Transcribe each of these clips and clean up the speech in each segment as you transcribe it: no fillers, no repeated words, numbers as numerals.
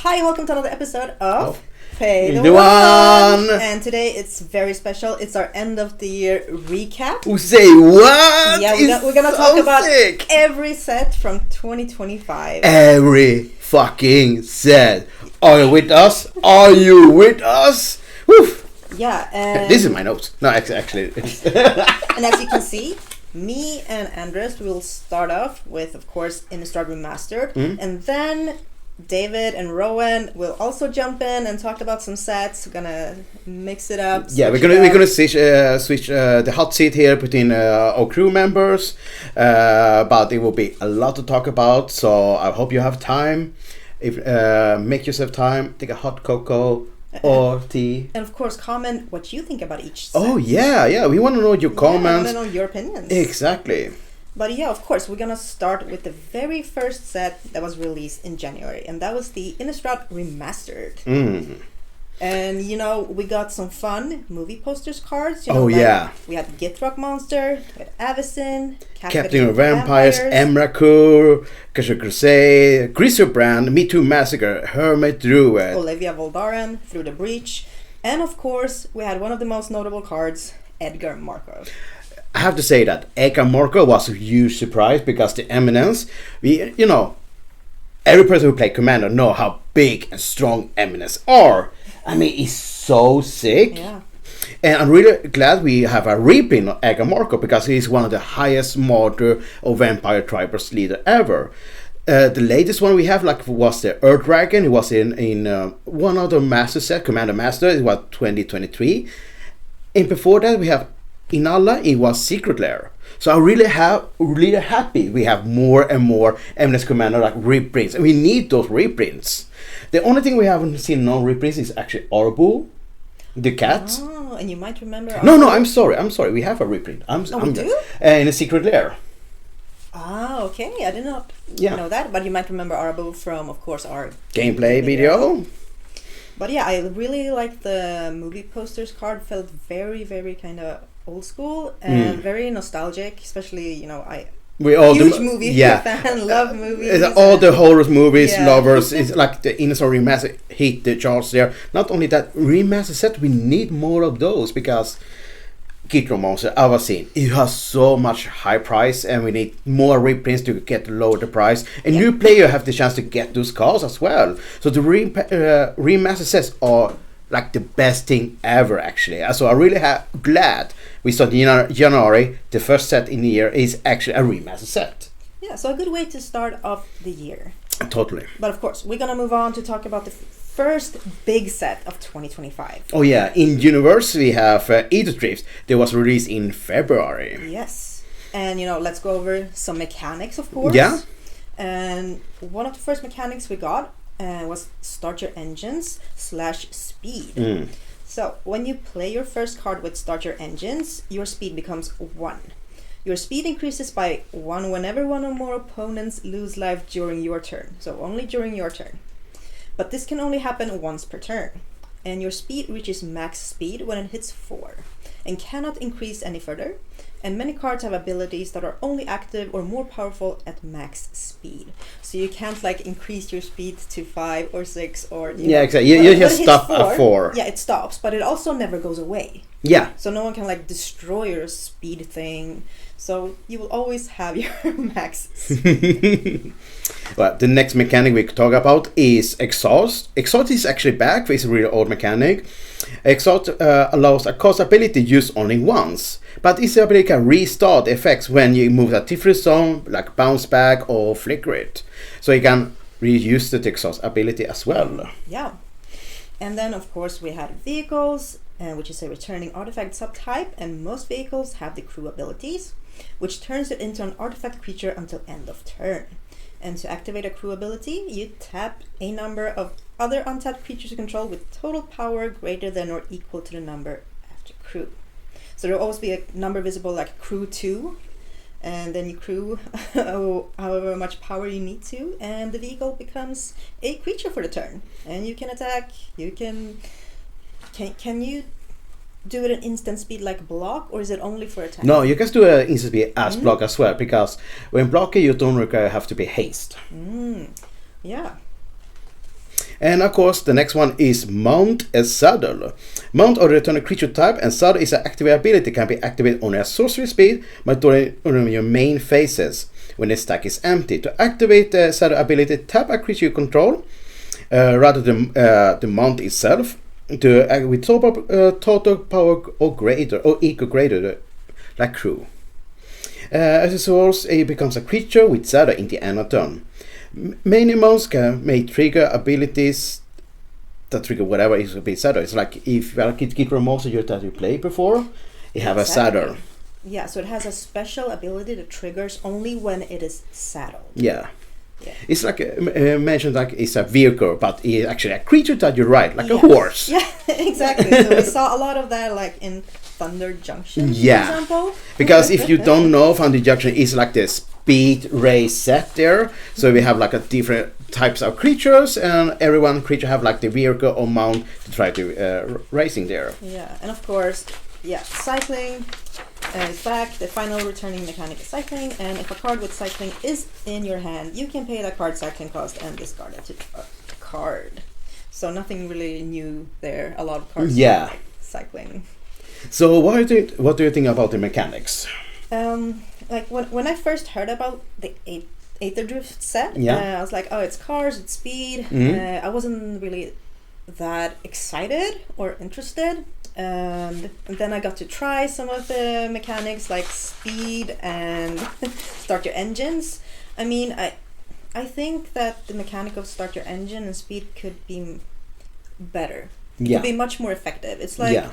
Hi, welcome to another episode of Pay the One. And today it's very special. It's our end of the year recap. Say what? Yeah, we're gonna talk about every set from 2025. Every fucking set. Are you with us? Are you with us? Woof. Yeah, and this is my notes. No, actually. And as you can see, me and Andres will start off with, of course, Innistrad Remastered, and then David and Rowan will also jump in and talk about some sets. We're gonna mix it up. Yeah, we're gonna switch the hot seat here between our crew members, but it will be a lot to talk about. So I hope you have time. If make yourself time, take a hot cocoa or tea, and of course comment what you think about each set. Oh yeah, we want to know your comments. We want to know your opinions. Exactly. But yeah, of course, we're gonna start with the very first set that was released in January, and that was the Innistrad Remastered. And you know, we got some fun movie posters cards. You know, we had Githrock Monster, we had Avacyn, Captain of Vampires, Emrakul, Kasha Crusade, Griselbrand, Me Too Massacre, Hermit Druid, Olivia Voldaren, Through the Breach, and of course, we had one of the most notable cards, Edgar Markov. I have to say that Edgar Markov was a huge surprise because the Eminence, every person who played Commander know how big and strong Eminence are. I mean, he's so sick. Yeah. And I'm really glad we have a reprint of Edgar Markov because he's one of the highest martyr or vampire tribers leader ever. The latest one we have was the Earth Dragon. It was in one of the master set, Commander Master. It was 2023. And before that we have Inalla, it was Secret Lair. So I'm really happy we have more and more Eminence Commander reprints, and we need those reprints. The only thing we haven't seen non-reprints is actually Arbu, the cat. Oh, and you might remember. No, I'm sorry. We have a reprint. We do? In a Secret Lair. Ah, okay. I did not know that, but you might remember Arbu from, of course, our gameplay video. But yeah, I really like the movie posters card. Felt very, very kind of old school and very nostalgic, especially huge movie fan, love movies. All the horror movies, lovers. It's like the Innistrad Remastered hit the charts there. Not only that, remastered set, we need more of those because Githrock Monster, Avacyn, it has so much high price, and we need more reprints to get lower the price. And new player have the chance to get those cards as well. So the remastered sets are like the best thing ever, actually. So I'm really glad we started in January. The first set in the year is actually a remastered set. Yeah, so a good way to start off the year. Totally. But of course, we're gonna move on to talk about the first big set of 2025. Oh yeah, in Universe we have Aether Drift. That was released in February. Yes, and let's go over some mechanics, of course. Yeah. And one of the first mechanics we got was Start Your Engines /speed. So when you play your first card with Start Your Engines, your speed becomes 1. Your speed increases by 1 whenever one or more opponents lose life during your turn. So only during your turn. But this can only happen once per turn. And your speed reaches max speed when it hits 4 and cannot increase any further. And many cards have abilities that are only active or more powerful at max speed. So you can't increase your speed to 5 or 6 or exactly. You just stop at 4. Yeah, it stops, but it also never goes away. Yeah. So no one can destroy your speed thing. So you will always have your max speed. Well, the next mechanic we could talk about is Exhaust. Exhaust is actually back. It's a really old mechanic. Exhaust allows a cost ability used only once, but this ability can restart effects when you move a different zone, like bounce back or flicker it. So you can reuse the Exhaust ability as well. Yeah. And then, of course, we had vehicles, which is a returning artifact subtype, and most vehicles have the crew abilities, which turns it into an artifact creature until end of turn. And to activate a crew ability, you tap a number of other untapped creatures you control with total power greater than or equal to the number after crew. So there will always be a number visible like crew 2, and then you crew however much power you need to, and the vehicle becomes a creature for the turn. And you can attack, can you do it at instant speed like block, or is it only for attack? No, you can do an instant speed as block as well, because when blocking you don't have to be haste. Yeah. And of course, the next one is Mount a Saddle. Mount or return a creature type, and Saddle is an active ability, can be activated only at sorcery speed, but during your main phases, when the stack is empty. To activate the Saddle ability, tap a creature you control, rather than the mount itself, with total power or greater, or equal greater, like crew. As a source, it becomes a creature with Saddle in the end of turn. Many mounts may trigger abilities that trigger whatever is a bit Saddle. It's like if you get most of your that you played before, you have a Saddle. Yeah, so it has a special ability that triggers only when it is saddled. Yeah. It's like mentioned, like it's a vehicle, but it's actually a creature that you ride, like a horse. Yeah, exactly. So we saw a lot of that, like in Thunder Junction, for example. Because if you don't know, Thunder Junction is like the speed race set there. So we have like a different types of creatures, and every one creature have like the vehicle or mount to try to racing there. Yeah, and of course, cycling is back. The final returning mechanic is cycling, and if a card with cycling is in your hand, you can pay that card cycling cost and discard it to a card. So nothing really new there. A lot of cards. Yeah. Cycling. So what do you think about the mechanics? Like when I first heard about the Aether Drift set, I was like, oh, it's cars, it's speed. I wasn't really that excited or interested. And then I got to try some of the mechanics like speed and start your engines. I mean, I think that the mechanic of start your engine and speed could be better. It could be much more effective. It's like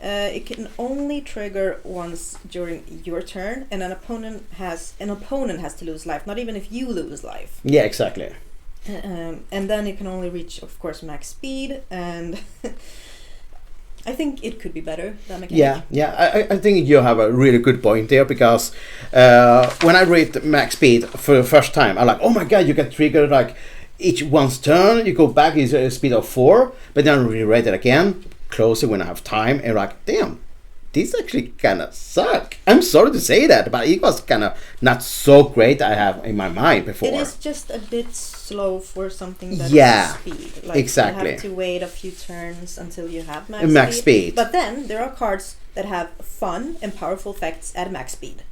it can only trigger once during your turn, and an opponent has to lose life, not even if you lose life. Yeah, exactly. And then it can only reach, of course, max speed, and I think it could be better, that mechanic. I think you have a really good point there, because when I read max speed for the first time, I'm like, oh my god, you can trigger like each one's turn, you go back, is a speed of 4, but then I reread it again, closer when I have time, and like, damn, this actually kind of suck. I'm sorry to say that, but it was kind of not so great I have in my mind before. It is just a bit slow for something that is speed. Like, exactly. You have to wait a few turns until you have max speed. But then there are cards that have fun and powerful effects at max speed.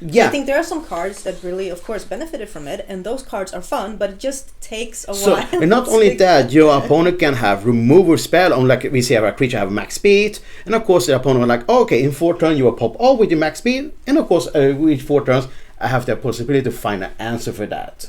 Yeah. So I think there are some cards that really, of course, benefited from it, and those cards are fun, but it just takes a while. And not only that, your opponent can have removal spell on, like we see our creature have max speed, and of course the opponent will like, oh, okay, in 4 turns you will pop off with your max speed, and of course with 4 turns I have the possibility to find an answer for that.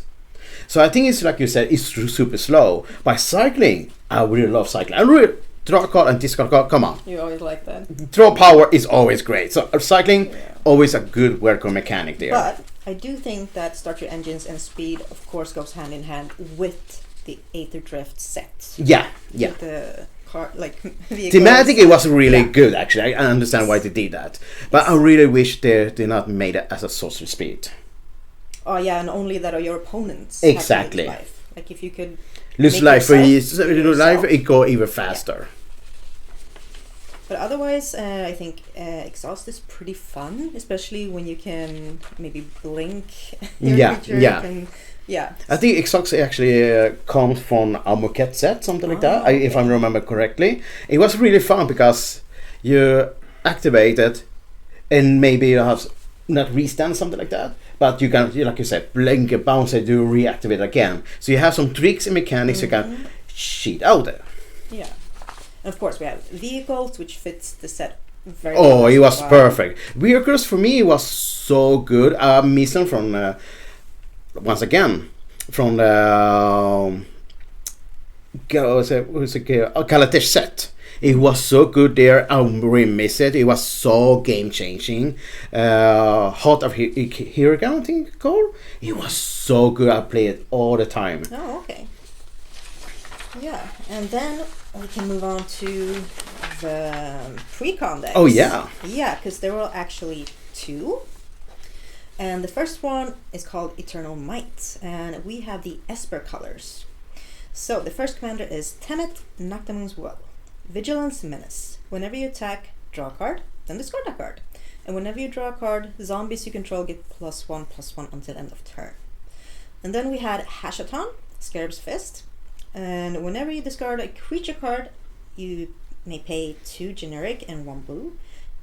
So I think it's like you said, it's super slow. By cycling, I really love cycling. I really draw a card and discard a card. Come on. You always like that. Draw power is always great. So cycling, always a good welcome mechanic there. But I do think that start your engines and speed, of course, goes hand in hand with the Aether Drift set. Yeah. With the car, like thematic, it was really good. Actually, I understand why they did that, but I really wish they did not made it as a sorcery speed. Oh yeah, and only that your opponents exactly. Have to lose life. Like if you could lose life for life, it go even faster. Yeah. But otherwise, I think Exhaust is pretty fun, especially when you can maybe blink your creature. I think Exhaust actually comes from a Moquette set, something like that, if I remember correctly. It was really fun because you activate it and maybe you have not restand, something like that. But you can, like you said, blink it, bounce it, do reactivate again. So you have some tricks and mechanics you can cheat out there. Yeah. And of course, we have vehicles, which fits the set very well. Oh, it was perfect. Vehicles, for me, was so good. Missing from, once again, from the Kalatesh set. It was so good there. I really miss it. It was so game changing. Heart of Hiragan, I think it's called. It was so good. I played it all the time. Oh, okay. Yeah, and then we can move on to the Precon decks. Oh, yeah. Yeah, because there were actually 2. And the first one is called Eternal Might. And we have the Esper colors. So the first commander is Temet Noctamoon's Well. Vigilance Menace. Whenever you attack, draw a card, then discard a card. And whenever you draw a card, zombies you control get +1/+1 until end of turn. And then we had Hashaton, Scarab's Fist. And whenever you discard a creature card, you may pay 2 generic and 1 blue.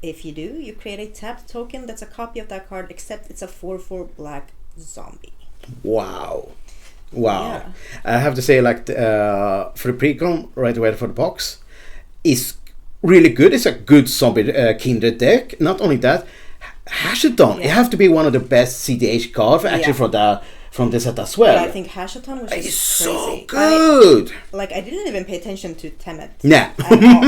If you do, you create a tapped token that's a copy of that card, except it's a 4/4 black zombie. Wow. Wow. Yeah. I have to say, like, for the Precon, right away for the box, is really good. It's a good zombie kindred deck. Not only that, Hashaton, it have to be one of the best CDH cards, actually, from the set as well. But I think Hashaton was just it's crazy. so good. I didn't even pay attention to Temet. Nah. At all.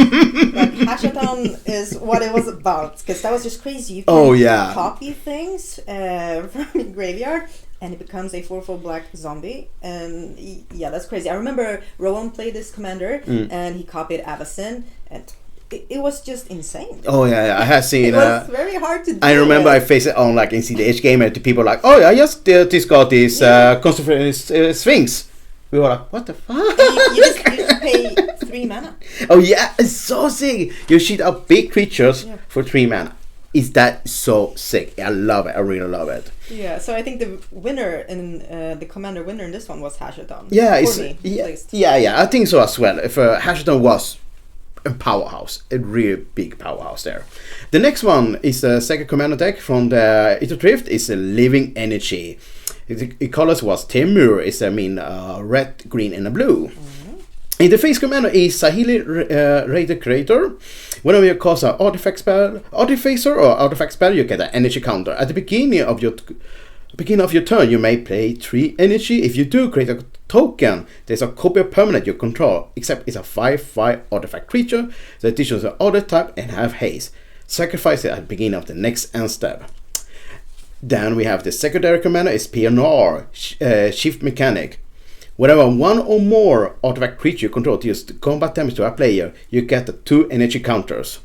Like, Hashaton is what it was about, because that was just crazy. You can copy things from your graveyard, and it becomes a 4/4 black zombie. And yeah, that's crazy. I remember Rowan played this commander, and he copied Avacyn, and it was just insane. Oh yeah, I have seen. It was very hard to do. I remember I faced it on like in CDH game, and the people were like, "Oh, I just discard this Sphinx." We were like, "What the fuck?" You just pay 3 mana. Oh yeah, it's so sick. You shoot up big creatures for 3 mana. Is that so sick? I love it. I really love it. Yeah, so I think the winner in the commander winner in this one was Hashaton. Yeah, for me, at least. yeah. I think so as well. If Hashaton was a powerhouse, a really big powerhouse there. The next one is the second commander deck from the Aether Drift. Is a Living Energy. The colors was Temur. It's red, green, and a blue. In the face commander is Sahili Rated Creator. Whenever you cast an artifact spell, artifacer or artifact spell, you get an energy counter. At the beginning of your turn, you may play 3 energy. If you do create a token, there's a copy of permanent you control, except it's a 5/5 artifact creature. The addition is an order type and have haste. Sacrifice it at the beginning of the next end step. Then we have the secondary commander is PNR, Shift Mechanic. Whenever 1 or more artifact creature you control deals combat damage to a player, you get the 2 energy counters.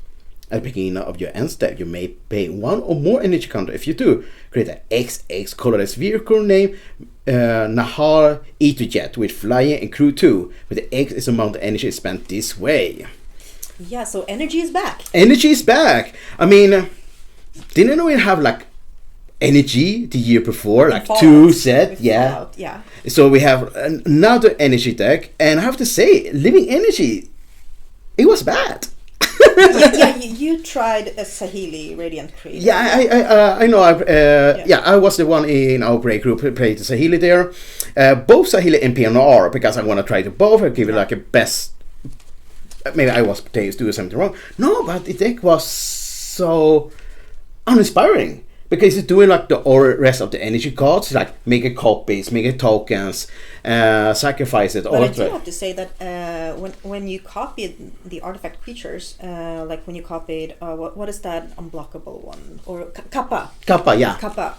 At the beginning of your end step, you may pay 1 or more energy counter. If you do, create an XX colorless vehicle named Nahar Aether Jet with flying and crew 2, where the X is the amount of energy spent this way. Yeah, so energy is back. Energy is back. I mean, didn't we have like energy the year before, like Fallout. 2 set? Yeah. Fallout, yeah. So we have another energy deck, and I have to say, Living Energy, it was bad. You tried a Sahili Radiant Creator. Yeah, I know. I was the one in our break group who played the Sahili there. Both Sahili and PNR, because I want to try to both and give it like a best. Maybe I was doing something wrong. No, but the deck was so uninspiring. Because it's doing like the rest of the energy cards, like make a copies, make a tokens, sacrifice it. But I do have to say that when you copied the artifact creatures, like when you copied what is that unblockable one, or Kappa? Kappa, yeah. Kappa,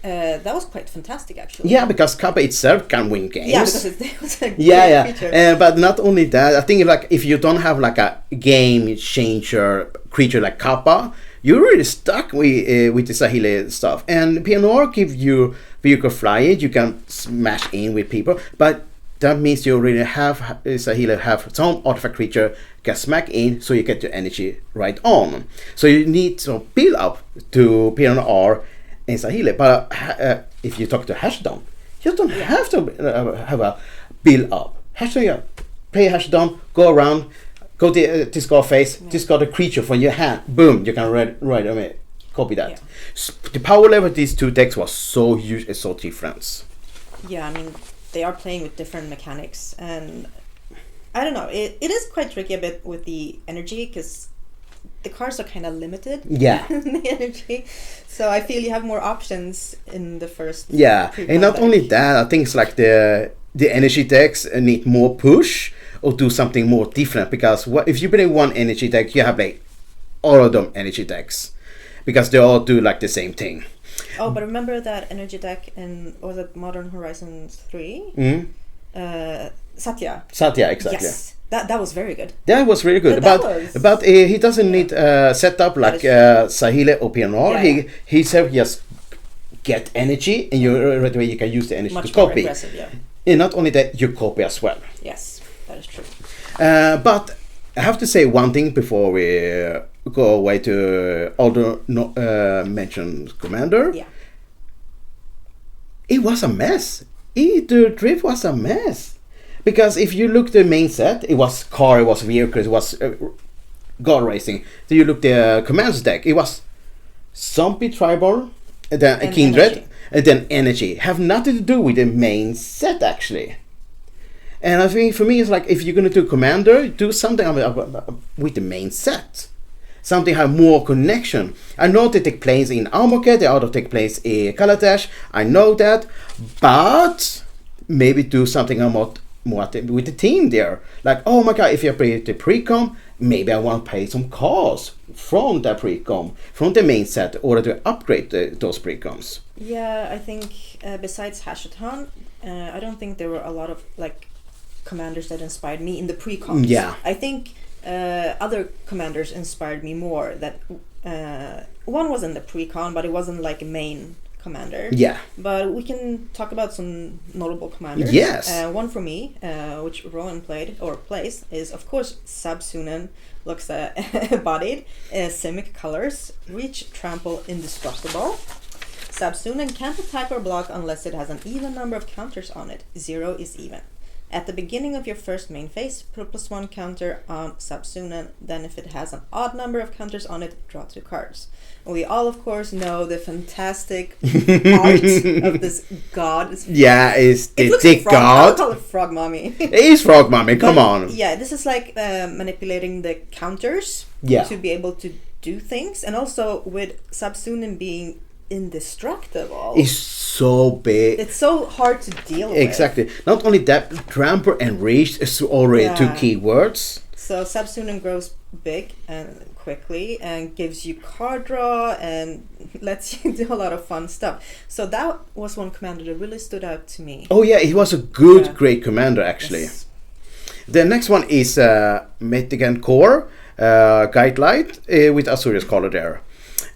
that was quite fantastic actually. Yeah, because Kappa itself can win games. Yeah, because it was a great creature. But not only that, I think like if you don't have like a game changer creature like Kappa, you're really stuck with the Sahili stuff. And PNR gives you vehicle flying, you can smash in with people, but that means you really have Sahili have some artifact creature can smack in, so you get your energy right on. So you need to build up to PNR and Sahili. But if you talk to Hashaton, you don't have to have a build up. Hashaton, play Hashaton, go around. Go to discard phase, discard a creature from your hand. Boom, you can right away copy that. Yeah. The power level of these 2 decks was so huge and so different. Yeah, I mean, they are playing with different mechanics, and I don't know. It is quite tricky a bit with the energy because the cards are kind of limited. Yeah. The energy, so I feel you have more options in the first. Yeah, and not only that, I think it's like the energy decks need more push. Or do something more different, because if you play one energy deck, you have like all of them energy decks, because they all do like the same thing. Oh, but remember that energy deck in Modern Horizons 3? Satya. Satya, exactly. Yes, that was very good. That was really good. But he doesn't need setup like Sahili or PNR. Yeah. He said just get energy, and right away you can use the energy much to copy. More aggressive, yeah. And not only that, you copy as well. Yes. That is true. But I have to say one thing before we go away to other mentioned commander. Yeah. It was a mess. Aether Drift was a mess. Because if you look the main set, it was car, it was vehicle, it was god racing. So you look the commands deck, it was zombie tribal, and then And kindred, energy. and then energy. Have nothing to do with the main set actually. And I think for me it's like if you're gonna do commander, do something with the main set. Something have more connection. I know they take place in Armoket, they also take place in Kaladesh. I know that, but maybe do something more with the team there. Like, oh my god, if you play the Precon, maybe I want to play some cards from the Precon, from the main set, in order to upgrade those Precons. Yeah, I think besides Hashaton, I don't think there were a lot of like commanders that inspired me in the Precons. Yeah. I think other commanders inspired me more. That one was in the Precon, but it wasn't like a main commander. Yeah. But we can talk about some notable commanders. Yes. One for me, which Rowan plays, is of course Sabsunen. Looks bodied, Simic colors, reach, trample, indestructible. Sabsunen can't attack or block unless it has an even number of counters on it. 0 is even. At the beginning of your first main phase, put +1 counter on Sabsunen. Then if it has an odd number of counters on it, draw 2 cards. And we all, of course, know the fantastic art of this god. Yeah, it's the looks dick like frog. I'll god. call it Frog Mommy. It is Frog Mommy, come on. Yeah, this is like manipulating the counters Yeah. to be able to do things. And also with Sabsunen being indestructible. It's so big. It's so hard to deal with. Exactly. Not only that, trample and reach is already 2 keywords. So Sabsunen grows big and quickly and gives you card draw and lets you do a lot of fun stuff. So that was one commander that really stood out to me. Oh yeah, he was a good, great commander actually. Yes. The next one is Metigan Core, Guide Light with Azorius color there.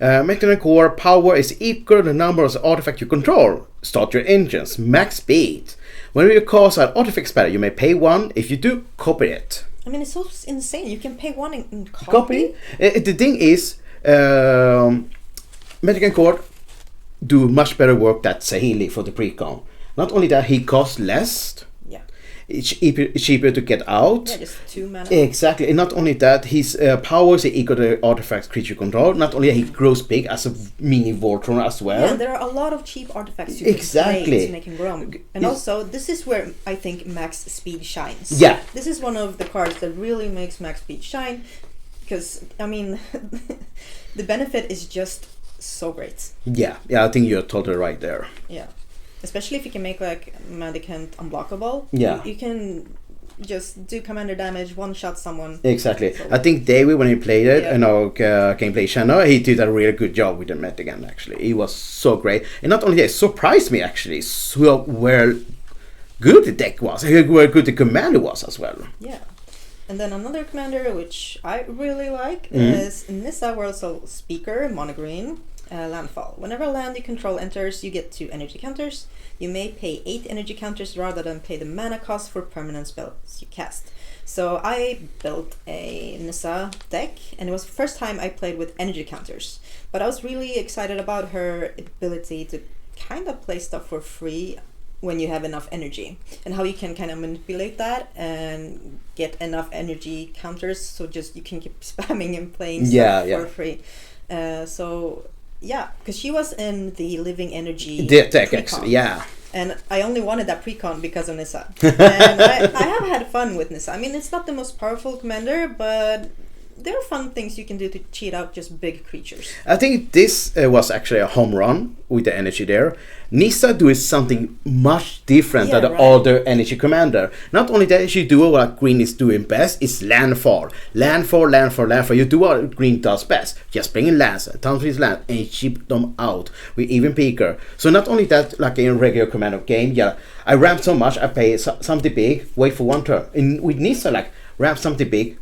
Metigan Core power is equal to the number of artifacts you control. Start your engines, max speed. Whenever you cast an artifact spell, you may pay 1. If you do, copy it. I mean, it's so insane. You can pay 1 in copy. Copy. The thing is, Metigan Core do much better work than Sahili for the Precon. Not only that, he costs less. Yeah. It's cheaper to get out. Yeah, just 2 mana. Exactly, and not only that, his powers are equal to artifacts creature control. Not only that, he grows big as a mini Voltron as well. Yeah, there are a lot of cheap artifacts you can play to make him grow. And also, this is where I think max speed shines. Yeah. This is one of the cards that really makes max speed shine. Because, I mean, the benefit is just so great. Yeah, I think you're totally right there. Yeah. Especially if you can make like Mandicant unblockable. Yeah. You can just do commander damage, one-shot someone. Exactly. So, I think David, when he played it, Yeah. you know, gameplay channel, he did a really good job with the Metigan actually. He was so great. And not only that, it surprised me actually, so well good the deck was, how good the commander was as well. Yeah. And then another commander which I really like is Nissa World Soul Speaker, mono green, landfall. Whenever a land you control enters, you get 2 energy counters. You may pay 8 energy counters rather than pay the mana cost for permanent spells you cast. So I built a Nissa deck, and it was the first time I played with energy counters. But I was really excited about her ability to kind of play stuff for free when you have enough energy, and how you can kind of manipulate that and get enough energy counters, so just you can keep spamming and playing stuff for free. So yeah, because she was in the living energy deck Precon. actually, yeah. And I only wanted that Precon because of Nissa. And I have had fun with Nissa. I mean, it's not the most powerful commander, but there are fun things you can do to cheat out just big creatures. I think this was actually a home run with the energy there. Nissa doing something much different than the other energy commander. Not only that, she do what green is doing best, is landfall. Landfall. You do what green does best. Just bring in lands, town trees land, and ship them out with even peaker. So not only that, like in regular commander game, yeah, I ramp so much, I pay something big, wait for 1 turn. With Nissa, like, ramp something big,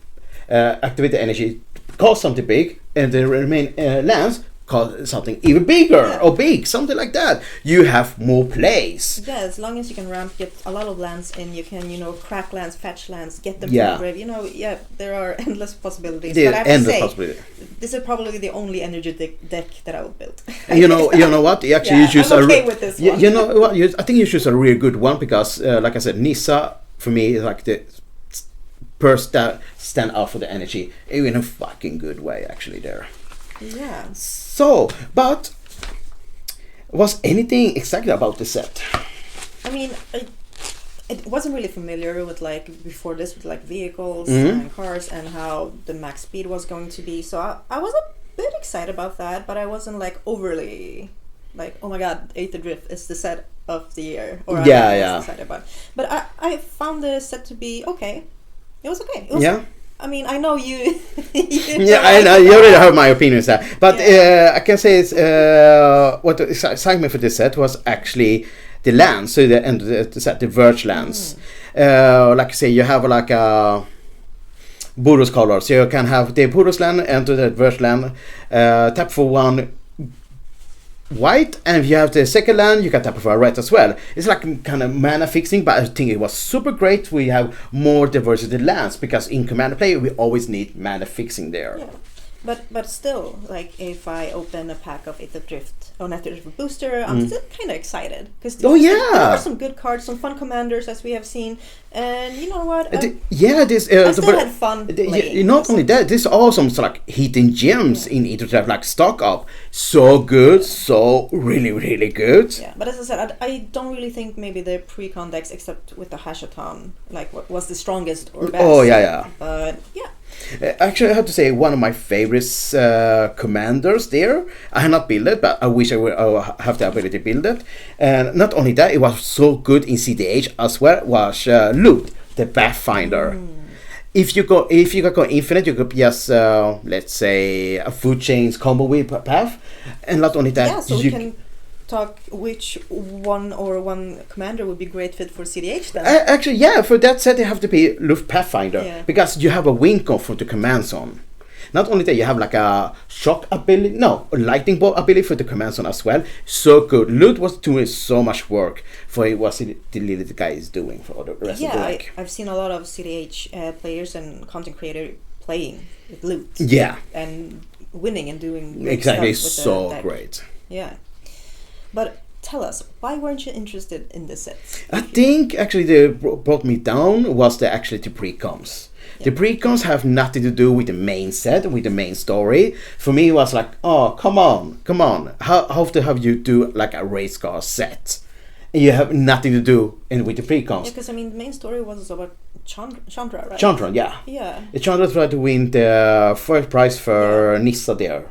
activate the energy, cause something big, and the remain lands cause something even bigger or big, something like that. You have more plays. Yeah, as long as you can ramp, get a lot of lands in, you can, crack lands, fetch lands, get them from the grave. There are endless possibilities. But I have to say, this is probably the only energy deck that I will build. You know what? Actually, you choose I'm okay with this one. You know what? I think you choose a really good one because, like I said, Nissa for me is like the first stand out for the energy in a fucking good way actually there. Yeah. So, but was anything exciting about the set? I mean, it wasn't really familiar with like before this with like vehicles and cars and how the max speed was going to be. So I was a bit excited about that, but I wasn't like overly like, oh my god, Aether Drift is the set of the year. Or I was excited about. But I found the set to be okay. It was okay. It was, I mean, I know you. I know you already heard my opinions there, but I can say it's what excited me for this set was actually the lands. So the set, the Verge lands. Like I say, you have like a Boros color, so you can have the Boros land and the Verge land. Tap for one white, and if you have the second land, you can tap for a red as well. It's like kind of mana fixing, but I think it was super great. We have more diversity lands because in Commander play we always need mana fixing there. Yeah. But still, like if I open a pack of Aether Drift or Aether Drift booster, I'm still kind of excited because there are some good cards, some fun commanders as we have seen, and you know what? I still had fun playing. Not only that, this also like hidden gems in Aether Drift, like stock up, so good, so really good. Yeah, but as I said, I don't really think maybe the Precon decks, except with the Hashaton, like what was the strongest or best. Oh yeah. But yeah. Actually, I have to say one of my favorites commanders there. I have not built it, but I wish I would have the ability to build it. And not only that, it was so good in CDH as well. Was Loot, the Pathfinder. If you go infinite, you could just let's say a food chains combo with Path, and not only that, so we can talk which one commander would be great fit for CDH then. Actually, for that set, you have to be Luft Pathfinder because you have a wink off for the command zone. Not only that, you have like a shock ability, a lightning bolt ability for the command zone as well. So good. Loot was doing so much work for what the little guy is doing for the rest of the deck. I've seen a lot of CDH players and content creators playing with Loot. Yeah. And winning and doing exactly, stuff with so the deck. Great. Yeah. But tell us, why weren't you interested in this set? I think actually the brought me down was the pre-coms. The pre-coms have nothing to do with the main set, with the main story. For me, it was like, oh, come on. How often have you do like a race car set? And you have nothing to do with the pre-coms. Yeah, because I mean, the main story was about Chandra, right? Chandra, yeah. Yeah. Chandra tried to win the first prize for Innistrad there.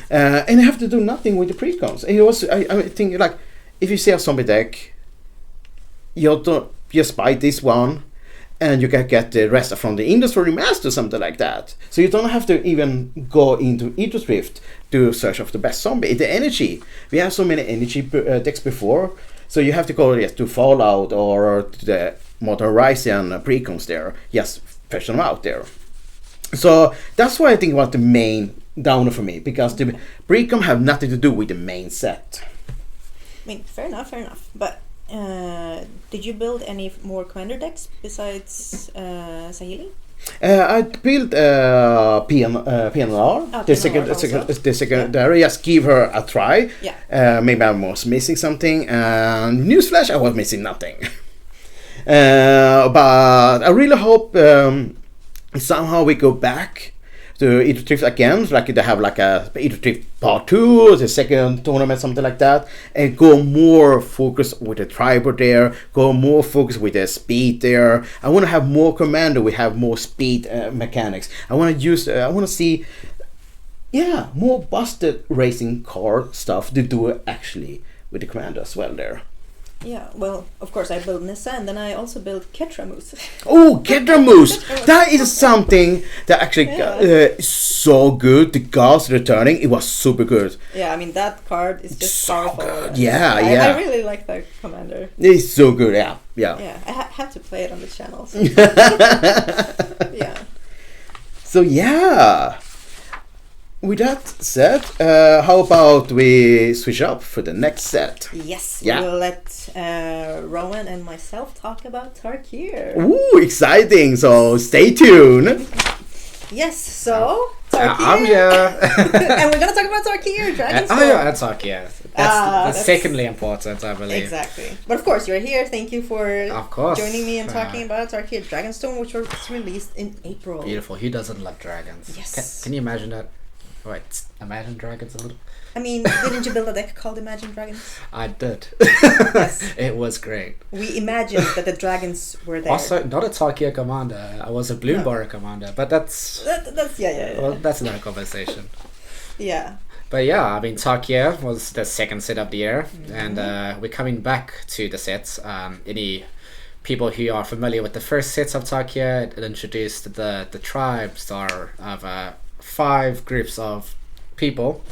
And you have to do nothing with the pre-coms. And it was, I think, like, if you see a zombie deck, you just buy this one, and you can get the rest from the Innistrad Remastered or something like that. So you don't have to even go into Aether Drift to search for the best zombie. The energy, we have so many energy decks before, so you have to go to Fallout or to the Modern Horizon precoms there, just fetch them out there. So that's why I think it was the main downer for me, because the precom have nothing to do with the main set. I mean, fair enough. But did you build any more commander decks besides Sahili? I built PNR, the secondary. Just give her a try. Yeah. Maybe I was missing something. And newsflash, I was missing nothing. But I really hope somehow we go back to Aether Drift again, like they have like a Aether Drift Part 2, the second tournament, something like that, and go more focused with the tribal there, go more focused with the speed there. I want to have more commander, we have more speed mechanics. I want to see more busted racing car stuff to do actually with the commander as well there. Yeah, well, of course I built Nissa, and then I also built Ketra Moose. Oh, Ketra Moose! That is something that actually is so good. The Gods returning, it was super good. Yeah, I mean, that card is just so powerful. Good. Yeah. I really like that commander. It's so good, yeah. Yeah, I have to play it on the channel. So. Yeah. So, yeah. With that said, how about we switch up for the next set? Yes, we'll let Rowan and myself talk about Tarkir. Ooh, exciting! So stay tuned. Yes, so Tarkir. I'm here. And we're gonna talk about Tarkir, Dragonstorm. That's Tarkir. That's secondly important, I believe. Exactly. But of course, you're here. Thank you for joining me and talking about Tarkir Dragonstorm, which was released in April. Beautiful. Who doesn't love dragons? Yes. Can you imagine that? Wait, imagine dragons a little? I mean, didn't you build a deck called Imagine Dragons? I did. Yes. It was great. We imagined that the dragons were there. Also, not a Tarkir commander. I was a Bloomborrow commander, but that's yeah. Well, that's another conversation. Yeah. But yeah, I mean, Tarkir was the second set of the year, and we're coming back to the sets. Any people who are familiar with the first sets of Tarkir, it introduced the tribes of 5 groups of people,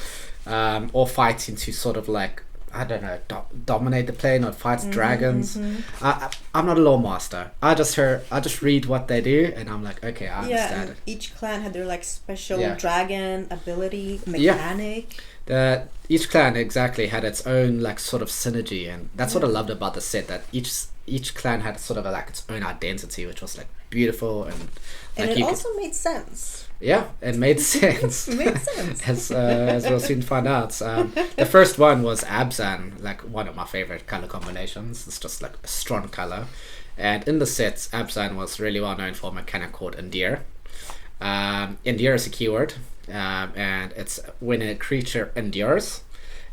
all fighting to sort of like, I don't know, dominate the plane or fight dragons. I'm not a lore master. I just read what they do, and I'm like, okay, I understand it. Each clan had their like special dragon ability mechanic. Each clan exactly had its own like sort of synergy, and that's what I loved about the set. That each clan had sort of like its own identity, which was like beautiful and like it also made sense. Yeah, it made sense. Made sense. As we'll soon find out. The first one was Abzan, like one of my favorite color combinations. It's just like a strong color. And in the sets, Abzan was really well known for a mechanic called Endear. Endear is a keyword, and it's when a creature endures,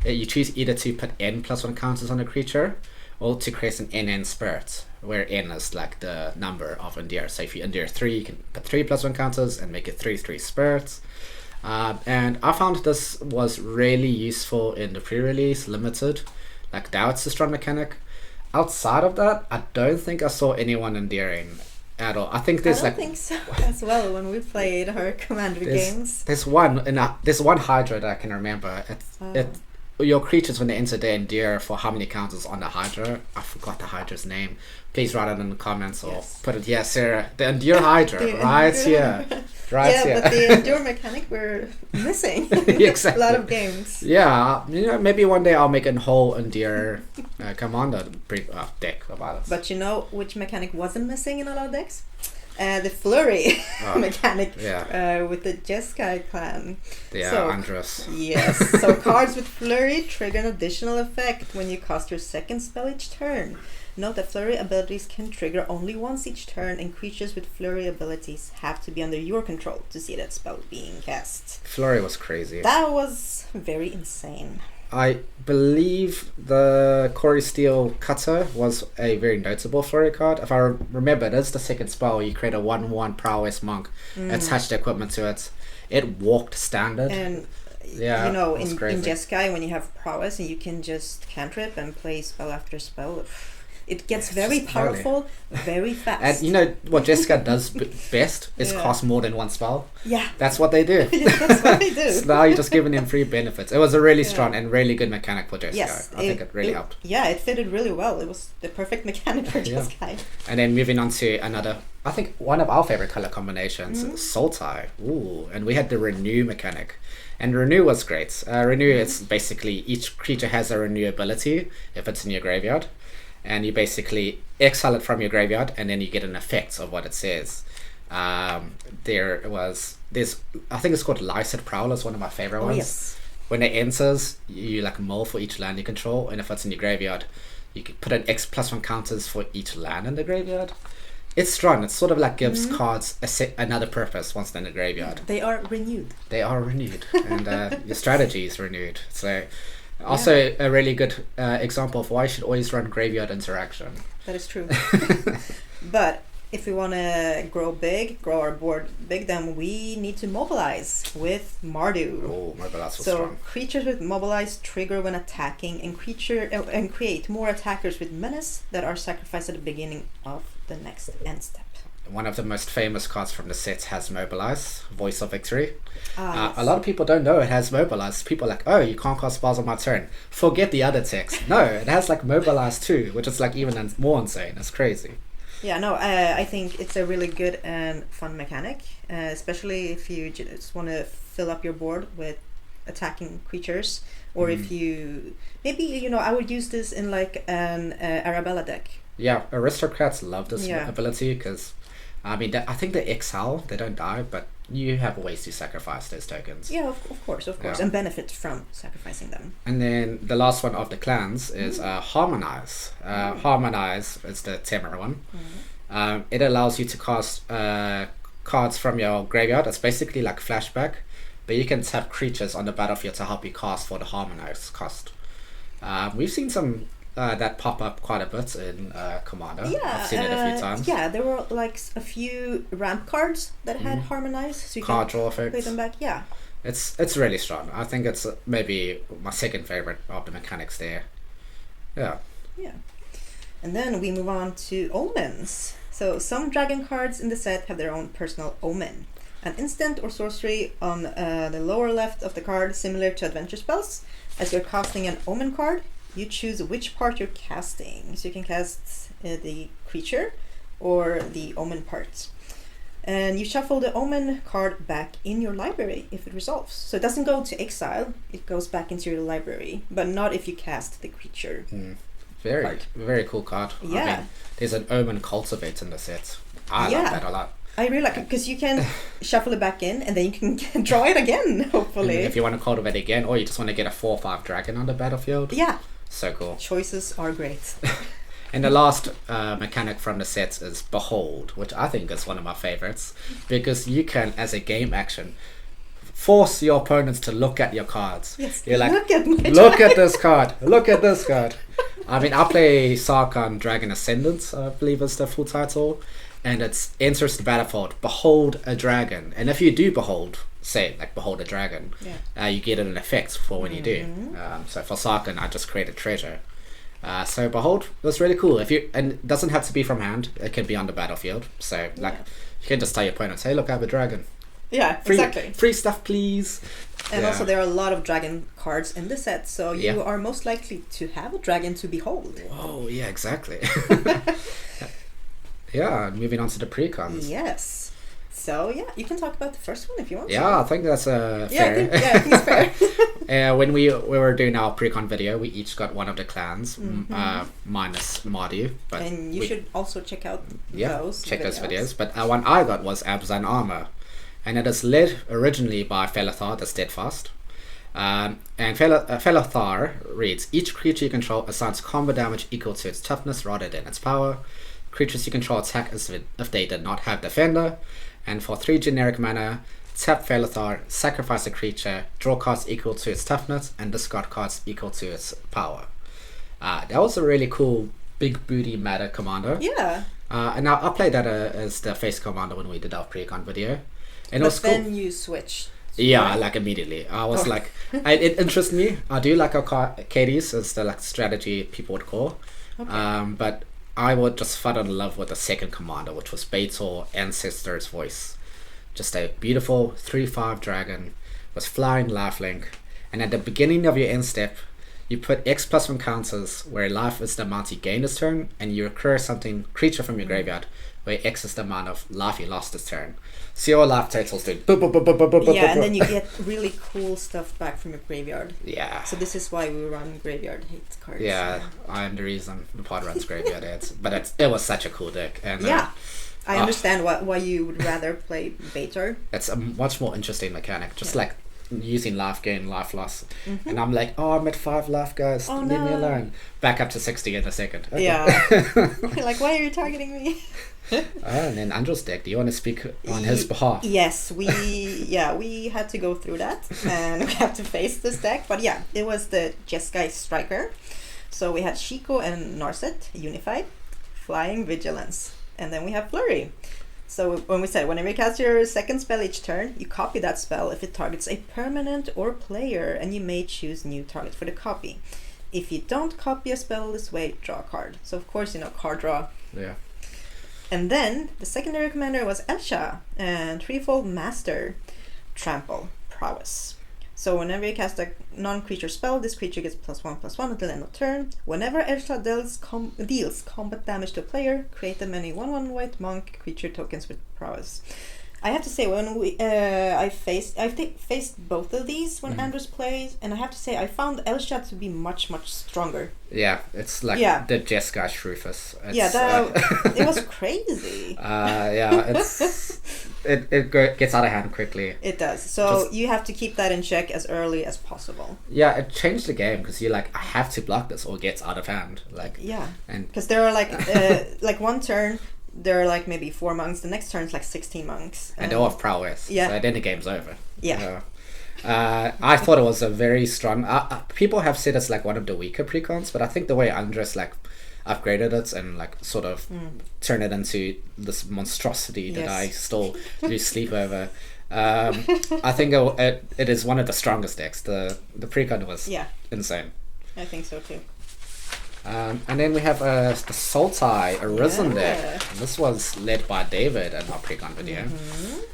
you choose either to put N+1 counters on a creature, or to create an NN spirit, where N is like the number of Endear. So if you Endear 3, you can put 3+1 counters and make it 3/3 spirits. And I found this was really useful in the pre-release limited. Like Doubt's a strong mechanic. Outside of that, I don't think I saw anyone endearing at all. I think there's I don't think so as well when we played our Commander games. There's one Hydra that I can remember. Your creatures, when they enter, they endear for how many counters on the Hydra. I forgot the Hydra's name. Please write it in the comments or put it here, Sarah. The Endure Hydra, right here. Right here. But the Endure mechanic we're missing. Exactly. A lot of games. Yeah, maybe one day I'll make a whole Endure commander deck about it. But you know which mechanic wasn't missing in a lot of decks? The Flurry mechanic with the Jeskai clan. Andros. Yes. So cards with Flurry trigger an additional effect when you cast your second spell each turn. Note that Flurry abilities can trigger only once each turn, and creatures with Flurry abilities have to be under your control to see that spell being cast. Flurry was crazy. That was very insane. I believe the Corey Steele Cutter was a very notable Flurry card. If I remember, that's the second spell. You create a 1/1 Prowess Monk, attach the equipment to it. It walked standard. And in Jeskai, when you have Prowess and you can just cantrip and play spell after spell, it gets very powerful, very fast. And you know what Jessica does best is cost more than one spell. Yeah. That's what they do. That's what they do. So now you're just giving them free benefits. It was a really strong and really good mechanic for Jeskai. Yes, I think it really helped. Yeah, it fitted really well. It was the perfect mechanic for Jeskai. And then moving on to another, I think one of our favorite color combinations, Sultai. Ooh, and we had the Renew mechanic. And Renew was great. Renew is basically each creature has a Renew ability if it's in your graveyard. And you basically exile it from your graveyard, and then you get an effect of what it says. There's I think it's called Lycid Prowler, is one of my favorite ones. Yes. When it enters, you like mull for each land you control, and if it's in your graveyard, you can put an X+1 counters for each land in the graveyard. It's strong. It sort of like gives cards another purpose once they're in the graveyard. They are renewed. And your strategy is renewed. So. Also, a really good example of why you should always run graveyard interaction. That is true. But if we want to grow our board big, then we need to mobilize with Mardu. Oh, mobilize was so strong. Creatures with mobilize trigger when attacking, and create more attackers with menace that are sacrificed at the beginning of the next end step. One of the most famous cards from the set has Mobilize, Voice of Victory. Yes. A lot of people don't know it has Mobilize. People are like, oh, you can't cast spells on my turn. Forget the other text. No, it has like Mobilize too, which is like even more insane. It's crazy. Yeah, no, I think it's a really good and fun mechanic, especially if you just want to fill up your board with attacking creatures, or if you maybe I would use this in like an Arabella deck. Yeah, aristocrats love this ability because. I mean, I think they exile, they don't die, but you have ways to sacrifice those tokens. Yeah, of course, Yeah. and benefit from sacrificing them. And then the last one of the clans is Harmonize. Harmonize is the Temur one. It allows you to cast cards from your graveyard. It's basically like flashback, but you can tap creatures on the battlefield to help you cast for the Harmonize cost. We've seen some that pop up quite a bit in Commander. Yeah, I've seen it a few times. Yeah, there were like a few ramp cards that had Harmonize, so you Card can draw play effects. them back. Yeah. It's really strong. I think it's maybe my second favorite of the mechanics there. Yeah. Yeah. And then we move on to omens. So some dragon cards in the set have their own personal omen. An instant or sorcery on the lower left of the card, similar to adventure spells. As you're casting an omen card, you choose which part you're casting. So you can cast the creature or the omen part. And you shuffle the omen card back in your library if it resolves. So it doesn't go to exile, it goes back into your library, but not if you cast the creature. Very cool card. Yeah. I mean, there's an omen cultivate in the set. I Yeah. like that a lot. I really like it because you can shuffle it back in and then you can draw it again, hopefully. And if you want to cultivate again, or you just want to get a 4/5 dragon on the battlefield. Yeah, So cool. choices are great. And the last mechanic from the set is Behold, which I think is one of my favorites, because you can, as a game action, force your opponents to look at your cards. Yes, You're like, look at my look at this card, look at this card. I mean, I play Sarkhan Dragon Ascendant, I believe is the full title, and it's enters the battlefield, behold a dragon. And if you do behold, say, like behold a dragon, you get an effect for when you do. So for Sarkhan, I just created treasure. So behold was really cool. And it doesn't have to be from hand, it can be on the battlefield. So like you can just tell your opponents, hey look, I have a dragon. Yeah, exactly. Free stuff please. And also there are a lot of dragon cards in the set, so you are most likely to have a dragon to behold. Oh yeah, exactly. Yeah, moving on to the precons. Yes. So yeah, you can talk about the first one if you want. Yeah, I think that's fair. I think it's fair. When we were doing our precon video, we each got one of the clans, minus Mardu. But and you should also check out those those videos. But one I got was Abzan Armor, and it is led originally by Felithar the Steadfast. And Felithar reads, each creature you control assigns combo damage equal to its toughness rather than its power. Creatures you control attack as if they did not have Defender. And for 3 generic mana, tap Felithar, sacrifice a creature, draw cards equal to its toughness, and discard cards equal to its power. That was a really cool big booty meta commander. Yeah. And I played that as the face commander when we did our precon video. And it was then cool. you switched. Yeah, like immediately. I was like, it interests me. I do like our Katie's, it's the like strategy people would call. Okay. But I would just fall in love with the second commander, which was Beator Ancestor's Voice. Just a beautiful 3/5 dragon, was flying lifelink, and at the beginning of your end step, you put X+1 counters where life is the amount you gain this turn, and you recur something creature from your graveyard where X is the amount of life you lost this turn. So your life totals do. Yeah, and then you get really cool stuff back from your graveyard. Yeah. So this is why we run graveyard hate cards. Yeah, I am the reason the pod runs graveyard hits. But it was such a cool deck. And I understand why you would rather play Beator. It's a much more interesting mechanic. Just like using life gain, life loss. And I'm like, I'm at 5 life, guys. Leave me alone. Back up to 60 in a second. Okay. Yeah. You're like, why are you targeting me? And then Andrew's deck, do you want to speak on his behalf? Yes, we had to go through that and we have to face this deck. But yeah, it was the Jeskai Striker. So we had Shiko and Narset unified, Flying Vigilance, and then we have Flurry. So when we said, whenever you cast your second spell each turn, you copy that spell if it targets a permanent or player, and you may choose new target for the copy. If you don't copy a spell this way, draw a card. So of course, card draw. Yeah. And then the secondary commander was Elsha and threefold master, Trample, Prowess. So whenever you cast a non-creature spell, this creature gets +1/+1 until end of turn. Whenever Elsha deals combat damage to a player, create them any 1/1 white monk creature tokens with Prowess. I have to say, when I faced both of these when Andrews plays, and I have to say I found Elsha to be much stronger. Yeah, it's like the Jeskai Shrufus. It was crazy. It's gets out of hand quickly. It does. So you have to keep that in check as early as possible. Yeah, it changed the game because you're like, I have to block this or it gets out of hand. Like, yeah, and because there are like like one turn there are like maybe 4 monks. The next turn is like 16 monks. And they're off prowess. Yeah. So then the game's over. Yeah. I thought it was a very strong. People have said it's like one of the weaker precons, but I think the way Andres like upgraded it and like sort of turned it into this monstrosity that I still lose sleep over. I think it is one of the strongest decks. The precon was insane. I think so too. And then we have the Sultai Arisen deck. This was led by David in our precon video.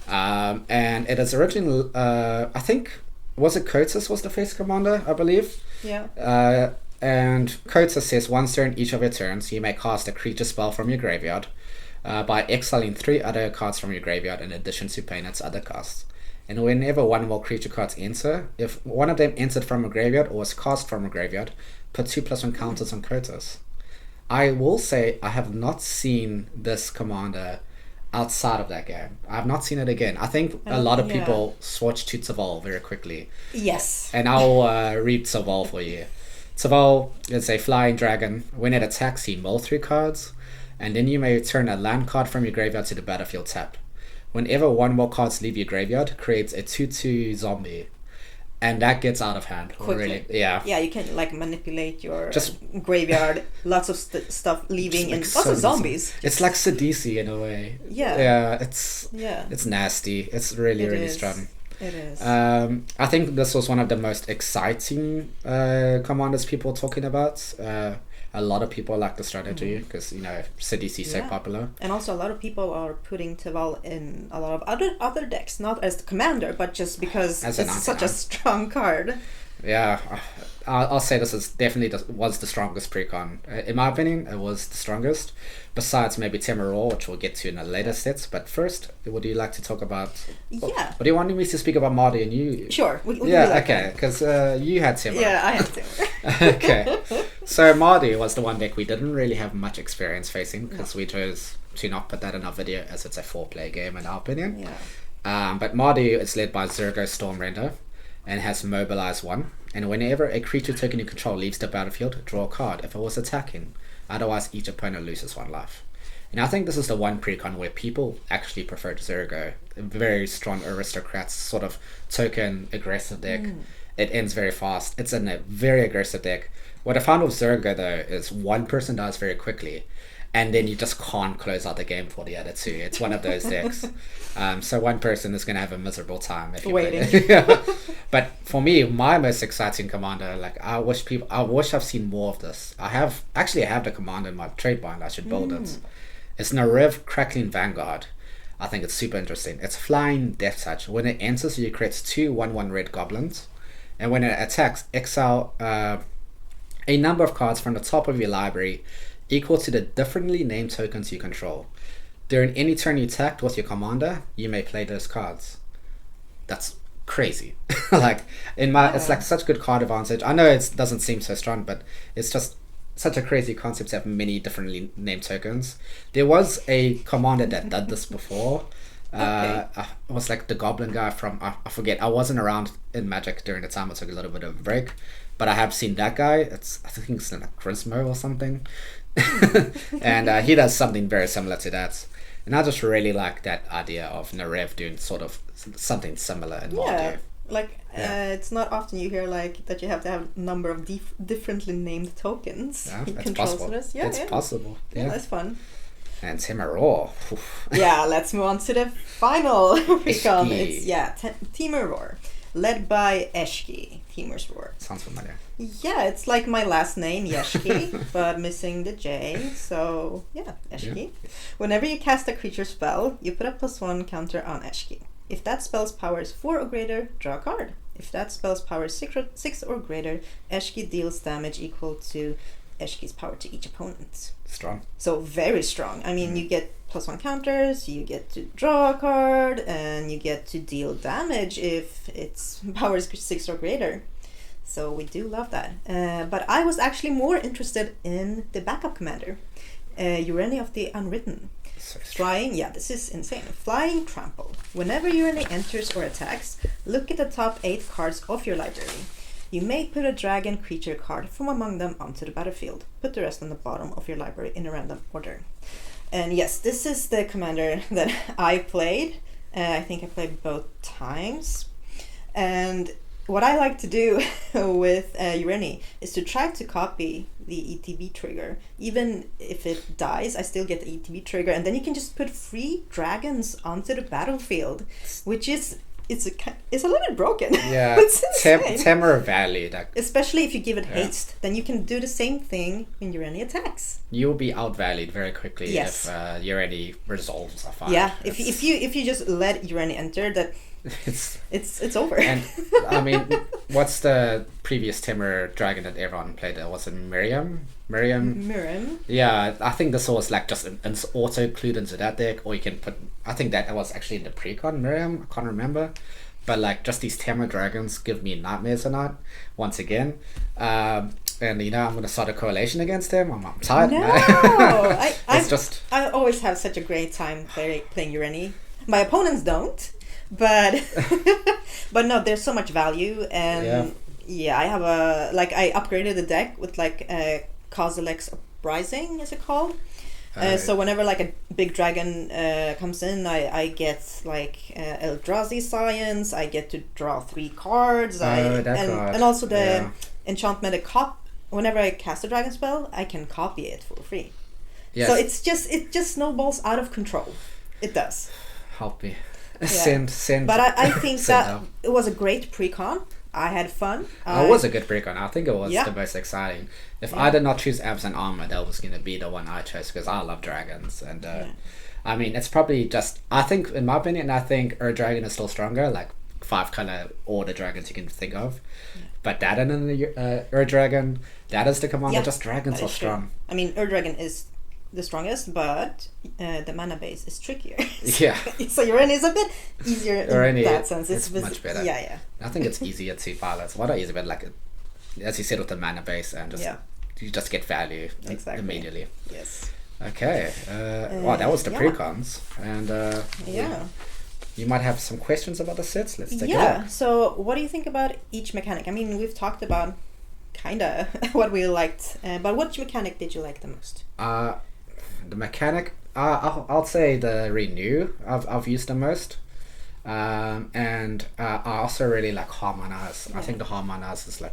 And it is originally, I think, was it Kotis was the face commander, I believe? Yeah. And Kotis says once during each of your turns, you may cast a creature spell from your graveyard by exiling 3 other cards from your graveyard in addition to paying its other costs. And whenever one more creature cards enter, if one of them entered from a graveyard or was cast from a graveyard, put 2+1 counters on Kotis. I will say I have not seen this commander outside of that game. I have not seen it again. I think a lot of people switched to Tzaval very quickly. Yes. And I'll read Tzaval for you. Tzaval is a flying dragon. When it attacks, you mill 3 cards, and then you may return a land card from your graveyard to the battlefield tapped. Whenever 1 more cards leave your graveyard, creates a 2/2 zombie. And that gets out of hand. Quickly. Really. Yeah. Yeah, you can like manipulate your graveyard. Lots of stuff leaving and lots of zombies. It's like Sidisi in a way. Yeah. Yeah, it's nasty. It's really strong. It is. I think this was one of the most exciting commanders people were talking about. A lot of people like the strategy because Sidisi is so popular. And also a lot of people are putting Tzaval in a lot of other decks, not as the commander, but just because it's such a strong card. Yeah, I'll say this is definitely was the strongest precon. In my opinion, it was the strongest. Besides maybe Temeror, which we'll get to in a later sets. But first, what do you like to talk about? Yeah. What do you want me to speak about Marty and you? Sure. Okay, because you had Temeror. Yeah, I had Temeror. Okay. So Marty was the one deck we didn't really have much experience facing because we chose to not put that in our video as it's a 4-player game in our opinion. Yeah. But Marty is led by Zergo Stormrender and has Mobilize 1. And whenever a creature token you control leaves the battlefield, draw a card if it was attacking. Otherwise, each opponent loses 1 life. And I think this is the one precon where people actually preferred Zergo. A very strong aristocrats sort of token aggressive deck. It ends very fast. It's in a very aggressive deck. What I found with Zergo though is one person dies very quickly and then you just can't close out the game for the other 2. It's one of those decks. So one person is going to have a miserable time if you waiting. play it. But for me, my most exciting commander, like I wish I've seen more of this. I have the commander in my trade bind. I should build it. It's Narev Crackling Vanguard. I think it's super interesting. It's flying Death Touch. When it enters, you create 2 1/1 red goblins, and when it attacks, exile a number of cards from the top of your library equal to the differently named tokens you control. During any turn you attacked with your commander, you may play those cards. That's crazy. Like it's like such good card advantage. I know it doesn't seem so strong, but it's just such a crazy concept to have many differently named tokens. There was a commander that did this before. It was like the goblin guy from I forget. I wasn't around in Magic during the time. I took a little bit of a break, but I have seen that guy. I think it's like Grismo or something. And he does something very similar to that, and I just really like that idea of Narev doing sort of something similar in Mardu. It's not often you hear like that you have to have a number of differently named tokens. It's possible. It's possible. Yeah, that's fun. And Temeror. Yeah, let's move on to the final precon. It's Temeror, led by Eshki. Temeror. Sounds familiar. Yeah, it's like my last name, Yeshki, but missing the J. So yeah, Eshki. Yeah. Whenever you cast a creature spell, you put a +1 counter on Eshki. If that spell's power is 4 or greater, draw a card. If that spell's power is 6 or greater, Eshki deals damage equal to Eshki's power to each opponent. Strong. So very strong. I mean, you get +1 counters, you get to draw a card, and you get to deal damage if its power is 6 or greater. So we do love that. But I was actually more interested in the backup commander. Ureni of the Unwritten. Flying, yeah, this is insane. Flying Trample. Whenever Ureni enters or attacks, look at the top 8 cards of your library. You may put a dragon creature card from among them onto the battlefield. Put the rest on the bottom of your library in a random order. And yes, this is the commander that I played. I think I played both times. And what I like to do with Ureni is to try to copy the ETB trigger. Even if it dies, I still get the ETB trigger, and then you can just put free dragons onto the battlefield, which is it's a little bit broken. Yeah, it's insane. Temor Valley. Especially if you give it haste, then you can do the same thing when Ureni attacks. You'll be outvalued very quickly yes. if Ureni resolves a fight. Yeah, if you just let Ureni enter, that it's over. And I mean, what's the previous Temor dragon that everyone played? Was it Miriam? Yeah, I think this was like just an auto include into that deck, or you can put. I think that was actually in the Precon Miriam. I can't remember, but like just these Temor dragons give me nightmares tonight once again. And I'm gonna start a coalition against him. I'm tired. No, I always have such a great time playing Ureni. My opponents don't. But but no, there's so much value, and I have I upgraded the deck with Kozilek's Uprising, is it called? So whenever like a big dragon comes in, I get Eldrazi Science. I get to draw 3 cards. And also the enchantment whenever I cast a dragon spell, I can copy it for free. Yes. So it just snowballs out of control. It does. Help me. Yeah. Send. But I think that it was a great Precon. I had fun. It was a good Precon. I think it was the most exciting. If I did not choose Abzan Armor, that was going to be the one I chose because I love dragons. And I mean, it's probably just, I think, in my opinion, Ur Dragon is still stronger, like 5 color order dragons you can think of. Yeah. But that and then the Ur Dragon, that is the commander, just dragons are strong. True. I mean, Ur Dragon is the strongest, but the mana base is trickier. Yeah. So Ureni is a bit easier in that sense. It's much better. Yeah. I think it's easier to pilots. What are easy, but as you said, with the mana base and you just get value immediately. Yes. Okay. Wow, that was the Precons, and you might have some questions about the sets. Let's take a look. Yeah. So, what do you think about each mechanic? I mean, we've talked about kinda what we liked, but which mechanic did you like the most? The mechanic, I'll say the Renew. I've used the most, and I also really like Harmonize. I think the Harmonize is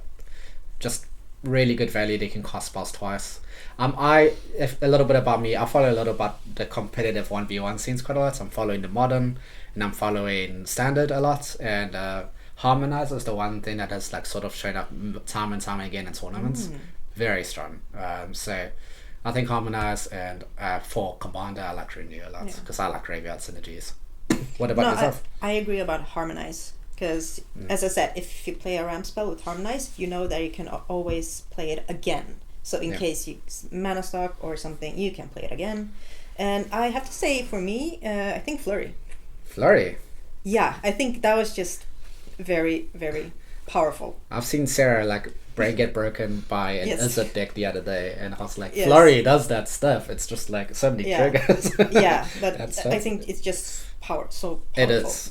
just really good value. They can cast spells twice. If a little bit about me, I follow a little about the competitive 1v1 scenes quite a lot. So I'm following the modern, and I'm following standard a lot. And Harmonize is the one thing that has sort of shown up time and time again in tournaments. Very strong. So I think Harmonize, and for Commander, I like Renew a lot because I like Graveyard Synergies. What about yourself? I agree about Harmonize because, as I said, if you play a ramp spell with Harmonize, you know that you can always play it again. So in case you mana stock or something, you can play it again. And I have to say, for me, I think Flurry. Flurry? Yeah, I think that was just very, very powerful. I've seen Sarah brain get broken by an Izzet deck the other day, and I was like, Flurry does that stuff. It's just so many triggers. Yeah, but I think it's just so powerful. It is.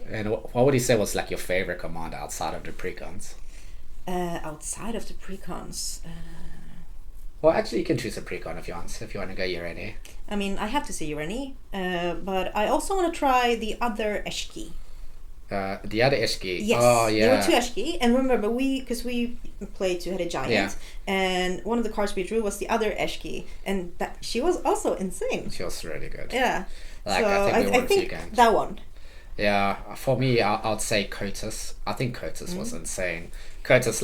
And what would you say was your favorite commander outside of the Precons? Outside of the Precons. Well, actually, you can choose a Precon if you want to go Ureni. I mean, I have to say Ureni, but I also want to try the other Eshki. The other Eshki. Yes. Oh, yeah. There were 2 Eshki, and remember because we played 2-headed giant, and one of the cards we drew was the other Eshki, and that she was also insane. She was really good. Yeah. I think that one. Yeah, for me, I'd say Kotus. I think Kotus was insane. Kotus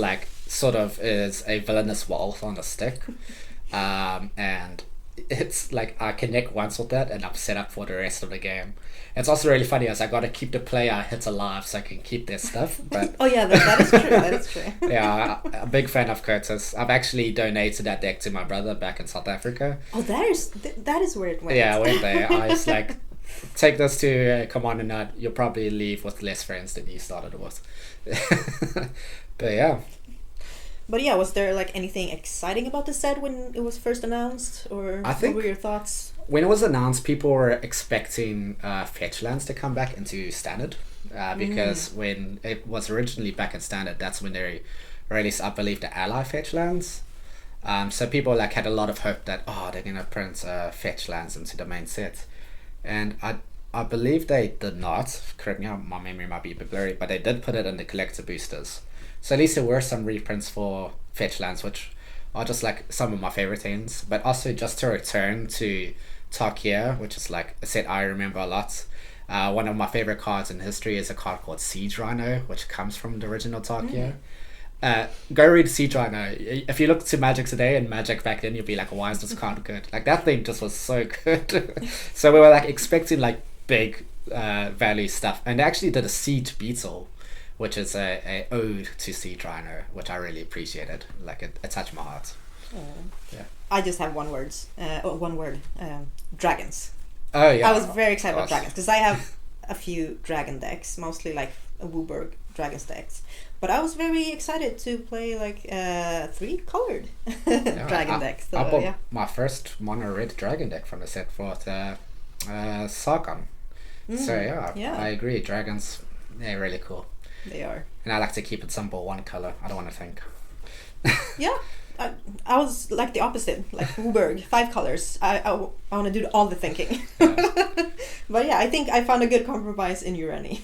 sort of is a villainous wolf on a stick, and it's I connect once with that, and I'm set up for the rest of the game. It's also really funny as I got to keep the player hit alive so I can keep their stuff. But oh yeah, that is true. That is true. Yeah, I'm a big fan of Kotus. I've actually donated that deck to my brother back in South Africa. Oh, that is where it went. Yeah, I went there. I was take this to Commander Nut. You'll probably leave with less friends than you started with. But yeah. But yeah, was there like anything exciting about the set when it was first announced, or I think- what were your thoughts? When it was announced, people were expecting fetch lands to come back into standard, because when it was originally back in standard, that's when they released, I believe, the ally fetch lands. So people like had a lot of hope that they're gonna print fetch lands into the main set, and I believe they did not. Correct me, my memory might be a bit blurry, but they did put it in the collector boosters. So at least there were some reprints for fetch lands, which are just like some of my favorite things. But also just to return to Tarkir, which is like a set I remember a lot. One of my favorite cards in history is a card called Siege Rhino, which comes from the original Tarkir. Go read Siege Rhino. If you look to Magic today and Magic back then, you'll be like, why is this card good? Like, that thing just was so good. So we were like expecting like big value stuff, and they actually did a Siege Beetle, which is a ode to Siege Rhino, which I really appreciated. Like, it touched my heart. Yeah. I just have one word. Dragons. Oh yeah. I was very excited about Gosh. dragons because I have a few dragon decks, mostly like a Wooburg dragons decks. But I was very excited to play like 3-colored dragon decks. So, I bought yeah. my first mono red dragon deck from the set for the Sargon. So yeah, I agree. Dragons, they're really cool. They are. And I like to keep it simple, one color. I don't want to think. Yeah. I was like the opposite, like Wooburg, 5 colors. I want to do all the thinking. But yeah, I think I found a good compromise in Urani.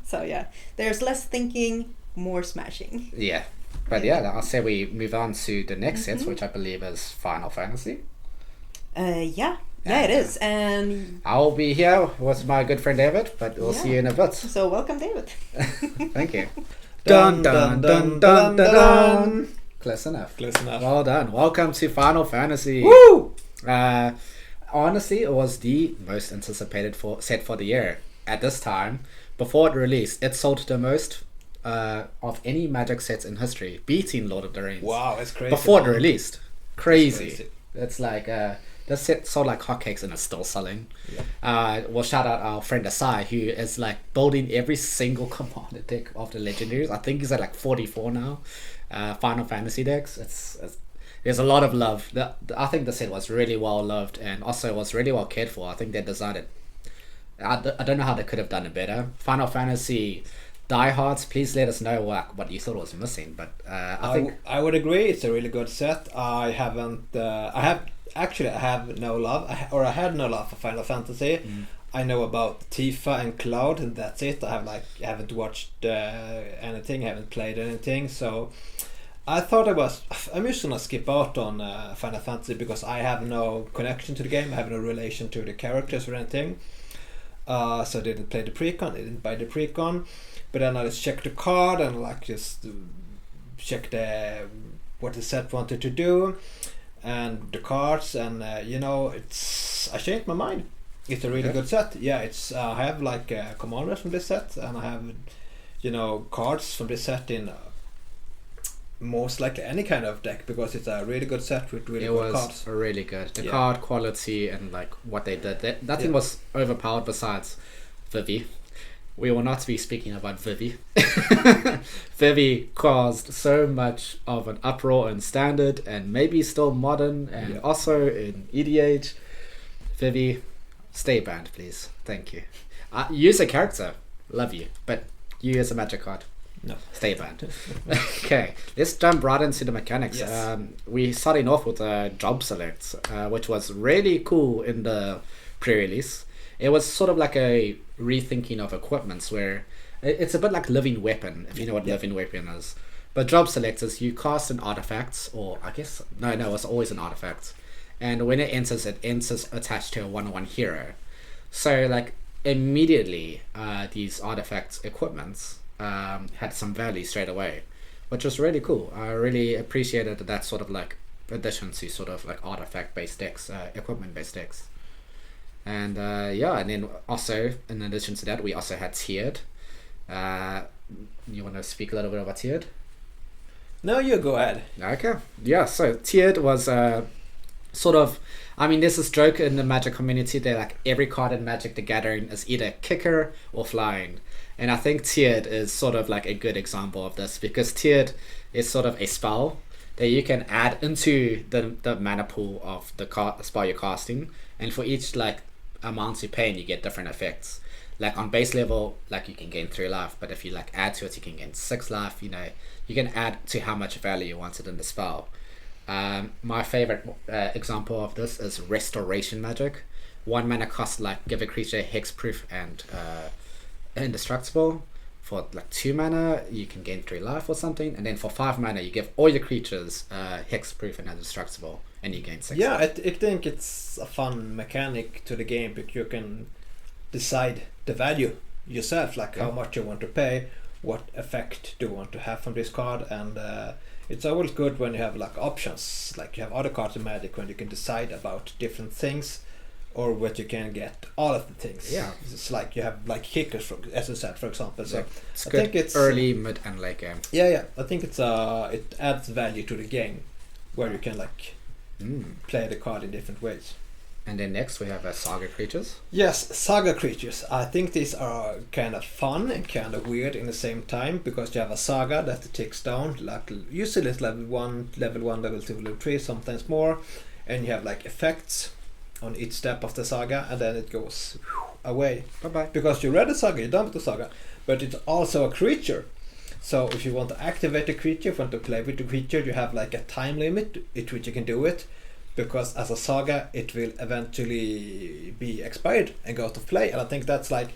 So yeah, there's less thinking, more smashing. Yeah. But yeah, I'll say we move on to the next set, which I believe is Final Fantasy. Yeah, it is. And I'll be here with my good friend David, but we'll see you in a bit. so welcome, David. Thank you. Dun, dun, dun, dun, dun, dun. Close enough. Close enough. Well done. Welcome to Final Fantasy. Woo! Honestly, it was the most anticipated set for the year. At this time, before it released, it sold the most of any Magic sets in history, beating Lord of the Rings. Wow, it's crazy. Before it released. Crazy. crazy. It's like this set sold like hotcakes and it's still selling. We'll shout out our friend Asai, who is like building every single commander deck of the legendaries. I think he's at like 44 now. Final Fantasy decks. It's there's a lot of love. I think the set was really well loved and also was really well cared for. I think they designed it. I don't know how they could have done it better. Final Fantasy diehards, please let us know what you thought was missing. But I think I would agree. It's a really good set. I haven't. I have no love, I had no love for Final Fantasy. I know about Tifa and Cloud, and that's it. I haven't watched anything, haven't played anything. So I thought I'm just gonna skip out on Final Fantasy because I have no connection to the game. I have no relation to the characters or anything. So I didn't play the Precon. I didn't buy the Precon. But then I just checked the card and just checked what the set wanted to do and the cards, and I changed my mind. It's a really good set. Yeah, it's I have commanders from this set, and I have cards from this set in most likely any kind of deck because it's a really good set with really good cards. It was really good. The card quality and like what they did, that thing was overpowered. Besides Vivi, we will not be speaking about Vivi. Vivi caused so much of an uproar in Standard and maybe still Modern and also in EDH. Vivi, stay banned, please. Thank you. Use a character, love you, but you as a Magic card, no, stay banned. Okay, let's jump right into the mechanics. Yes. We starting off with a job select, which was really cool in the pre-release. It was sort of like a rethinking of equipments where it's a bit like Living Weapon, if you know what Living Weapon is. But job selectors, you cast an artifact, or I guess, no, it's always an artifact. And when it enters attached to a 1/1 hero. So like immediately these artifact equipments had some value straight away, which was really cool. I really appreciated that sort of like addition to sort of like artifact based decks, equipment based decks. And and then also in addition to that, we also had tiered. You want to speak a little bit about tiered? No, you go ahead. Okay. Yeah, so tiered was sort of, I mean, there's this joke in the Magic community that like every card in Magic the Gathering is either kicker or flying. And I think tiered is sort of like a good example of this because tiered is sort of a spell that you can add into the mana pool of the spell you're casting, and for each like amounts you pay, and you get different effects. Like on base level, like you can gain 3 life, but if you like add to it, you can gain 6 life. You know, you can add to how much value you wanted in the spell. My favorite example of this is Restoration Magic. 1 mana cost, like give a creature hexproof and indestructible. For like 2 mana, you can gain 3 life or something, and then for 5 mana, you give all your creatures hexproof and indestructible, and you gain 6. Yeah, I think it's a fun mechanic to the game, because you can decide the value yourself, like how much you want to pay, what effect do you want to have from this card, and it's always good when you have like options, like you have other cards in Magic when you can decide about different things, or what you can get all of the things. Yeah, it's like you have like kickers, as you said, for example. So it's I good think it's early, mid, and late game. Yeah. I think it's it adds value to the game, where you can like play the card in different ways. And then next we have Saga Creatures. Yes, Saga Creatures. I think these are kind of fun and kind of weird in the same time, because you have a Saga that ticks down, like usually it's level 1, level 2, level 3, sometimes more, and you have like effects on each step of the Saga, and then it goes away. Bye-bye. Because you read the Saga, you're done with the Saga, but it's also a creature. So if you want to activate the creature, if you want to play with the creature, you have like a time limit at which you can do it. Because as a Saga, it will eventually be expired and go out of play. And I think that's like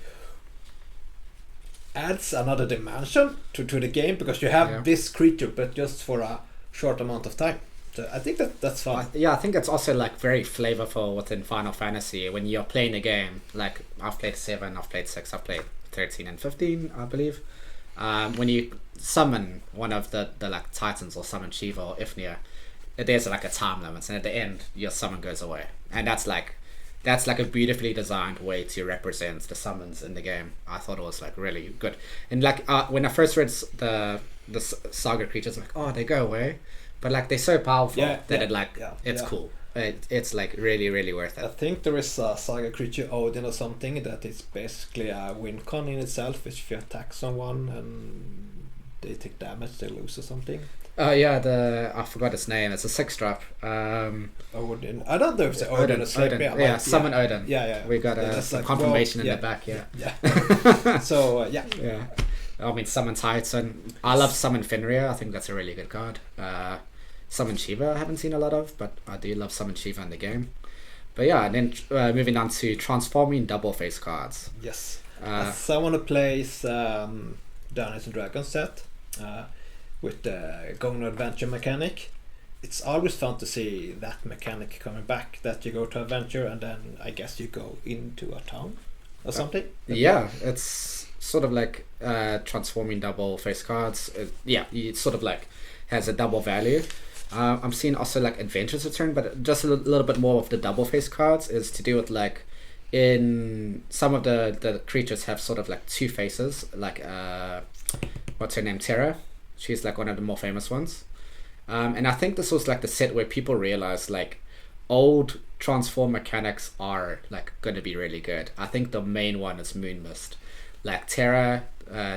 adds another dimension to the game, because you have this creature, but just for a short amount of time. So I think that's fun. I think it's also like very flavorful within Final Fantasy when you're playing a game. Like I've played 7, I've played 6, I've played 13 and 15, I believe. When you summon one of the like Titans, or summon Shiva or Ifnir, there's like a time limit, and at the end your summon goes away, and that's like a beautifully designed way to represent the summons in the game. I thought it was like really good, and like when I first read the Saga Creatures, I'm like, oh, they go away, but like they're so powerful it's cool. It's like really, really worth it. I think there is a Saga Creature Odin or something that is basically a win con in itself, which if you attack someone and they take damage, they lose or something. I forgot its name. It's a 6-drop. Odin. I don't know if it's Odin or something. Yeah, summon Odin. Yeah. We got a confirmation in the back. Yeah. So Yeah. I mean, summon Titan. I love summon Fenrir. I think that's a really good card. Summon Shiva I haven't seen a lot of, but I do love summon Shiva in the game. But yeah, and then moving on to transforming double face cards. Yes. Someone who plays Dungeons and Dragons set with the Going on Adventure mechanic, it's always fun to see that mechanic coming back, that you go to adventure and then I guess you go into a town or something. Yeah, it's sort of like transforming double face cards. It sort of like has a double value. I'm seeing also like Adventures Return, but just a little bit more of the double face cards is to do with like, in some of the creatures have sort of like 2 faces, like what's her name, Terra. She's like one of the more famous ones, and I think this was like the set where people realized like old transform mechanics are like going to be really good. I think the main one is Moon Mist. Like Terra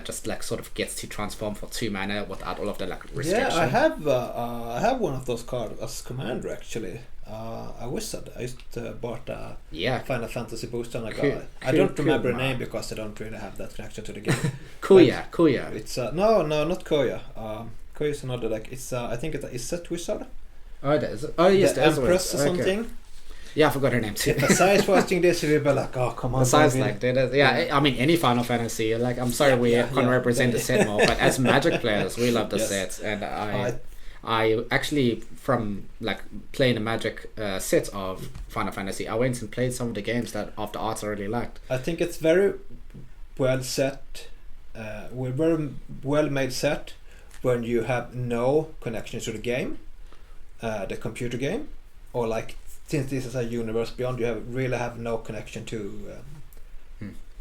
just like sort of gets to transform for 2 mana without all of the like restrictions. Yeah, I have one of those cards as commander actually. A wizard. I used to bought a Final Fantasy booster and I don't remember the name because I don't really have that connection to the game. Kuya. It's no, not Kuya. Kuya is another like it's I think it's a wizard. Oh, it is. Oh yes, the Empress or something. Yeah, I forgot her name too. If Asai's watching this, we'll be like, oh come on. Asai's like, I mean any Final Fantasy. Like, I'm sorry we can't represent the set more, but as Magic players, we love the sets, and I actually, from like playing the Magic set of Final Fantasy, I went and played some of the games that of the arts I really liked. I think it's very well set, very well made set when you have no connection to the game, the computer game, or like since this is a universe beyond, you really have no connection to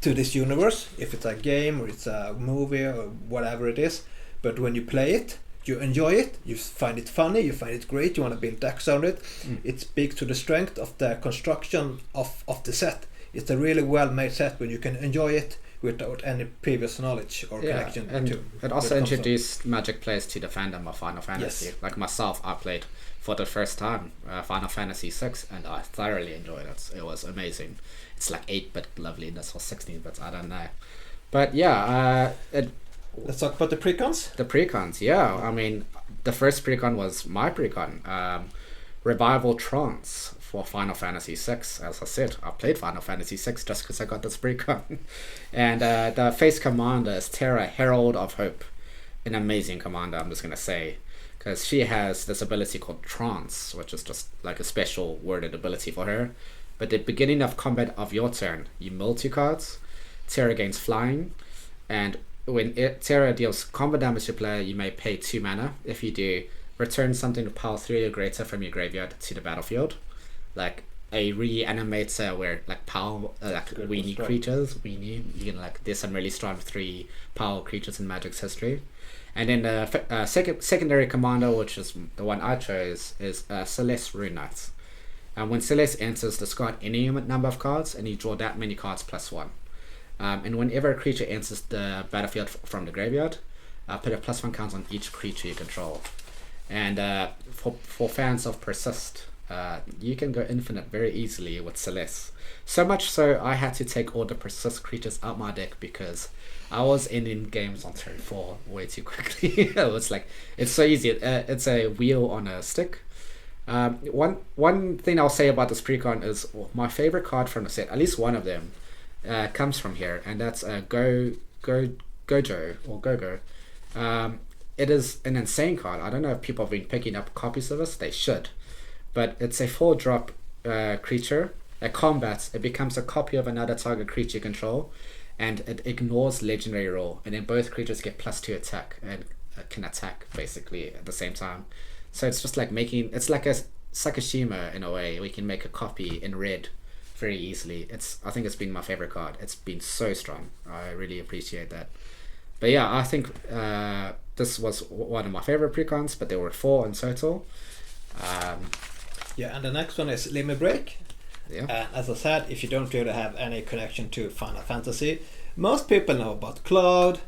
this universe. If it's a game or it's a movie or whatever it is, but when you play it, you enjoy it, you find it funny, you find it great, you want to build decks on it. It speaks to the strength of the construction of the set. It's a really well made set when you can enjoy it, without any previous knowledge or connection and to it also the console. introduced Magic players to the fandom of Final Fantasy. Yes. Like myself, I played for the first time Final Fantasy 6, and I thoroughly enjoyed it. It was amazing. It's like 8-bit loveliness or 16-bit, I don't know. But yeah, Let's talk about the precons. the precons, yeah. I mean, the first precon was my precon, Revival Trance for Final Fantasy 6. As I said, I played Final Fantasy 6 just because I got this precon. And the face commander is Terra, Herald of Hope. An amazing commander, I'm just going to say. Because she has this ability called Trance, which is just like a special worded ability for her. But at the beginning of combat of your turn, you mill 2 cards. Terra gains flying, and when Terra deals combat damage to player, you may pay 2 mana. If you do, return something to power 3 or greater from your graveyard to the battlefield. Like a reanimator where like power like weenie creatures, you can like there's some really strong 3 power creatures in Magic's history. And then the secondary commander, which is the one I chose, is Celeste Rune Knight. And when Celeste enters, discard any number of cards, and you draw that many cards plus 1. And whenever a creature enters the battlefield from the graveyard, put a +1 count on each creature you control. And for fans of Persist, you can go infinite very easily with Celeste. So much so, I had to take all the Persist creatures out my deck because I was ending games on turn 4 way too quickly. It was like, it's so easy. It's a wheel on a stick. One thing I'll say about this precon is my favorite card from the set, at least one of them, comes from here, and that's Gojo or Gogo. It is an insane card. I don't know if people have been picking up copies of this. They should. But it's a 4-drop creature. At combat, it becomes a copy of another target creature you control, and it ignores legendary rule, and then both creatures get +2 attack and can attack basically at the same time. So it's just like it's like a Sakashima in a way. We can make a copy in red very easily. I think it's been my favorite card. It's been so strong. I really appreciate that. But yeah, I think this was one of my favorite precons, but there were 4 in total. Yeah, and the next one is Limit Break. Yeah. As I said, if you don't really have any connection to Final Fantasy, most people know about Cloud.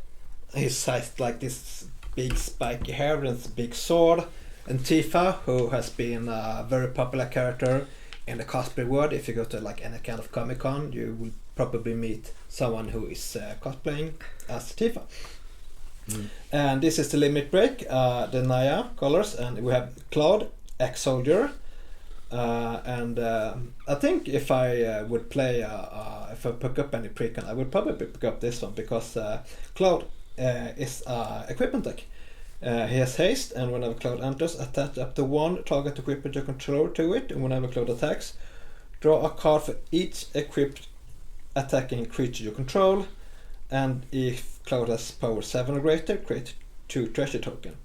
He's like this big spiky hair and this big sword. And Tifa, who has been a very popular character in the cosplay world. If you go to like any kind of Comic-Con, you will probably meet someone who is cosplaying as Tifa. And this is the Limit Break, the Naya colors, and we have Cloud, ex-soldier. And I think if I would play, if I pick up any precon, I would probably pick up this one because Cloud is equipment deck. He has haste, and whenever Cloud enters, attach up to 1 target equipment you control to it, and whenever Cloud attacks, draw a card for each equipped attacking creature you control, and if Cloud has power 7 or greater, create 2 treasure token.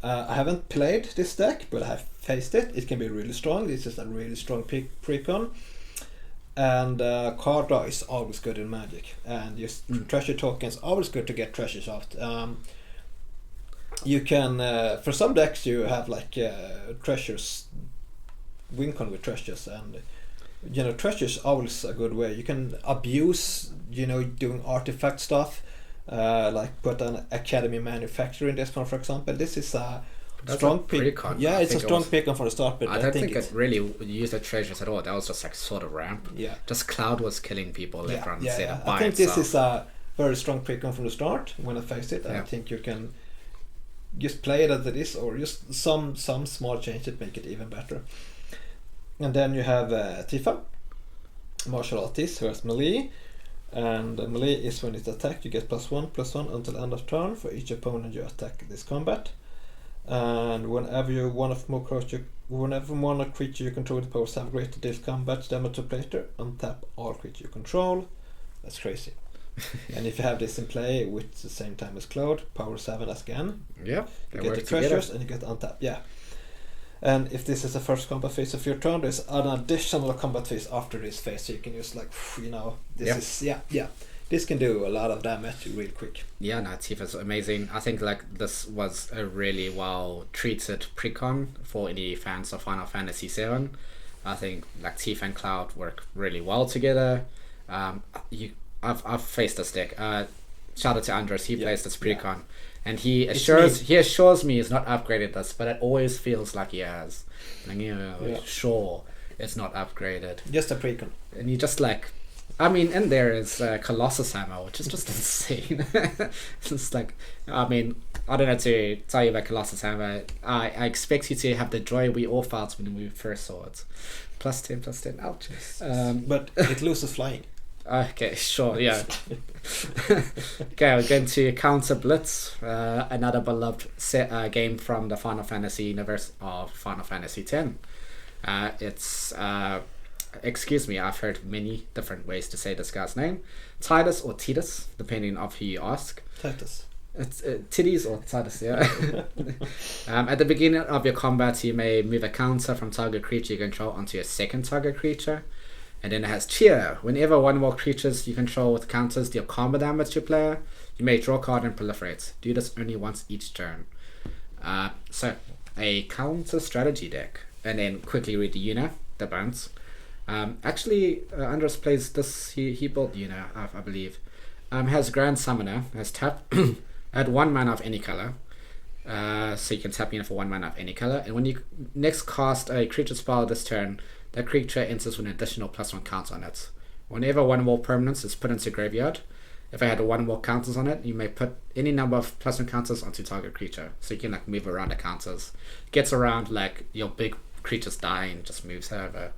I haven't played this deck, but I have faced it. It can be really strong. This is a really strong precon. And card draw is always good in Magic. And just treasure tokens, always good to get treasures out. You can, for some decks you have like treasures, win con with treasures, and treasures always a good way. You can abuse, doing artifact stuff. Like put an academy manufacturer in this one, for example. This is a strong pick. Yeah, it's a strong pick for the start, but I don't think it really used the treasures at all. That was just like sort of ramp. Yeah, just Cloud was killing people later on. Yeah. I think this is a very strong pick from the start. When I faced it, I think you can just play it as it is, or just some small change that make it even better. And then you have Tifa, martial artist, who has melee. And melee is when it's attacked, you get +1/+1 until end of turn for each opponent you attack this combat. And whenever one creature you control with power 7 greater deals combat damage to player, untap all creature you control. That's crazy. And if you have this in play with the same time as Cloud, power 7 as again. Yeah, you get the treasures and you get untap. Yeah. And if this is the first combat phase of your turn, there's an additional combat phase after this phase, so you can use this can do a lot of damage real quick. Yeah, no, Tifa's amazing. I think like this was a really well treated precon for any fans of Final Fantasy VII. I think like Tifa and Cloud work really well together. I've faced this deck. Shout out to Andres. He plays this Precon, and he It's assures me he's not upgraded this, but it always feels like he has. Like, sure, it's not upgraded. Just a precon. And you just like, I mean, in there is Colossus Hammer, which is just insane. It's like, I mean, I don't know to tell you about Colossus Hammer. I expect you to have the joy we all felt when we first saw it. +10, ouch. But it loses flying. Okay, sure, yeah. Okay, we're going to Counter Blitz, another beloved game from the Final Fantasy universe of Final Fantasy X. It's, excuse me, I've heard many different ways to say this guy's name. Titus or Titus, depending on who you ask. Titus. It's Titties or Titus, yeah. At the beginning of your combat, you may move a counter from target creature you control onto a second target creature. And then it has Cheer. Whenever one or more creatures you control with counters deal combat damage to a player, you may draw a card and proliferate. Do this only once each turn. So, a counter strategy deck. And then quickly read the Una, the bounce. Actually, Andres plays this, he built Una, I believe. Has Grand Summoner, has tap, add 1 mana of any color. So you can tap Una for 1 mana of any color. And when you next cast a creature spell this turn, that creature enters with an additional +1 counter on it. Whenever one or more permanents is put into graveyard, if I had 1 or more counters on it, you may put any number of +1 counters onto target creature. So you can like move around the counters. Gets around like your big creatures dying, just moves over.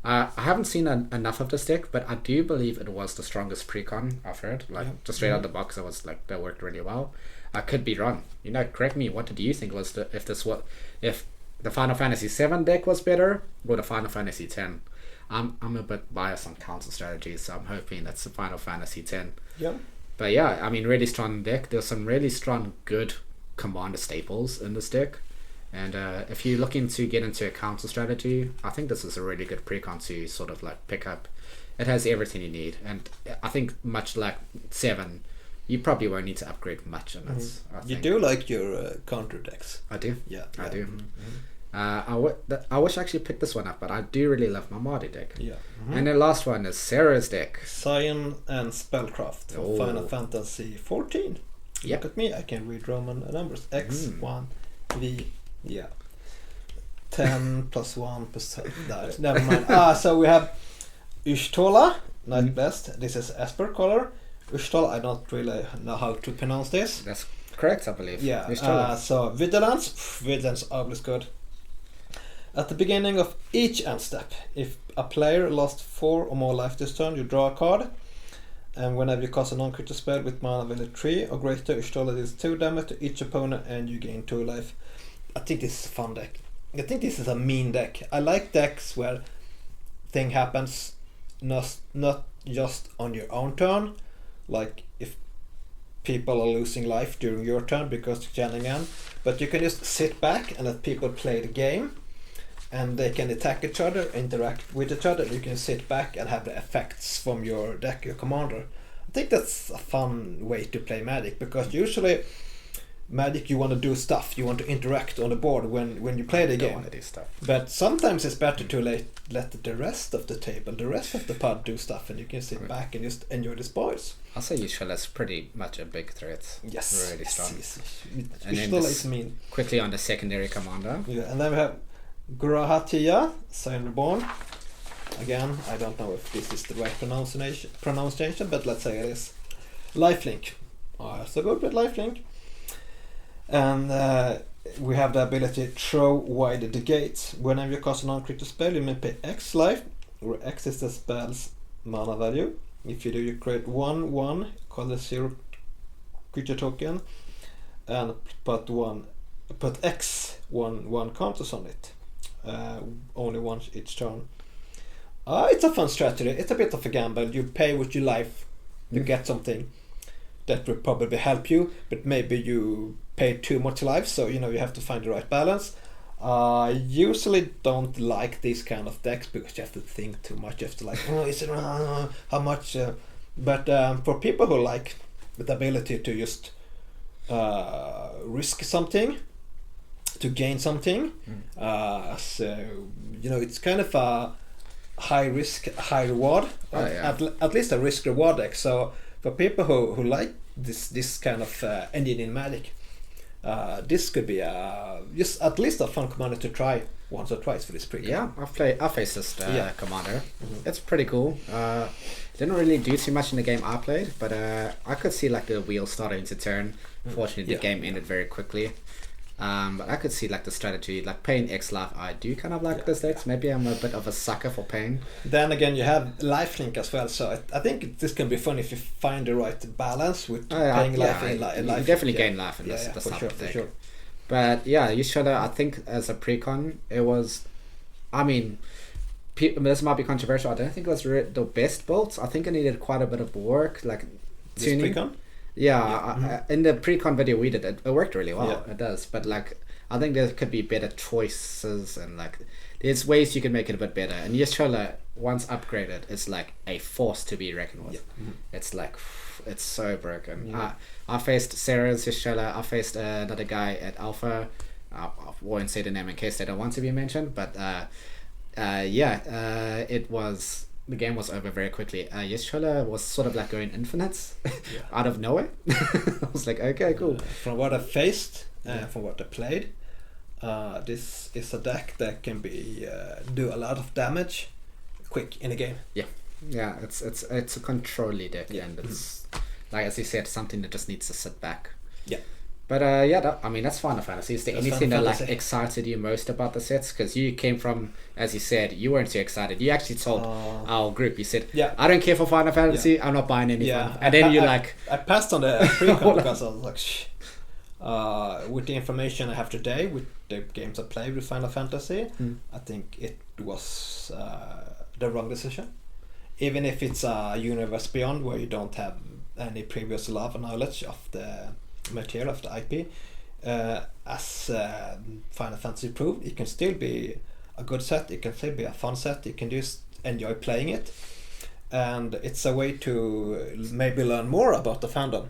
I haven't seen enough of this deck, but I do believe it was the strongest precon I've heard. Like just straight out the box, it was like that worked really well. I could be wrong. Correct me. What did you think was if the Final Fantasy VII deck was better or the Final Fantasy X? I'm a bit biased on counter strategies, so I'm hoping that's the Final Fantasy X. Yeah. But yeah, I mean, really strong deck. There's some really strong, good commander staples in this deck. And if you're looking to get into a counter strategy, I think this is a really good precon to sort of like pick up. It has everything you need. And I think much like 7, you probably won't need to upgrade much in it. You do like your counter decks. I do. Yeah. I do. I wish I actually picked this one up, but I do really love my Marty deck. Yeah. And the last one is Sarah's deck. Scion and Spellcraft from Final Fantasy 14. Yep. Look at me, I can read Roman numbers. X, 1, V, 10 plus 1 plus... No, never mind. So we have Ushtola, Night Blessed. This is Esper color. Ushtola, I don't really know how to pronounce this. That's correct, I believe. Yeah. So Vigilance. Vigilance always good. At the beginning of each end step, if a player lost 4 or more life this turn, you draw a card. And whenever you cast a non-creature spell with mana value 3 or greater, Ushtola deals 2 damage to each opponent and you gain 2 life. I think this is a fun deck. I think this is a mean deck. I like decks where thing happens not just on your own turn, like if people are losing life during your turn because you're channeling in, but you can just sit back and let people play the game, and they can attack each other, interact with each other. You can sit back and have the effects from your deck, your commander. I think that's a fun way to play Magic, because usually Magic, you want to do stuff, you want to interact on the board when you play the game. Want to do stuff. But sometimes it's better to let the rest of the table, the rest of the pod do stuff, and you can sit back and just enjoy the spoils. I'll say Ushtola is pretty much a big threat. Yes. Really strong. And then is mean. Quickly on the secondary commander. Yeah, and then we have Grahatia, Scion Reborn. Again, I don't know if this is the right pronunciation, but let's say it is. Lifelink. So good with Lifelink. And we have the ability to throw wide the gates. Whenever you cast a non-creature spell, you may pay X life, where X is the spell's mana value. If you do, you create 1/1, call the 0 creature token, and put X 1/1 counters on it. Only once each turn. It's a fun strategy. It's a bit of a gamble. You pay with your life, you get something that will probably help you, but maybe you pay too much life, so you have to find the right balance. I usually don't like these kind of decks because you have to think too much. You have to is it how much? But for people who like the ability to just risk something to gain something, so it's kind of a high risk, high reward. At least a risk reward deck. So for people who like this kind of engine in Magic, this could be just at least a fun commander to try once or twice for this precon. Yeah, I faced this commander. It's pretty cool. Didn't really do too much in the game I played, but I could see like the wheel starting to turn. Fortunately, the game ended very quickly. But I could see like the strategy, like paying X life. I do kind of like this deck. Maybe I'm a bit of a sucker for pain. Then again, you have lifelink as well, so I think this can be fun if you find the right balance with paying life in life. You definitely gain life in this type of deck. But yeah, you should. I think as a precon, it was. I mean, this might be controversial. I don't think it was the best built. I think it needed quite a bit of work, like this tuning. precon. Yeah, in the precon video we did, it worked really well. It does, but like I think there could be better choices, and like there's ways you can make it a bit better. And Yashola, once upgraded, is like a force to be reckoned with. It's like it's so broken. I faced Sarah's Yashola. I faced another guy at Alpha. I won't say the name in case they don't want to be mentioned, but it was. The game was over very quickly. Yashola was sort of like going infinite out of nowhere. I was like, okay, cool. From what I faced, from what I played, this is a deck that can be do a lot of damage quick in a game. Yeah, it's a control-y deck, and it's like as you said, something that just needs to sit back. But that's Final Fantasy. Is there anything that like excited you most about the sets? Because you came from, as you said, you weren't too excited. You actually told our group, you said, I don't care for Final Fantasy, I'm not buying any. And then I passed on the precon because I was like, with the information I have today, with the games I played with Final Fantasy, I think it was the wrong decision. Even if it's a universe beyond where you don't have any previous love or knowledge of the material of the IP, as Final Fantasy proved, it can still be a good set, it can still be a fun set, you can just enjoy playing it, and it's a way to maybe learn more about the fandom.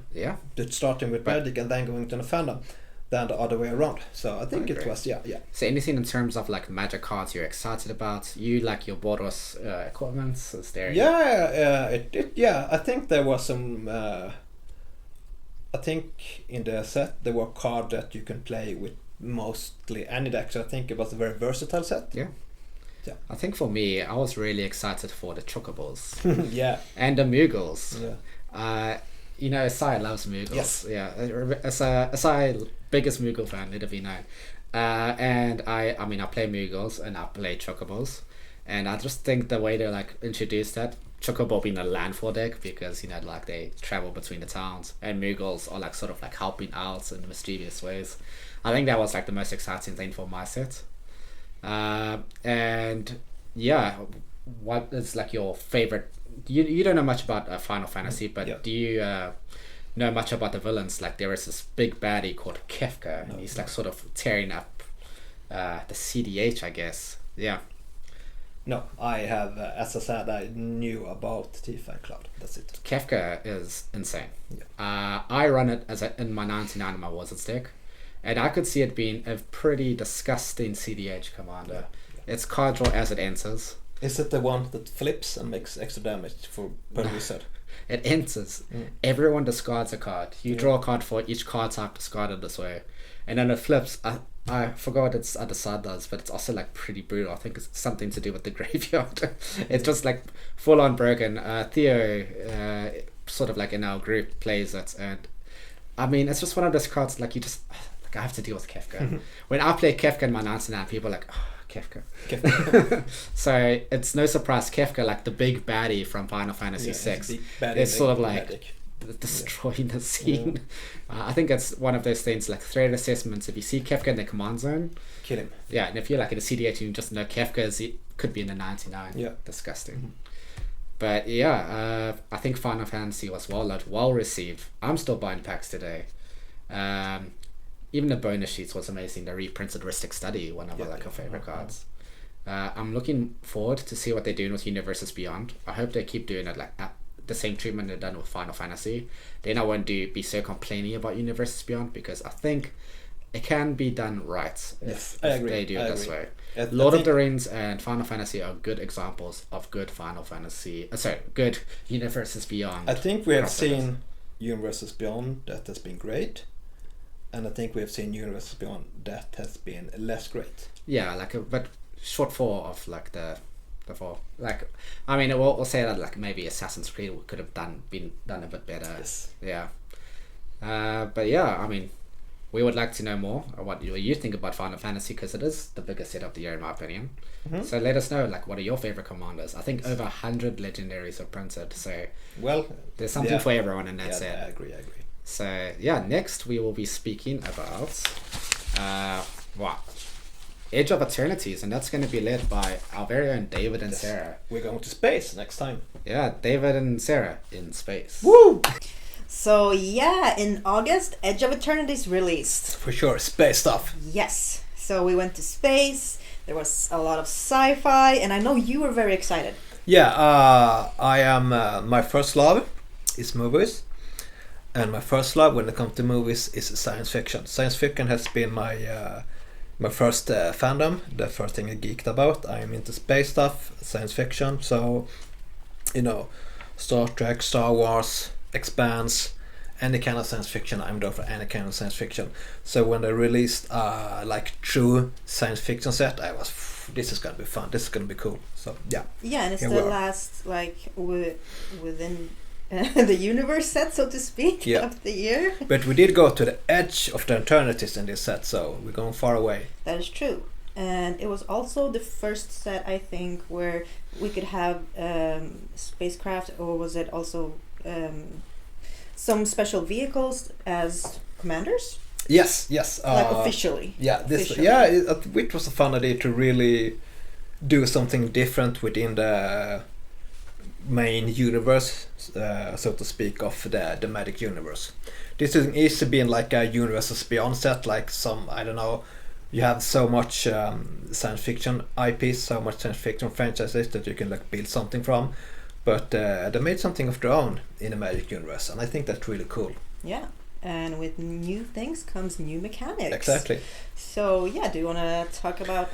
Starting with Magic and then going to the fandom than the other way around. So I think it was So anything in terms of like Magic cards you're excited about? You like your Boros equipment? Is there? I think there was some. I think in the set there were cards that you can play with mostly any deck, so I think it was a very versatile set. I think for me, I was really excited for the Chocobos. And the Moogles. Sai loves Moogles. Sai, biggest Moogle fan, let it be known. And I play Moogles and I play Chocobos, and I just think the way they like introduced that, Chocobo being a landfall deck, because like they travel between the towns, and Moogles are like sort of like helping out in mischievous ways. I think that was like the most exciting thing for my set. What is like your favorite? You don't know much about Final Fantasy, but do you know much about the villains? Like there is this big baddie called Kefka, and he's like sort of tearing up the CDH, I guess. No, I have, as I said, I knew about Tifa and Cloud. That's it. Kefka is insane. I run it in my 99 in my Wizards deck, and I could see it being a pretty disgusting CDH commander. It's card draw as it enters. Is it the one that flips and makes extra damage per wizard? It enters. Everyone discards a card. You draw a card for each card type discarded this way, and then it flips. I forgot what its other side does, but it's also like pretty brutal. I think it's something to do with the graveyard. It's just like full on broken. Theo, sort of like in our group, plays it, and I mean it's just one of those cards like you just like I have to deal with Kefka. When I play Kefka in my 99, people are like, oh, Kefka. So it's no surprise Kefka, like the big baddie from Final Fantasy VI, it's sort of like destroying the scene. I think it's one of those things like threat assessments. If you see Kefka in the command zone, kill him. And if you're like in a CDH and you just know Kefka could be in the 99. Disgusting. But I think Final Fantasy was well received. I'm still buying packs today. Even the bonus sheets was amazing. The reprinted Ristic Study, one of our favorite cards. I'm looking forward to see what they're doing with Universes Beyond. I hope they keep doing it like the same treatment they've done with Final Fantasy. Then I won't be so complaining about Universes Beyond, because I think it can be done right if they do it this way. Lord of the Rings and Final Fantasy are good examples of good good universes beyond. I think we have crossovers. seen universes beyond that has been great, and I think we have seen universes beyond that has been less great. Yeah, but short four of like the four. Like, I mean, we'll say that like maybe Assassin's Creed could have been done a bit better. Yes. Yeah. But yeah, I mean, we would like to know more of what you think about Final Fantasy, because it is the biggest set of the year in my opinion. Mm-hmm. So let us know, like, what are your favorite commanders? I think over 100 legendaries are printed, so Well, there's something for everyone in that set. I agree. So yeah, next we will be speaking about what? Edge of Eternities, and that's going to be led by our very own David and Sarah. We're going to space next time. Yeah, David and Sarah in space. Woo! So yeah, in August, Edge of Eternities released. For sure, space stuff. Yes. So we went to space. There was a lot of sci-fi, and I know you were very excited. Yeah, I am. My first love is movies, and my first love when it comes to movies is science fiction. Science fiction has been my first fandom, the first thing I geeked about. I am into space stuff, science fiction. So, Star Trek, Star Wars, Expanse, any kind of science fiction. I'm there for any kind of science fiction. So when they released true science fiction set, I was, this is gonna be fun. This is gonna be cool. So yeah. Yeah, and it's Here the we are. last within the universe set, so to speak, of the year. But we did go to the edge of the eternities in this set, so we're going far away. That is true. And it was also the first set, I think, where we could have spacecraft, or was it also some special vehicles as commanders? Yes. Like officially. Yeah, it was a fun idea to really do something different within the main universe, so to speak, of the Magic universe. This is easy being like a universes beyond set, like some, I don't know, you have so much science fiction IPs, so much science fiction franchises that you can like build something from, but they made something of their own in the Magic universe, and I think that's really cool. Yeah, and with new things comes new mechanics. Exactly. So yeah, do you want to talk about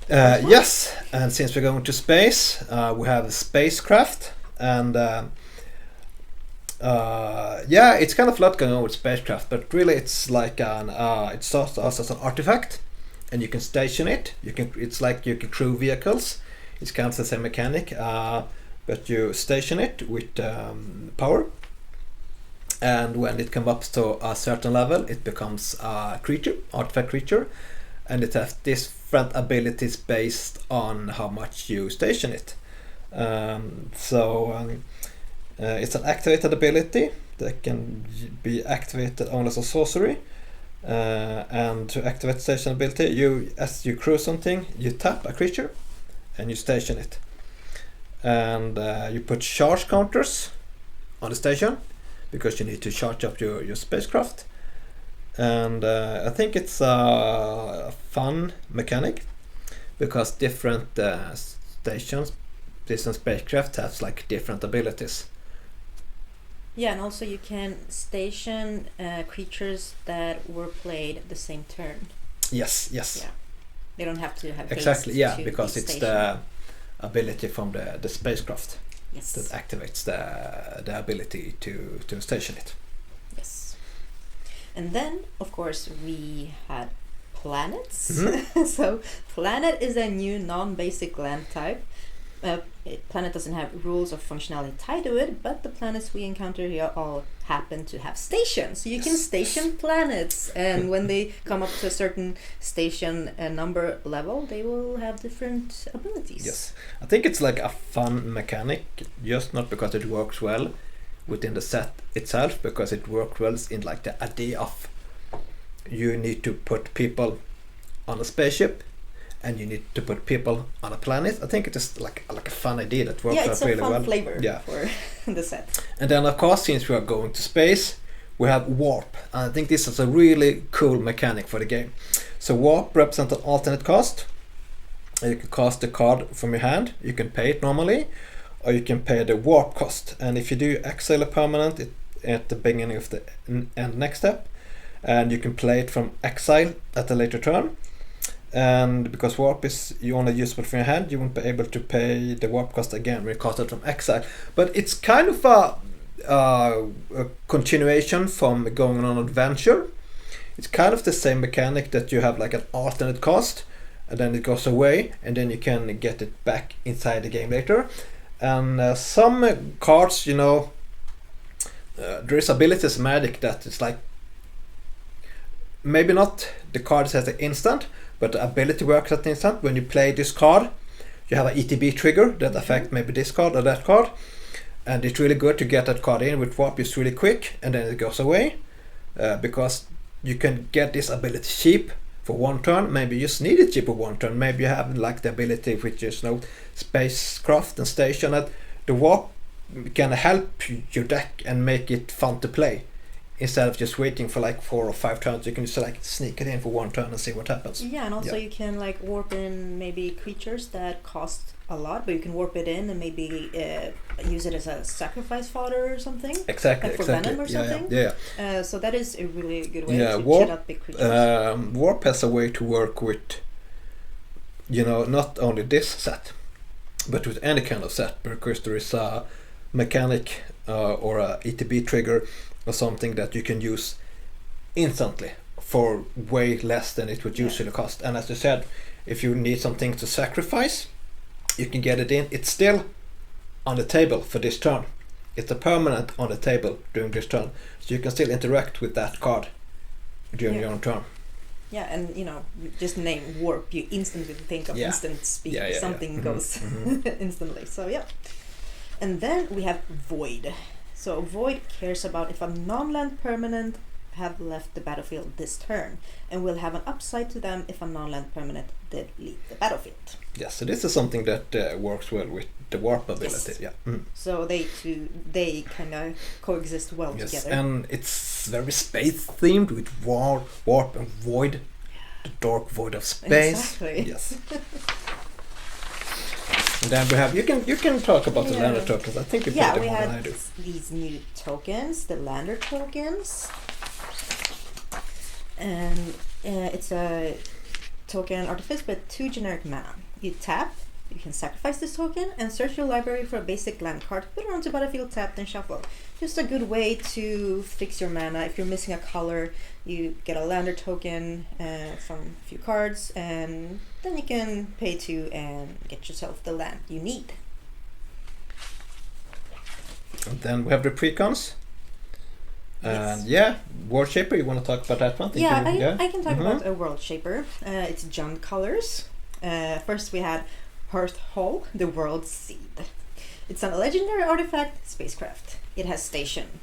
yes, and since we're going to space, we have a spacecraft, and it's kind of a lot going on with spacecraft, but really it's like it starts out as an artifact, and you can station it. It's like you can crew vehicles. It's kind of the same mechanic, but you station it with power, and when it comes up to a certain level, it becomes a artifact creature, and it has different abilities based on how much you station it. It's an activated ability that can be activated only as a sorcery. And to activate station ability, as you crew something, you tap a creature and you station it. And you put charge counters on the station because you need to charge up your spacecraft. And I think it's a fun mechanic because different stations, different spacecraft has like different abilities. Yeah, and also you can station creatures that were played the same turn. Yes. Yeah, they don't have to have exactly. haste Yeah, to because be it's stationed. the ability from the spacecraft Yes. that activates the ability to station it. Yes. And then, of course, we had planets. Mm-hmm. So, planet is a new non-basic land type. Planet doesn't have rules or functionality tied to it, but the planets we encounter here all happen to have stations. So you can station planets, and when they come up to a certain station number level, they will have different abilities. Yes, I think it's like a fun mechanic, just not because it works well within the set itself, because it works well in like the idea of you need to put people on a spaceship and you need to put people on a planet. I think it is like a fun idea that works out really well. Yeah, it's a fun flavor Yeah. for the set. And then of course, since we are going to space, we have warp. And I think this is a really cool mechanic for the game. So warp represents an alternate cost. You can cast the card from your hand, you can pay it normally, or you can pay the warp cost. And if you do exile a permanent at the beginning of the end next step, and you can play it from exile at a later turn. And because warp is you only usable from your hand, you won't be able to pay the warp cost again when you cast it from exile. But it's kind of a continuation from going on an adventure. It's kind of the same mechanic that you have like an alternate cost, and then it goes away, and then you can get it back inside the game later. And some cards, you know, there is abilities magic that it's like maybe not the card has an instant, but the ability works at the instant. When you play this card, you have an ETB trigger that affects maybe this card or that card, and it's really good to get that card in with warp. It's really quick, and then it goes away because you can get this ability cheap for one turn. Maybe you just need it cheap for one turn. Maybe you have like the ability which is spacecraft and station that the warp can help your deck and make it fun to play. Instead of just waiting for like 4 or 5 turns, you can just like sneak it in for one turn and see what happens. Yeah, and also you can like warp in maybe creatures that cost a lot, but you can warp it in and maybe use it as a sacrifice fodder or something. Exactly, like for venom or something. Yeah. So that is a really good way to warp, get out big creatures. Warp has a way to work with, you know, not only this set, but with any kind of set, because there is a mechanic or a ETB trigger or something that you can use instantly for way less than it would usually cost. And as you said, if you need something to sacrifice, you can get it in. It's still on the table for this turn. It's a permanent on the table during this turn, so you can still interact with that card during your own turn. Yeah, and you know, just name warp, you instantly think of instant speed. Something goes instantly. So yeah. And then we have void. So void cares about if a non-land permanent have left the battlefield this turn, and will have an upside to them if a non-land permanent did leave the battlefield. Yes, so this is something that works well with the warp ability. Yes. So they kind of coexist well together. And it's very space themed with warp and void, the dark void of space. Exactly. Yes. And then we have you can talk about the lander tokens. I think you put them more than I do. These new tokens, the lander tokens, and it's a token artifice with 2 generic mana. You tap, you can sacrifice this token and search your library for a basic land card, put it onto battlefield, tap, then shuffle. Just a good way to fix your mana. If you're missing a color, you get a lander token from a few cards, and then you can pay 2 and get yourself the land you need. And then we have the precons. And World Shaper, you want to talk about that one? I can talk about a World Shaper. It's Jund colors. First we had Hearth Hall, the World Seed. It's a legendary artifact, spacecraft. It has station.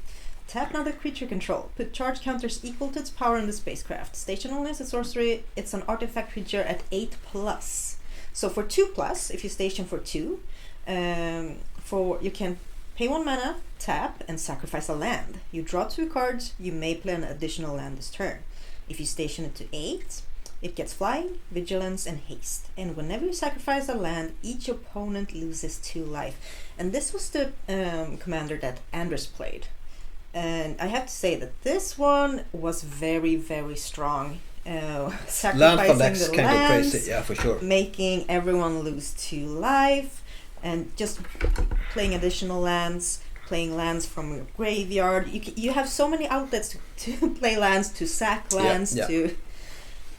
Tap another creature control. Put charge counters equal to its power in the spacecraft. Station only as a sorcery. It's an artifact creature at 8+. So for 2+, if you station for 2, you can pay 1 mana, tap, and sacrifice a land. You draw 2 cards. You may play an additional land this turn. If you station it to 8, it gets flying, vigilance, and haste. And whenever you sacrifice a land, each opponent loses 2 life. And this was the commander that Anders played. And I have to say that this one was very, very strong. Sacrificing land the can lands, go crazy, for sure. making everyone lose 2 life, and just playing additional lands, playing lands from your graveyard. You have so many outlets to play lands, to sack lands, to...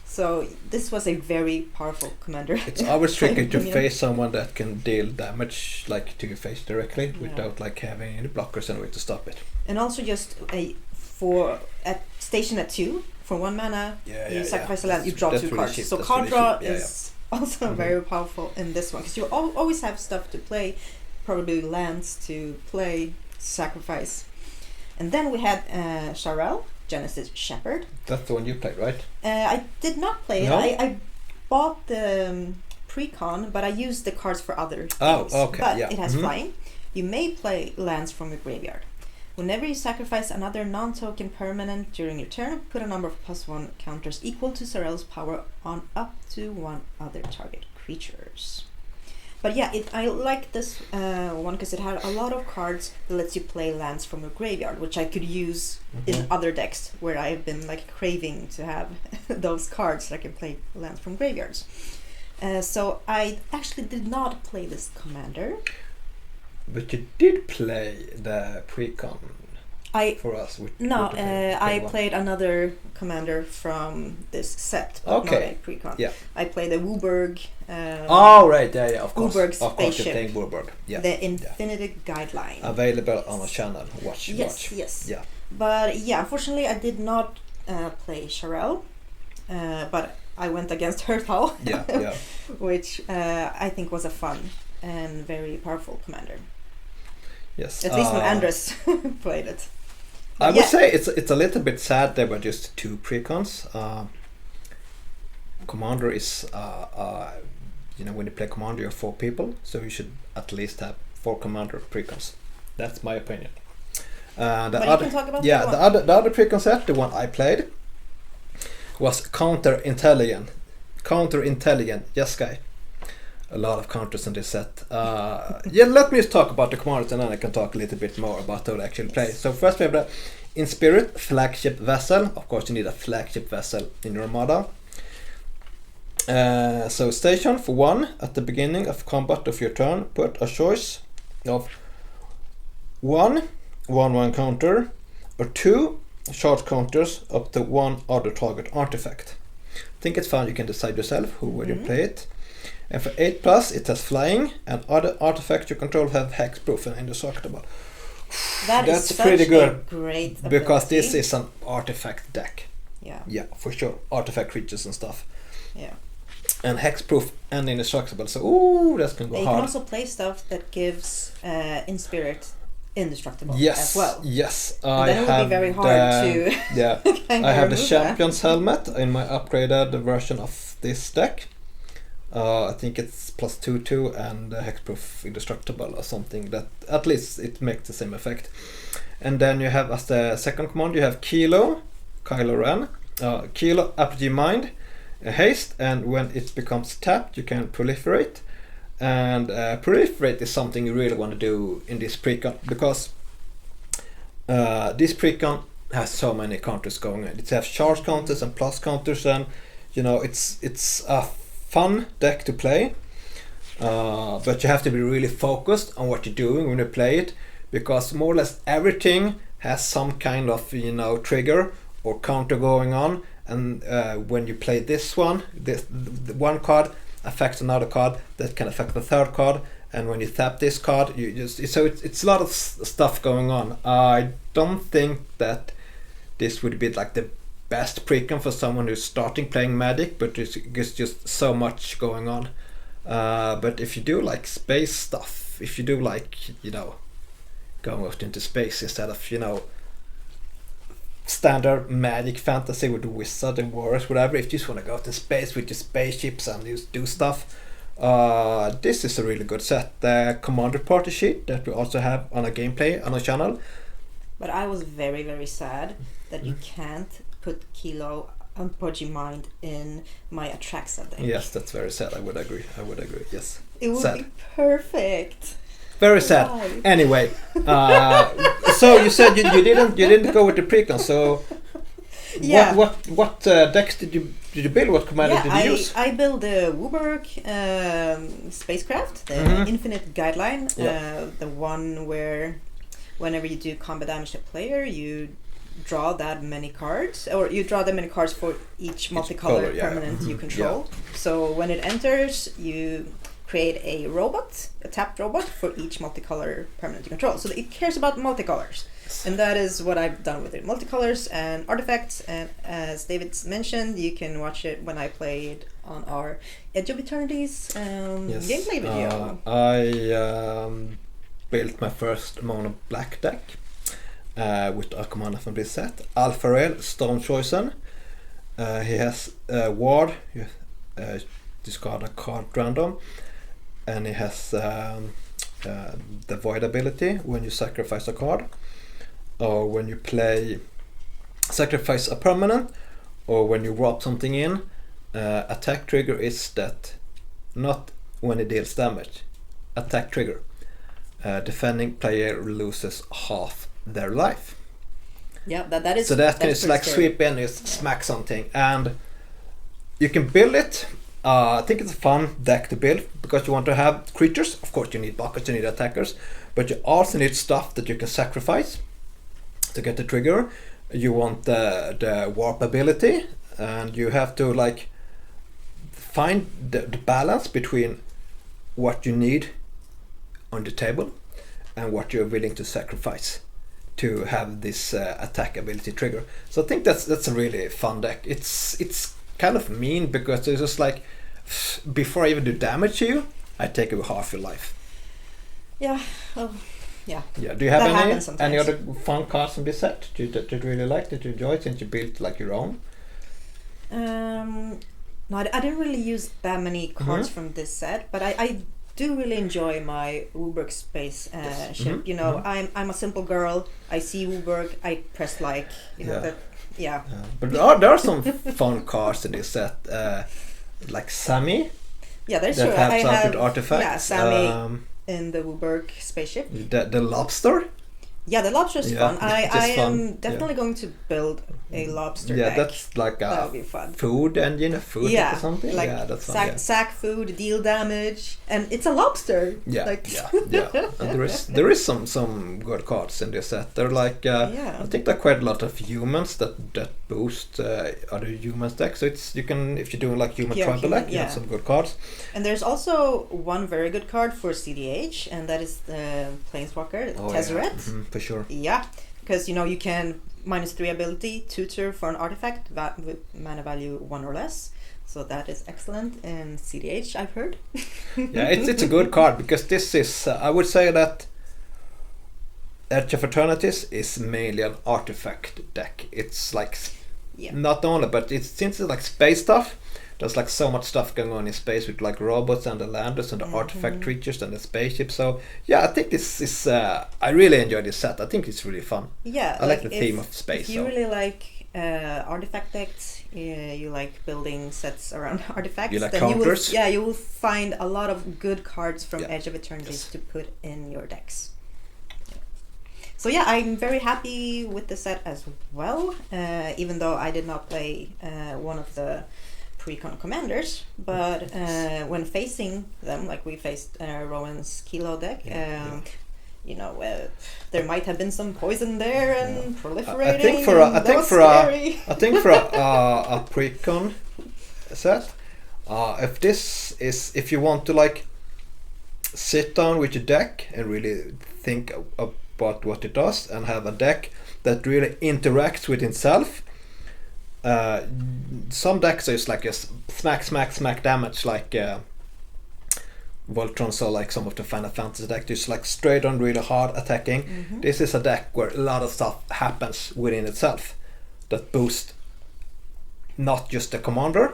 So this was a very powerful commander. It's always tricky to face someone that can deal damage like to your face directly without like having any blockers and a way to stop it. And also just at station at 2 for 1 mana, you sacrifice a land, you draw 2 cards. Cheap. So that's card really draw cheap. is also very powerful in this one, because you always have stuff to play, probably lands to play, sacrifice. And then we had Sharel, Genesis Shepherd. That's the one you played, right? I did not play it. I bought the Precon, but I used the cards for other things. Oh, okay. But it has flying. You may play lands from your graveyard. Whenever you sacrifice another non-token permanent during your turn, put a number of +1 counters equal to Sharel's power on up to 1 other target creatures. But yeah, I like this one because it had a lot of cards that lets you play lands from your graveyard, which I could use in other decks where I've been like craving to have those cards that I can play lands from graveyards. So I actually did not play this commander. But you did play the Precon for us. I played another commander from this set, but not a Precon. Yeah. I played the Wooburg. Right, yeah, of course. Wooburg Of course, you're spaceship. playing Wooburg. Yeah. The Infinity Guideline. Available on our channel. Watch. Yes. Yeah. But yeah, unfortunately, I did not play Sharel, but I went against Hearthal, Yeah. which I think was a fun and very powerful commander. Yes. At least when Andres played it. I would say it's a little bit sad there were just 2 Precons. Commander is when you play Commander you're 4 people, so you should at least have 4 Commander Precons. That's my opinion. But you can talk about that one. The other Precon set, the one I played, was counter intelligent. Yes, guy. A lot of counters in this set. Let me just talk about the commanders and then I can talk a little bit more about how they actually play. So first we have the In Spirit flagship vessel. Of course you need a flagship vessel in your armada. So station for 1 at the beginning of combat of your turn. Put a choice of 1 counter or 2 charge counters up to 1 other target artifact. I think it's fun, you can decide yourself who will you play it. And for 8+, it has flying, and other artifacts you control have hexproof and indestructible. That's pretty good. Great ability. Because this is an artifact deck. Yeah. Yeah, for sure. Artifact creatures and stuff. Yeah. And hexproof and indestructible. So, that's gonna go You hard. can also play stuff that gives In Spirit indestructible Yes, as well. yes. And then it would be very hard to. Yeah, kind I of have the remove Champion's Helmet in my upgraded version of this deck. I think it's +2/2 and hexproof indestructible or something. That at least it makes the same effect. And then you have as the second command you have Kylo Ren. Kylo Apogee Mind, haste, and when it becomes tapped you can proliferate. And proliferate is something you really want to do in this precon because this precon has so many counters going on. It has charge counters and plus counters, and it's a fun deck to play. But you have to be really focused on what you're doing when you play it, because more or less everything has some kind of trigger or counter going on. And when you play this one, the one card affects another card that can affect the third card, and when you tap this card it's a lot of stuff going on. I don't think that this would be like the best precon for someone who's starting playing Magic, but it's just so much going on. But if you do like space stuff, if you do like going out into space instead of standard Magic fantasy with wizard and warriors, whatever, if you just want to go out in space with your spaceships and just do stuff, this is a really good set. The commander party sheet that we also have on a gameplay on our channel. But I was very, very sad that you can't put Kylo Apogee Mind in my Atraxa deck. Yes, that's very sad. I would agree. Yes, it would sad. be perfect. Very sad. Why? Anyway, so you said you didn't go with the precon. So Yeah. what decks did you build? What commander did you use? I built the Wooburg spacecraft, the Infinite Guideline, the one where whenever you do combat damage to a player, you draw that many cards, or you draw that many cards for each multicolored permanent you control. So when it enters, you create a tapped robot for each multicolor permanent you control. So it cares about multicolors. And that is what I've done with it. Multicolors and artifacts, and as David mentioned, you can watch it when I played on our Edge of Eternity's gameplay video. I built my first mono black deck with a commander from this set. Alpharel Stormchosen. He has Ward, discard a card random, and he has the Void ability when you sacrifice a card, or when you sacrifice a permanent, or when you drop something in. Attack trigger is that not when it deals damage, attack trigger. Defending player loses half their life. Yeah, that is. So that that's is pretty like scary. sweep in, you smack something, and you can build it. I think it's a fun deck to build because you want to have creatures. Of course, you need buckets, you need attackers, but you also need stuff that you can sacrifice to get the trigger. You want the warp ability, and you have to like find the balance between what you need on the table and what you're willing to sacrifice to have this attack ability trigger. So I think that's a really fun deck. It's kind of mean because it's just like before I even do damage to you, I take away half your life. Yeah. Oh, yeah. Yeah. Do you have That happens any sometimes. other fun cards in this set that you really like, that you enjoy since you built like your own? No, I didn't really use that many cards from this set, but I do really enjoy my Wooburg space ship. You know, I'm a simple girl. I see Wooburg, I press like, you know, Yeah. that. Yeah. But there are some fun cards in this set, like Sammy. Yeah, there's That true. helps I out have with artifacts. Yeah, Sammy in the Wooburg spaceship. The lobster. Yeah, the lobster is Yeah, fun. I just am fun. definitely going to build a lobster Yeah, deck. that's like That a would be fun. food engine, a food Yeah, or something. like Yeah, that's fun. sack food, deal damage, and it's a lobster. Yeah, like, yeah. And there is some good cards in this set. They're like Yeah. I think there are quite a lot of humans that boost other humans decks. So it's you can if you're doing like human Yeah, tribal human, deck, you have yeah. some good cards. And there's also one very good card for CDH, and that is the Planeswalker, Tezzeret. For sure. Yeah, because you know you can -3 ability, tutor for an artifact with mana value 1 or less. So that is excellent in CDH, I've heard. Yeah, it's a good card because this is I would say that Edge of Eternities is mainly an artifact deck. It's like Yeah. not only, but since it's like space stuff. There's like so much stuff going on in space with like robots and the landers and the artifact creatures and the spaceship. So yeah, I think this is. I really enjoy this set. I think it's really fun. Yeah, I like the theme of space. If you so. really like artifact decks, you like building sets around artifacts. You like then counters? you will find a lot of good cards from Yeah. Edge of Eternities Yes. to put in your decks. So yeah, I'm very happy with the set as well. Even though I did not play one of the Precon commanders, but when facing them, like we faced Rowan's Kilo deck, you know, there might have been some poison there and proliferating. I think for a Precon set, if you want to like sit down with your deck and really think about what it does and have a deck that really interacts with itself. Some decks is like a smack damage, like Voltron, or like some of the Final Fantasy deck, just like straight on really hard attacking. This is a deck where a lot of stuff happens within itself that boosts not just the commander,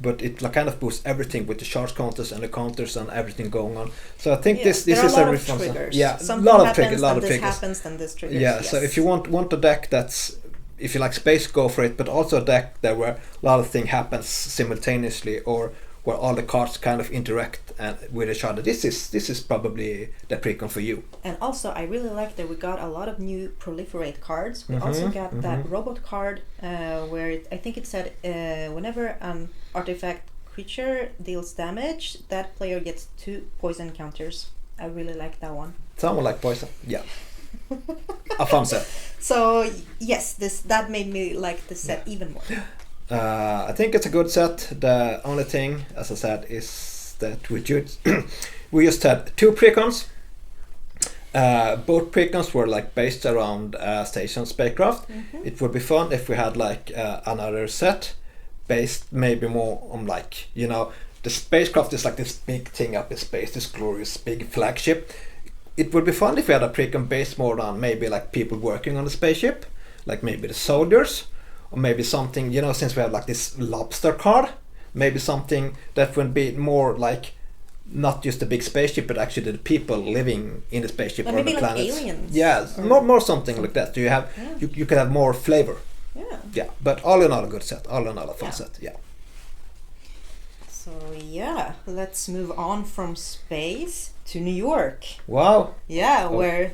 but it like kind of boosts everything with the charge counters and the counters and everything going on. So I think this there are is a lot a of triggers. yeah, Something lot of happens, triggers, lot then of this triggers. happens, then this triggers. Yeah, yes. so if you want a deck that's, if you like space, go for it, but also a deck that where a lot of things happens simultaneously, or where all the cards kind of interact with each other. This is probably the Precon for you. And also, I really like that we got a lot of new proliferate cards. We also got that robot card where I think it said whenever an artifact creature deals damage, that player gets 2 poison counters. I really like that one. Someone like poison, yeah. A fun set. So yes, that made me like the set even more. I think it's a good set. The only thing, as I said, is that we just had 2 Precons. Both Precons were like based around station spacecraft. It would be fun if we had like another set based maybe more on like, you know, the spacecraft is like this big thing up in space, this glorious big flagship. It would be fun if we had a Precon based more on maybe like people working on the spaceship, like maybe the soldiers, or maybe something, you know, since we have like this lobster card, maybe something that would be more like not just a big spaceship, but actually the people living in the spaceship Or or maybe the like planets. aliens. Yeah, Or more something like that. So you have you can have more flavor. Yeah. Yeah, but all in all a good set. All in all a fun set. Yeah. So yeah, let's move on from space to New York. Wow. Yeah, where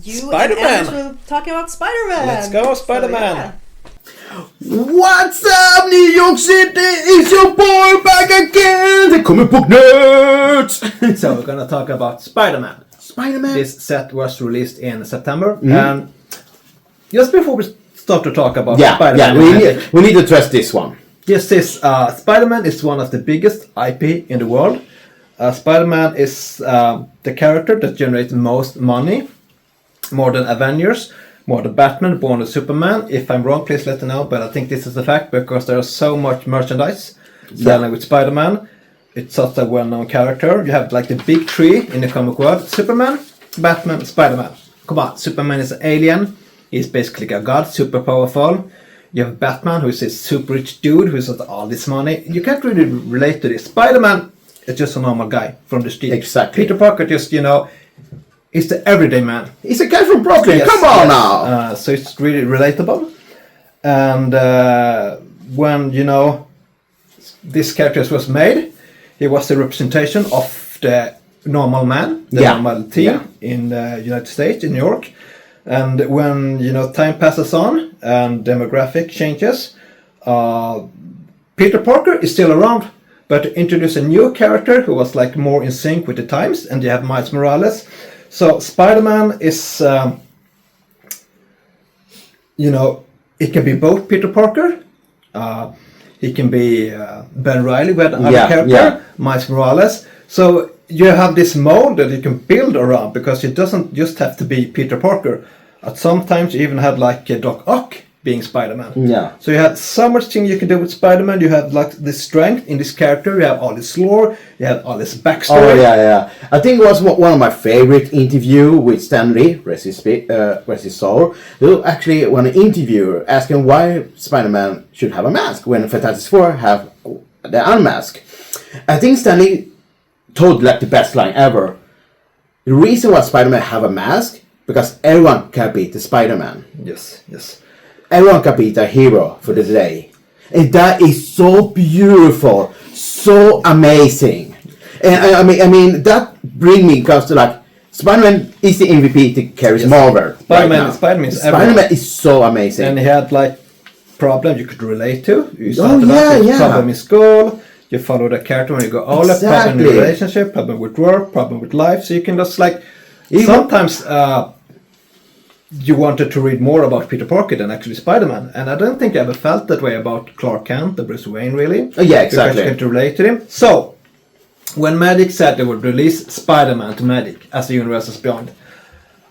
you Spider-Man. and Anders will talk about Spider-Man. Let's go, Spider-Man. So, yeah. What's up, New York City? It's your boy back again, the comic book nerds. So we're gonna talk about Spider-Man. Spider-Man. This set was released in September, and just before we start to talk about Spider-Man, we need to address this one. Yes, Spider-Man is one of the biggest IP in the world. Spider-Man is the character that generates most money, more than Avengers, more than Batman, more than Superman. If I'm wrong, please let me know, but I think this is the fact because there is so much merchandise selling with Spider-Man. It's such a well-known character. You have like the big three in the comic world: Superman, Batman, Spider-Man. Come on, Superman is an alien. He's basically a god, super powerful. You have Batman, who's a super rich dude who's got all this money. You can't really relate to this. Spider-Man is just a normal guy from the street. Exactly. Peter Parker just, is the everyday man. He's a guy from Brooklyn. Yes, Come on yes. now. So it's really relatable. And when, this character was made, he was the representation of the normal man, the normal team in the United States, in New York. And when, time passes on and demographic changes, Peter Parker is still around, but to introduce a new character who was like more in sync with the times, and you have Miles Morales. So Spider-Man is, it can be both Peter Parker, he can be Ben Reilly, with another character, Miles Morales. So you have this mold that you can build around, because it doesn't just have to be Peter Parker. At sometimes you even have like Doc Ock being Spider-Man. Yeah. So you have so much thing you can do with Spider-Man. You have like this strength in this character. You have all this lore. You have all this backstory. Oh yeah. I think it was one of my favorite interview with Stan Lee, rest his soul. Who actually, when an interviewer asked him why Spider-Man should have a mask when Fantastic Four have the unmask. I think Stan Lee told like the best line ever. The reason why Spider-Man have a mask, because everyone can beat the Spider-Man. Yes. Everyone can beat a hero for the day. And that is so beautiful, so amazing. And I mean that brings me close to like Spider-Man is the MVP to carry Marvel. Spider-Man is so amazing. And he had like problems you could relate to. Problem in school. You follow the character when you go older. Problem in relationship. Problem with work. Problem with life. So you can just like sometimes. You wanted to read more about Peter Parker than actually Spider-Man, and I don't think I ever felt that way about Clark Kent, the Bruce Wayne, really. Yeah, exactly. Because you could relate to him. So, when Magic said they would release Spider-Man to Magic as the Universes Beyond,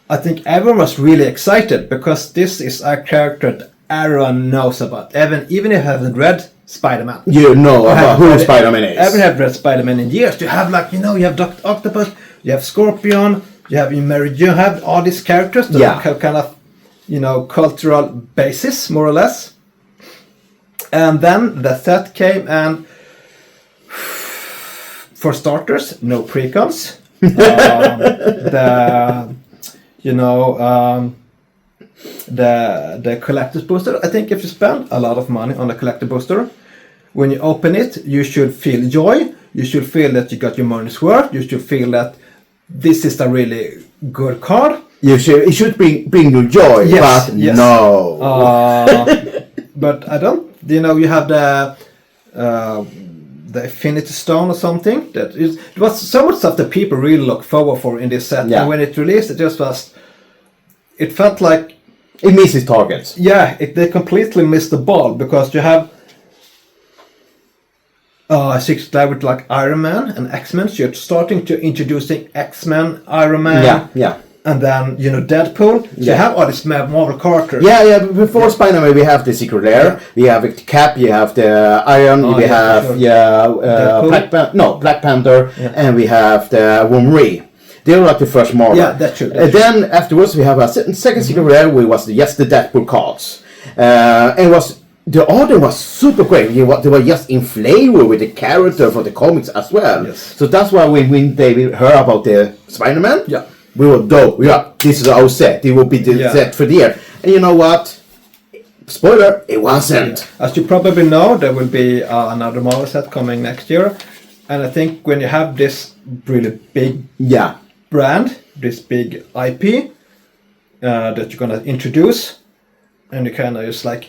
I think everyone was really excited, because this is a character that everyone knows about. Even if you haven't read Spider-Man. You know about who Spider-Man is. Everyone have read Spider-Man in years. You have like, you have Dr. Octopus, you have Scorpion, you have all these characters that have kind of, cultural basis, more or less. And then the set came, and for starters, no precons. The collector's booster. I think if you spend a lot of money on the collector booster, when you open it, you should feel joy. You should feel that you got your money's worth. You should feel that this is a really good card. It should bring you joy, but no. But I don't. You have the Infinity Stone or something. It was so much stuff that people really look forward for in this set. Yeah. And when it released, it felt like it misses targets. Yeah, they completely missed the ball, because you have. Six with like Iron Man and X-Men. So you're starting to introducing X-Men, Iron Man, and then Deadpool. So you have all these Marvel characters. Yeah. Before Spider-Man, we have the Secret Lair. We have the Cap. You have the Iron. We have Black Panther, and we have the Wolverine. They were like the first Marvel. Yeah, that's true. Then afterwards, we have a second Secret Lair, which was the Deadpool cards. It was. The order was super great. They were just in flavor with the character for the comics as well. Yes. So that's why when they heard about the Spider-Man, we were dope. This is our set. It will be the set for the year. And you know what? Spoiler, it wasn't. As you probably know, there will be another Marvel set coming next year. And I think when you have this really big Yeah. brand, this big IP that you're gonna introduce, and you kind of just like,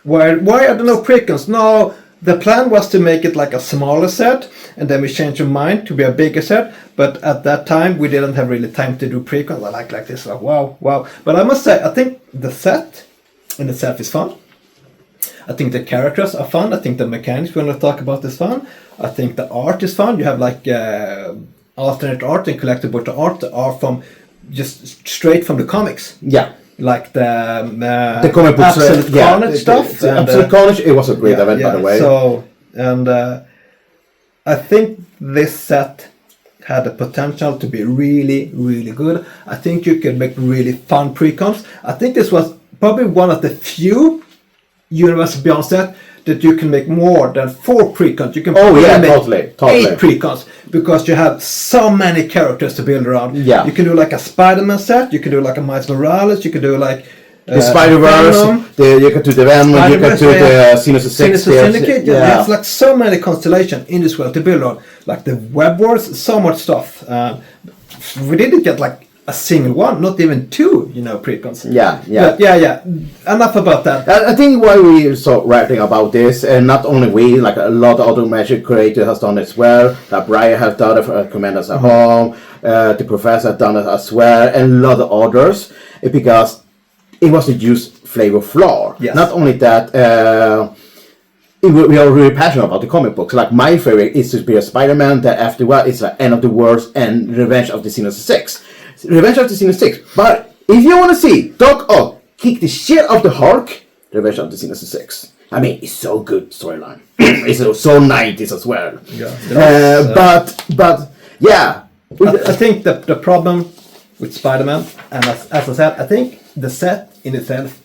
why are there no precons? No, the plan was to make it like a smaller set, and then we changed our mind to be a bigger set. But at that time, we didn't have really time to do precons. I like this. Like, wow. But I must say, I think the set in itself is fun. I think the characters are fun. I think the mechanics we're going to talk about is fun. I think the art is fun. You have like alternate art and collectible art that are from just straight from the comics. Yeah. Like the comic books, Absolute Carnage stuff. The Absolute Carnage, it was a great event, by the way. So, and I think this set had the potential to be really, really good. I think you could make really fun precons. I think this was probably one of the few Universe Beyond set that you can make more than 4 precons. You can make totally. 8 precons because you have so many characters to build around. Yeah. You can do like a Spider-Man set, you can do like a Miles Morales, you can do like the Spider-Verse, you can do the Venom, you can do the Sinister Syndicate. Yeah. There's like so many constellations in this world to build on. Like the Web Wars, so much stuff. We didn't get like a single one, not even 2, precons. Yeah. But yeah. Enough about that. I think why we start writing about this, and not only we, like a lot of other Magic creators has done it as well. Like Brian has done it for Commanders at Home, the Professor has done it as well, and a lot of others, because it was a used flavor floor. Yes. Not only that, we are really passionate about the comic books. Like my favorite is to be a Spider-Man. That afterward, it's like End of the World and Revenge of the Sinister Six. Revenge of the Sinister Six. But if you want to see Doc Ock kick the shit out of the Hulk, Revenge of the Sinister Six. I mean, it's so good storyline. It's so 90s as well. Yeah. But yeah. I think the problem with Spider-Man, and as I said, I think the set in itself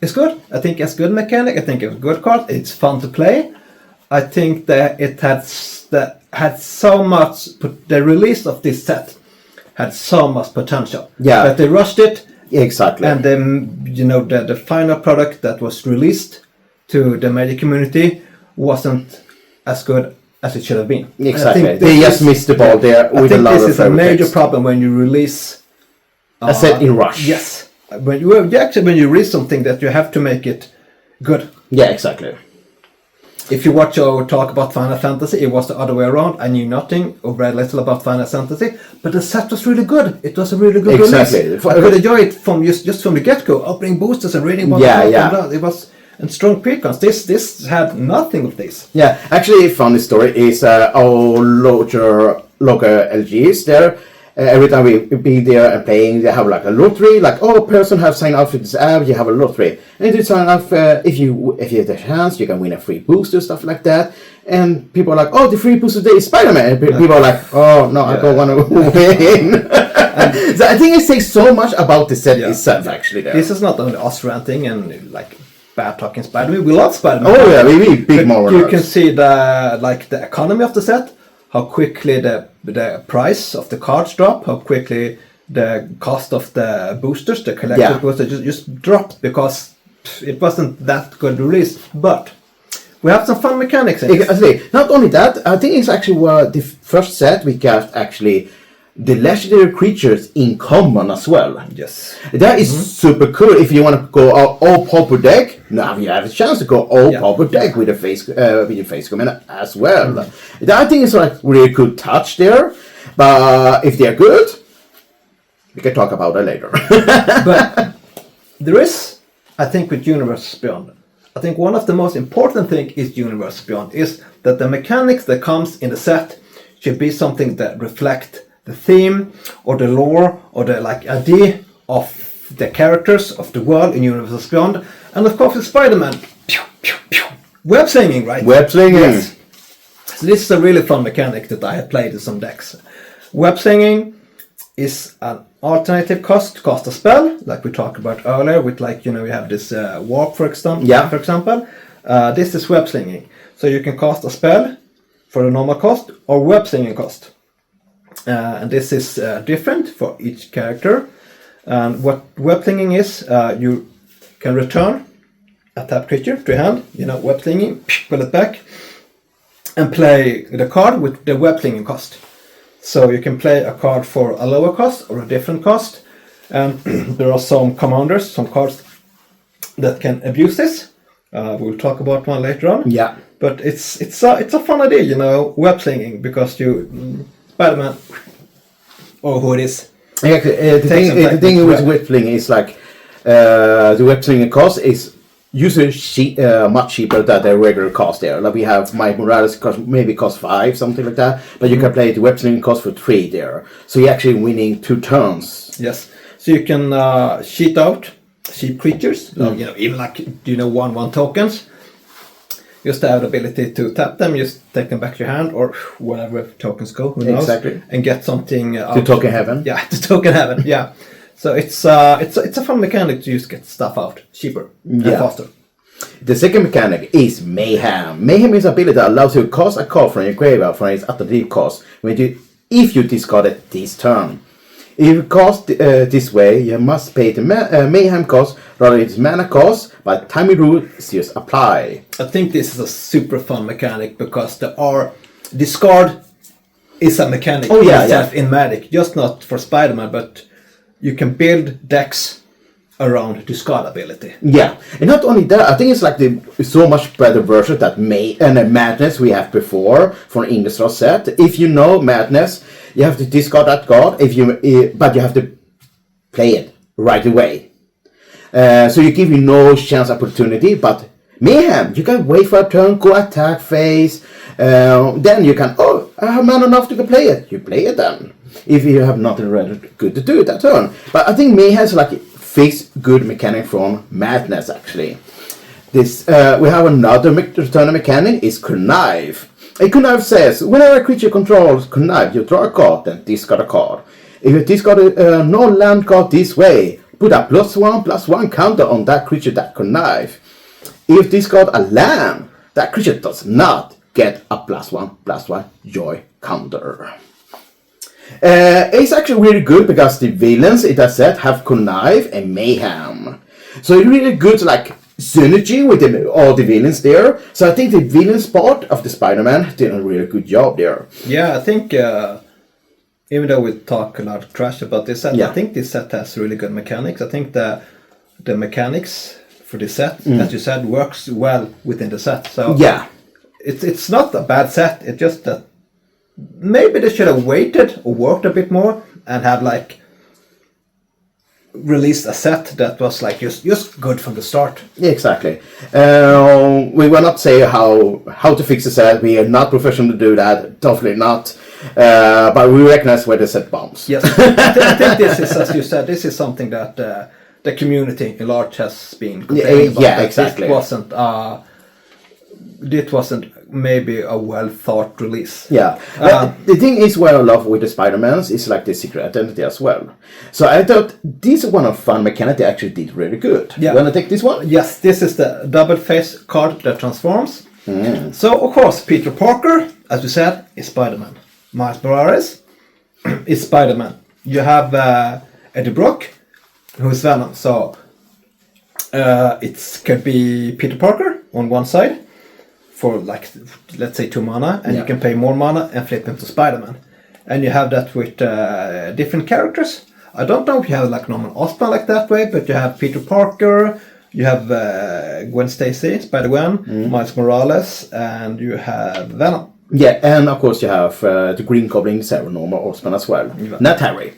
is good. I think it's good mechanic. I think it's a good card. It's fun to play. I think that it had so much. The release of this set had so much potential. Yeah. But they rushed it. Exactly. And then the final product that was released to the Magic community wasn't as good as it should have been. Exactly. They just missed the ball there with a lot of this is a major problem when you release a set in rush. Yes. When you release something that you have to make it good. Yeah, exactly. If you watch or talk about Final Fantasy, it was the other way around. I knew nothing or read little about Final Fantasy, but the set was really good. It was a really good release. I could enjoy it from just from the get-go, opening boosters and reading what it was. And strong precons. This had nothing of this. Yeah, actually, a funny story is our local LGs there. Every time we be there and playing, they have like a lottery. Like, a person have signed up for this app, you have a lottery. And you sign up, if you have the chance, you can win a free booster, stuff like that. And people are like, the free booster today is Spider-Man. And people are like, I don't want to win. So I think it says so much about the set itself, actually. There. This is not only us ranting and like bad talking Spider-Man. We love Spider-Man. Oh yeah, we big more. You can see the economy of the set, how quickly the price of the cards drop, how quickly the cost of the boosters, the collector boosters, just dropped because it wasn't that good release. But we have some fun mechanics in it. Not only that, I think it's actually the first set we got actually the legendary creatures in common as well. Yes. That is super cool if you want to go all pauper deck. Now you have a chance to go all pauper deck with a face commander as well. That I think is like really good touch there. But if they're good, we can talk about that later. But there is, I think, with Universe Beyond, I think one of the most important thing is Universe Beyond is that the mechanics that comes in the set should be something that reflect the theme or the lore or the idea of the characters of the world in Universe Beyond. And of course with Spider-Man, web slinging, right? Web slinging. Yes. So this is a really fun mechanic that I have played in some decks. Web slinging is an alternative cost to cast a spell, like we talked about earlier with you have this warp for example. This is web slinging. So you can cast a spell for the normal cost or web slinging cost. And this is different for each character. And what web slinging is, you can return a tapped creature to your hand. Web slinging, pull it back. and play the card with the web slinging cost. So you can play a card for a lower cost or a different cost, and there are some commanders, some cards that can abuse this. We'll talk about one later on. Yeah. But it's a fun idea, you know, web slinging, because you Spider-Man or who it is. Yeah, the thing with web slinging is like the web slinging cost is usually much cheaper than the regular cost there. Like we have Miles Morales cost 5, something like that, but you can play the web slinging cost for 3 there. So you're actually winning 2 turns. Yes. So you can cheat out cheap creatures, you know, even like 1/1 tokens. Just have the ability to tap them, just take them back to your hand, or wherever tokens go, who knows? Exactly. And get something out. To token heaven. Yeah, to token heaven. Yeah. So it's a fun mechanic to just get stuff out cheaper and faster. The second mechanic is Mayhem. Mayhem is an ability that allows you to cast a card from your graveyard for its Aether Drift cost if you discard it this turn. If you cast this way, you must pay the Mayhem cost rather than its mana cost, but time rules just apply. I think this is a super fun mechanic because discard is a mechanic in Magic, just not for Spider-Man, but you can build decks around discard ability. Yeah, and not only that, I think it's like the so much better version that Madness we have before for an Innistrad set. If you know Madness, you have to discard that card. But you have to play it right away. So you give you no chance opportunity. But Mayhem, you can wait for a turn, go attack phase. Then you can I have mana enough to play it. You play it then. If you have nothing really good to do that turn. But I think Mayhem has like fixed good mechanic from Madness actually. This we have another return mechanic is Connive. A Connive says whenever a creature controls Connive, you draw a card, then discard a card. If you discard a no-land card this way, put a +1/+1 counter on that creature that Connive. If discard a land, that creature does not get a +1/+1 joy counter. It's actually really good because the villains in that set have Connive and Mayhem. So it's really good like synergy with all the villains there. So I think the villains part of the Spider-Man did a really good job there. Yeah, I think even though we talk a lot of trash about this set, I think this set has really good mechanics. I think the mechanics for this set, as you said, works well within the set. So yeah, it's not a bad set. It's just that maybe they should have waited or worked a bit more and have like released a set that was like just good from the start. Yeah, exactly. We will not say how to fix the set. We are not professional to do that. Definitely not. But we recognize where the set bombs. Yes, I think this is, as you said, this is something that the community in large has been complaining about. Yeah, exactly. It wasn't maybe a well thought release. Yeah, but the thing is what I love with the Spider-Mans is like the secret identity as well. So I thought this one of fun mechanic they actually did really good. Yeah. You wanna take this one? Yes, this is the double face card that transforms. So of course Peter Parker, as we said, is Spider-Man. Miles Morales is Spider-Man. You have Eddie Brock, who is Venom. So it could be Peter Parker on one side for like, let's say 2 mana, and you can pay more mana and flip him to Spider-Man. And you have that with different characters. I don't know if you have like Norman Osborn like that way, but you have Peter Parker, you have Gwen Stacy, Spider-Gwen, Miles Morales, and you have Venom. Yeah, and of course you have the Green Goblin, Sarah Norman Osborn as well. Yeah. Not Harry.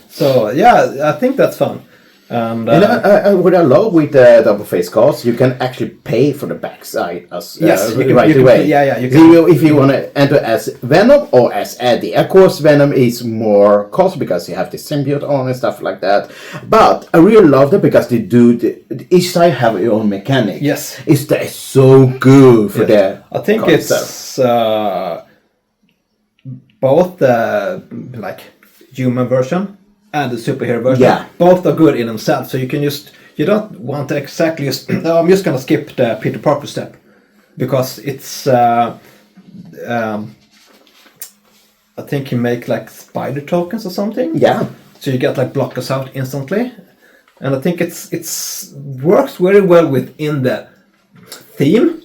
So yeah, I think that's fun. And what I love with the double face cards, you can actually pay for the backside as right away. You can. If you want to enter as Venom or as Eddie. Of course, Venom is more cost because you have the symbiote on and stuff like that. But I really love that because they do each side have their own mechanic. Yes, it's so good for the. I think it's both the like human version and the superhero version. Yeah. Both are good in themselves. So you don't want to exactly I'm just gonna skip the Peter Parker step because it's I think you make like spider tokens or something. Yeah. So you get like blockers out instantly. And I think it's works very well within the theme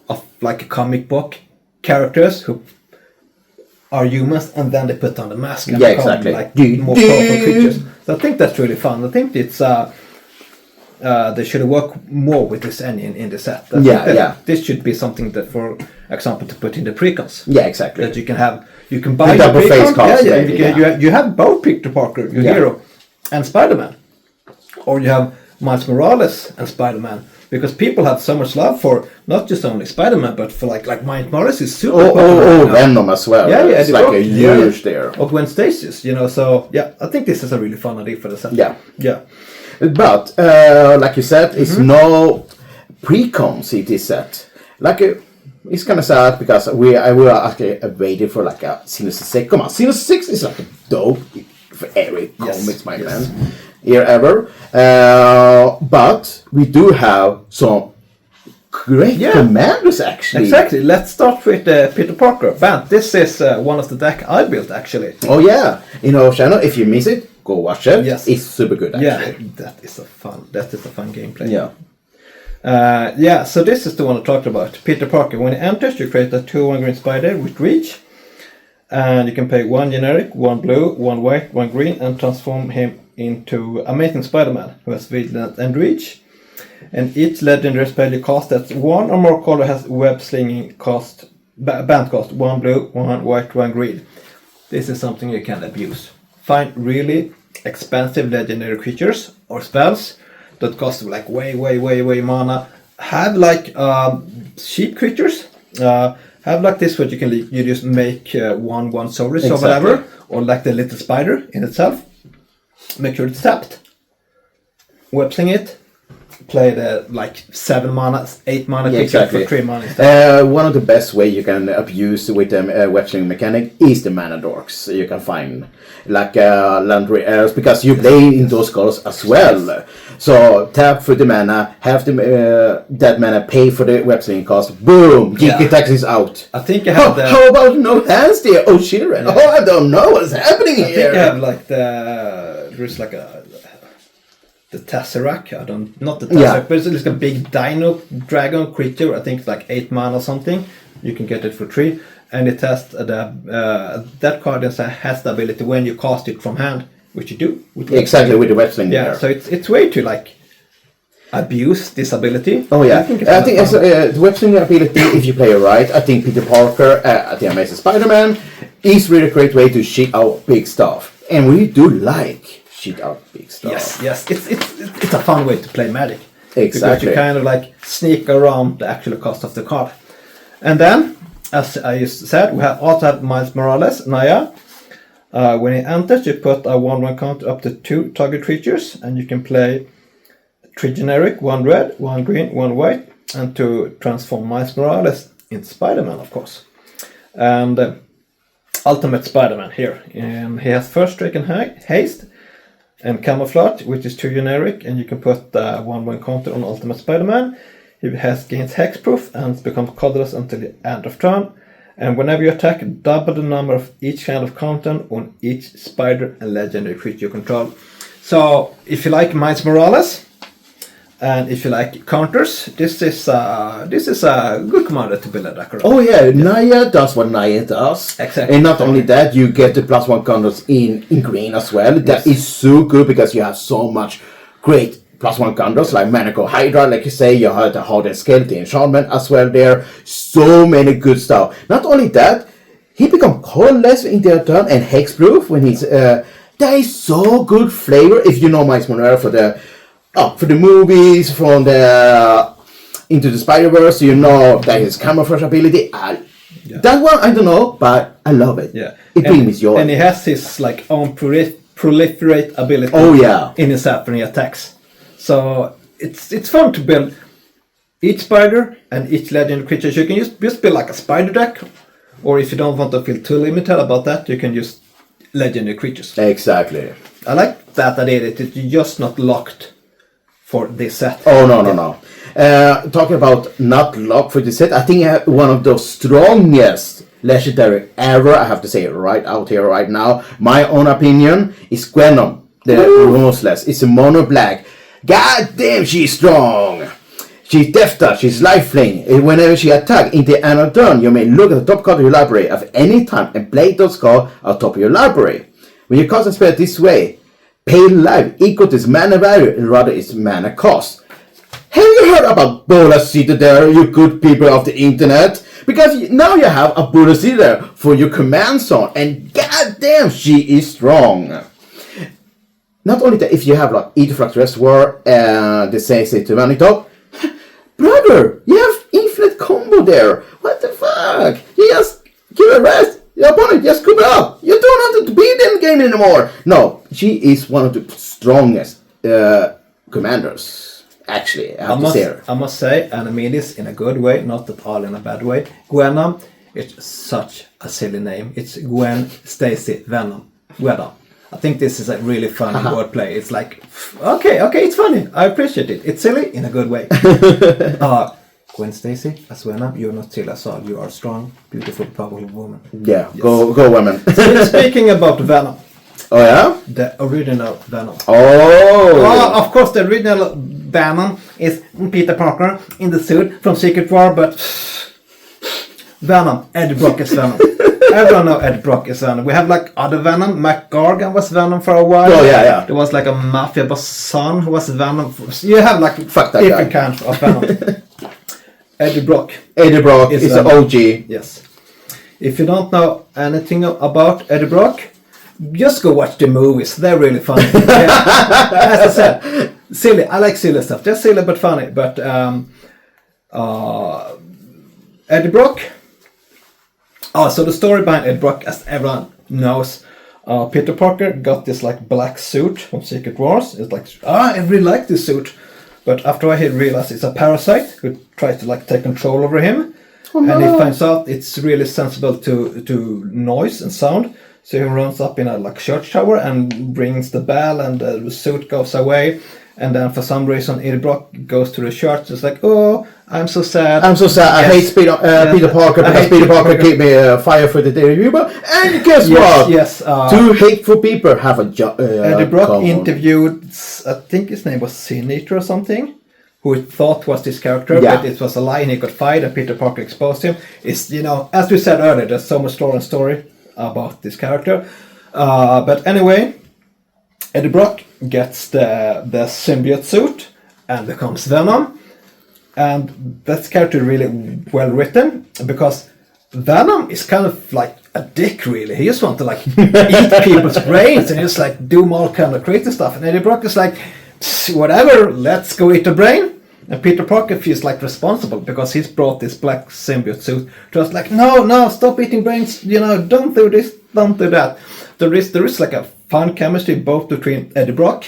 of like a comic book characters who are humans, and then they put on the mask and Yeah, become exactly. like more powerful creatures. So I think that's really fun. I think it's they should work more with this engine in the set. I think that this should be something that, for example, to put in the precons. Yeah, exactly. That you can buy the double face precon. cast, You have both Peter Parker, your hero, and Spider-Man, or you have Miles Morales and Spider-Man. Because people have so much love for not just only Spider-Man, but for like Miles Morales is super popular. Venom as well. Yeah, it's like a huge there. Of Gwen Stacy's, so I think this is a really fun idea for the set. Yeah. But like you said, it's no precons in this set. It's kind of sad because we are actually waiting for like a Sinister 6. Come on, Sinister 6 is like a dope for every comics, my man. Here ever, but we do have some great commanders actually. Exactly. Let's start with Peter Parker. Bant, this is one of the deck I built actually. Oh yeah, in our channel. If you miss it, go watch it. Yes, it's super good actually. Yeah, that is a fun gameplay. Yeah. So this is the one I talked about. Peter Parker. When he enters, you create a 2/1 green spider with reach. And you can pay 1 generic, 1 blue, 1 white, 1 green, and transform him into Amazing Spider-Man, who has Vigilant and Reach. And each legendary spell you cast that's 1 or more color has web slinging cost, band cost, 1 blue, 1 white, 1 green. This is something you can abuse. Find really expensive legendary creatures or spells that cost like way mana. Have like cheap creatures. Have like this, what you just make 1/1 soldiers or whatever, or like the little spider in itself. Make sure it's tapped. Web sling it. Play the like 7 mana, 8 mana creature for 3 mana. One of the best way you can abuse with the web sling mechanic is the mana dorks. You can find like laundry errors because you play in those colors as well. So tap for the mana, have the that mana pay for the web sling cost. Boom, GK tax is out. I think I have how about no hands there? Oh children! Oh, I don't know what's happening here. I think I have like there's like the Tesseract. Not the Tesseract, but it's like a big dino dragon creature. I think it's like 8 mana or something. You can get it for 3, and it has that card has the ability when you cast it from hand, which you do with the web sling. Yeah, so it's way to like abuse this ability. Oh yeah, I think the web sling ability, if you play it right, I think Peter Parker, the Amazing Spider-Man, is really a great way to shit out big stuff, and we do like shit out big stuff. Yes, it's a fun way to play Magic. Exactly. Because you kind of like sneak around the actual cost of the card. And then, as I just said, we also have Miles Morales, Naya. When he enters, you put a 1/1 counter up to 2 target creatures, and you can play 3 generic, 1 red, 1 green, 1 white, and to transform Miles Morales into Spider-Man, of course. And Ultimate Spider-Man here. He has First Strike and Haste, and Camouflage, which is 2 generic, and you can put 1/1 counter on Ultimate Spider-Man. He gains Hexproof and becomes colorless until the end of turn. And whenever you attack, double the number of each kind of counter on each spider and legendary creature you control. So, if you like Miles Morales, and if you like counters, this is a good commander to build a deck around. Oh yeah, Naya does what Naya does. Exactly. And not only that, you get the +1 counters in green as well. That is so good because you have so much great +1 counters like Manico Hydra, like you say, you have the Hardened Skeleton Enchantment as well there. So many good stuff. Not only that, he becomes colorless in their turn and hexproof when he's that is so good flavor if you know Miles Morales for the movies, from the Into the Spider-Verse, you know that his camouflage ability. That one I don't know, but I love it. Yeah, it brings me joy. And he has his like own proliferate ability. Oh yeah, in his set when he attacks. So it's fun to build each spider and each legendary creature. You can just build like a spider deck, or if you don't want to feel too limited about that, you can use legendary creatures. Exactly. I like that idea that you're just not locked for this set. Oh no. Talking about not locked for this set, I think one of the strongest legendary ever, I have to say it right out here right now, my own opinion, is Gwenom, the Roseless. It's a mono black. God damn, she's strong. She's Death Touch, she's Lifelink. Whenever she attacks in the end of turn, you may look at the top card of your library at any time and play those cards on top of your library. When you cast a spell this way, pay life equal to its mana value and rather its mana cost. Have you heard about Bola Citadel, you good people of the internet? Because now you have a Bola Citadel for your command zone, and goddamn, she is strong. Not only that, if you have like Aether Flux Reservoir and the same say to running top, brother, you have infinite combo there. What the fuck? You just give a rest. Your opponent just scoop it up. You don't have to beat in the game anymore. No, she is one of the strongest commanders. Actually, I must say, and I mean this in a good way, not at all in a bad way. Gwenam, it's such a silly name. It's Gwen Stacy Venom. Gwenam. I think this is a really funny wordplay. It's like, okay, it's funny. I appreciate it. It's silly in a good way. Gwen Stacy, as Venom, you're not silly at all. You are a strong, beautiful, powerful woman. Yeah, yes. Go women. Speaking about Venom. Oh yeah? The original Venom. Oh! Of course, the original Venom is Peter Parker in the suit from Secret War, but Venom, Eddie Brock is Venom. Everyone know Eddie Brock is Venom. We have like other Venom. Mac Gargan was Venom for a while. Oh yeah. There was like a mafia boss son who was Venom. You have like different kinds of Venom. Eddie Brock. Eddie Brock is the OG. Yes. If you don't know anything about Eddie Brock, just go watch the movies. They're really funny. As I said, silly. I like silly stuff. Just silly but funny. But Eddie Brock. So the story behind Eddie Brock, as everyone knows, Peter Parker got this like black suit from Secret Wars. It's like, I really like this suit. But after he realized it's a parasite who tries to like take control over him. Oh, no. And he finds out it's really sensible to noise and sound. So he runs up in a like church tower and rings the bell, and the suit goes away. And then for some reason, Eddie Brock goes to the church. It's like, oh, I'm so sad. I'm so sad. Yes. I hate Peter Parker because Peter Parker gave me a fire for the Daily Reaper. And guess what? Yes. Two hateful people have a job. Eddie Brock interviewed, I think his name was Sin Eater or something, who he thought was this character, but it was a lie and he got fired and Peter Parker exposed him. It's, as we said earlier, there's so much story about this character. But anyway, Eddie Brock gets the symbiote suit and becomes Venom. And that character is really well written because Venom is kind of like a dick, really. He just wants to like eat people's brains and just like do all kind of crazy stuff. And Eddie Brock is like, whatever, let's go eat the brain. And Peter Parker feels like responsible because he's brought this black symbiote suit to us like, no, stop eating brains, don't do this, don't do that. There is like a fun chemistry both between Eddie Brock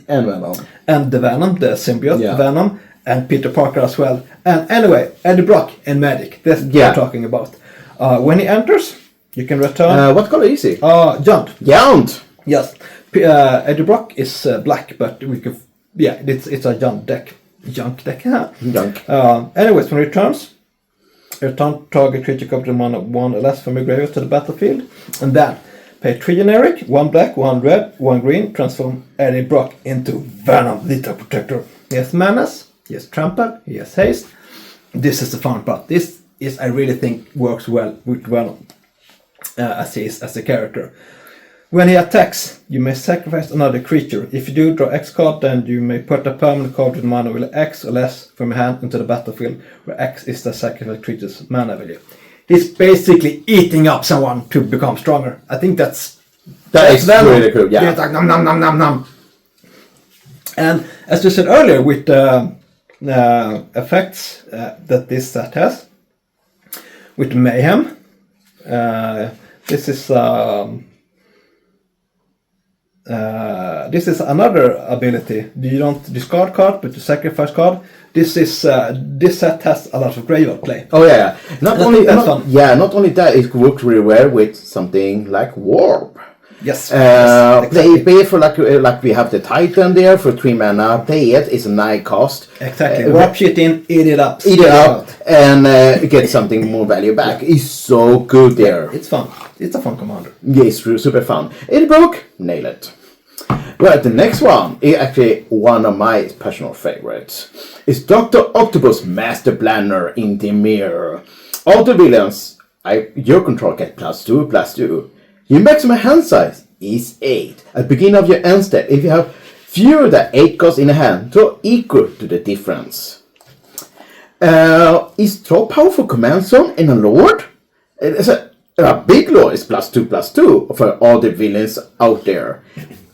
and Venom. And the Venom, the symbiote Venom, and Peter Parker as well. And anyway, Eddie Brock and Magic, that's what we're talking about. When he enters, you can return... what color is he? Yount. Yes. Eddie Brock is black, but we could... Yeah, it's a Yount deck. Junk deck, Junk. Anyways, when he returns, return target creature covered in mana 1 or less from your graveyard to the battlefield. And then, pay 3 generic, 1 black, 1 red, 1 green, transform Eddie Brock into Venom, Lethal Protector. He has Menace, he has Trample, he has Haste. This is the fun part. This is, I really think, works well with Venom as he is as a character. When he attacks, you may sacrifice another creature. If you do, draw X card, then you may put a permanent card with mana value X or less from your hand into the battlefield, where X is the sacrificed creature's mana value. He's basically eating up someone to become stronger. I think that's really cool. Yeah. It's like nom. And as you said earlier, with the effects that this set has, with Mayhem, this is another ability. You don't discard card, but you sacrifice card. This set has a lot of graveyard play. Oh yeah. Not only that, it works really well with something like Warp. Yes. Exactly. Play it for like we have the Titan there for 3 mana. Play it. It's a 9 cost. Exactly. Warp shit in, eat it up, and get something more value back. It's so good there. It's fun. It's a fun commander. Yeah, it's super fun. It broke. Nail it. Well, the next one is actually one of my personal favorites. It's Dr. Octopus Master Planner in the mirror. All the villains, your control get +2/+2. Your maximum hand size is 8. At the beginning of your end step, if you have fewer than 8 cards in a hand, draw equal to the difference. Is draw powerful command zone in a lord? It's a big lord is +2/+2 for all the villains out there.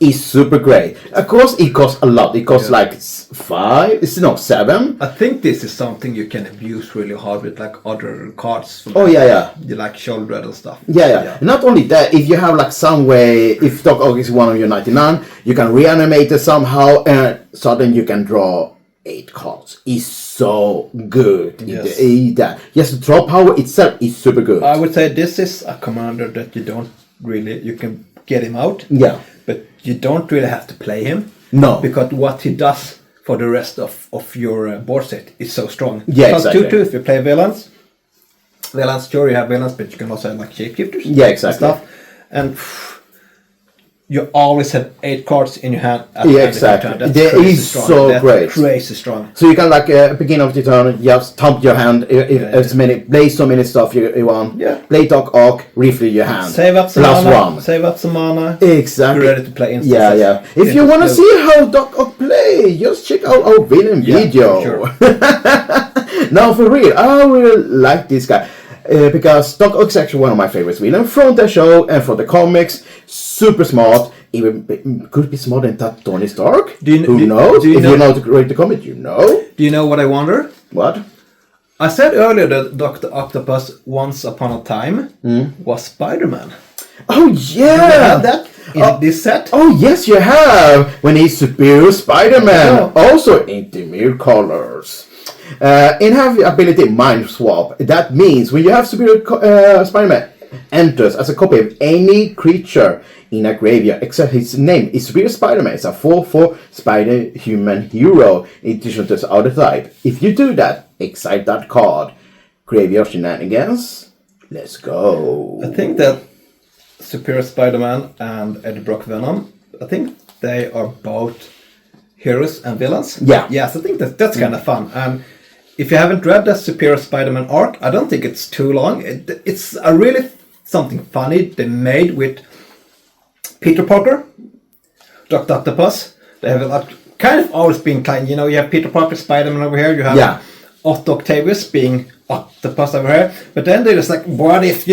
It's super great. Of course, it costs a lot. It costs like 5. It's not 7. I think this is something you can abuse really hard with like other cards. Oh yeah. You like shoulder and stuff. Yeah. Not only that, if you have like some way, if Doc Ock is one of your 99, you can reanimate it somehow, and suddenly you can draw 8 cards. It's so good. Yes. Yes, the draw power itself is super good. I would say this is a commander that you can get him out. Yeah. But you don't really have to play him. No. Because what he does for the rest of your board set is so strong. Yeah, Plus exactly. 2/2 if you play villains. Villains, sure you have villains, but you can also have like shapeshifters. Yeah, exactly. And stuff. And you always have 8 cards in your hand. Yeah, exactly. That's That crazy is strong. so That's great. Crazy strong. So you can like beginning of the turn, just thump your hand as many, play so many stuff you want. Yeah. Play Doc Ock, refill your hand. Save up some Plus mana. 1. Save up some mana. Exactly. You're ready to play instances. Yeah. If you want to see how Doc Ock play, just check out our villain video. Sure. Now for real, I really like this guy. Because Doc Ock is actually one of my favorites villains from the show and from the comics. Super smart. Even could be smarter than that Tony Stark. Who knows? If you know to read the comic, you know. Do you know what I wonder? What? I said earlier that Dr. Octopus once upon a time was Spider-Man. Oh yeah! Do you have that in this set? Oh yes, you have. When he's Superior Spider-Man, Yeah. also in the mirror colors. In have the ability Mind Swap. That means when you have Superior Spider-Man enters as a copy of any creature in a graveyard, except his name is Superior Spider-Man. It's a 4/4 Spider-Human hero in addition to his other type. If you do that, excite that card. Graveyard shenanigans. Let's go. I think that Superior Spider-Man and Eddie Brock Venom, I think they are both heroes and villains. Yeah. Yes, I think that's kind of fun. And if you haven't read the Superior Spider-Man arc, I don't think it's too long. It's a really something funny they made with Peter Parker, Dr. Octopus. They have kind of always been kind. You know, you have Peter Parker, Spider-Man over here. You have Otto Octavius being Octopus over here. But then they're just like, what if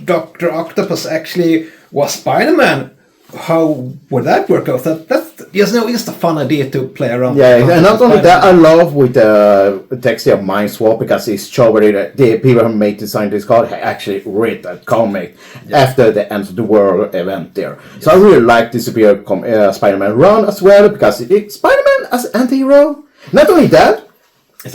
Dr. Octopus actually was Spider-Man? How would that work out? That's just a fun idea to play around. Yeah, and not only that, I love with the text of Mind Swap because it's showing that the people who made design this card actually read that comic after the End of the World event there. Yes. So I really like the Superior Spider-Man run as well because it's Spider-Man as an anti-hero. Not only that,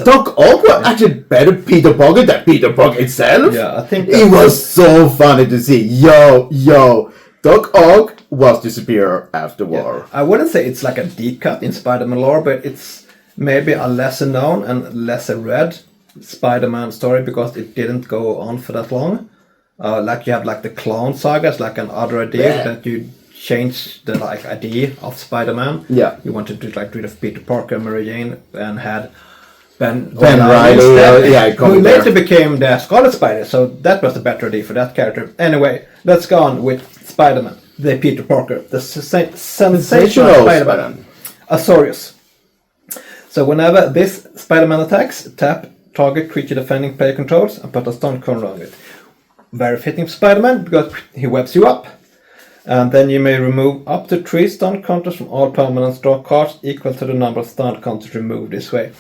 Doc Ock was actually better Peter Parker than Peter Parker itself. Yeah, I think it was so funny to see. Yo, Doc Ock was the superior after war. I wouldn't say it's like a deep cut in Spider-Man lore, but it's maybe a lesser known and lesser read Spider-Man story because it didn't go on for that long. Like you have like the Clone Sagas, like another idea that you change the like idea of Spider-Man. Yeah, you wanted to like rid of Peter Parker, Mary Jane, and had Ben Reilly, who later became the Scarlet Spider. So that was the better idea for that character. Anyway, let's go on with Spider-Man, the Peter Parker, the sensational Spider-Man, Azorius. So whenever this Spider-Man attacks, tap target creature defending player controls and put a stun counter on it. Very fitting for Spider-Man because he webs you up. And then you may remove up to 3 stun counters from all permanents draw cards equal to the number of stun counters removed this way.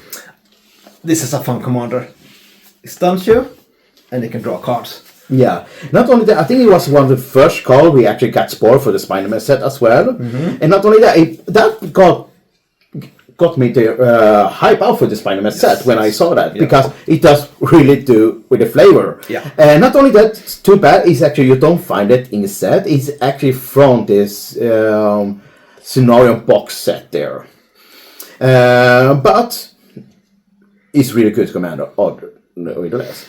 This is a fun commander. He stuns you, and he can draw cards. Yeah. Not only that, I think it was one of the first cards we actually got spoiled for the Spider-Man set as well. Mm-hmm. And not only that, that got me to hype out for the Spider-Man set when I saw that. Because it does really do with the flavor. Yeah. And not only that, it's too bad, it's actually you don't find it in the set. It's actually from this scenario box set there. But it's really good commander. Yes.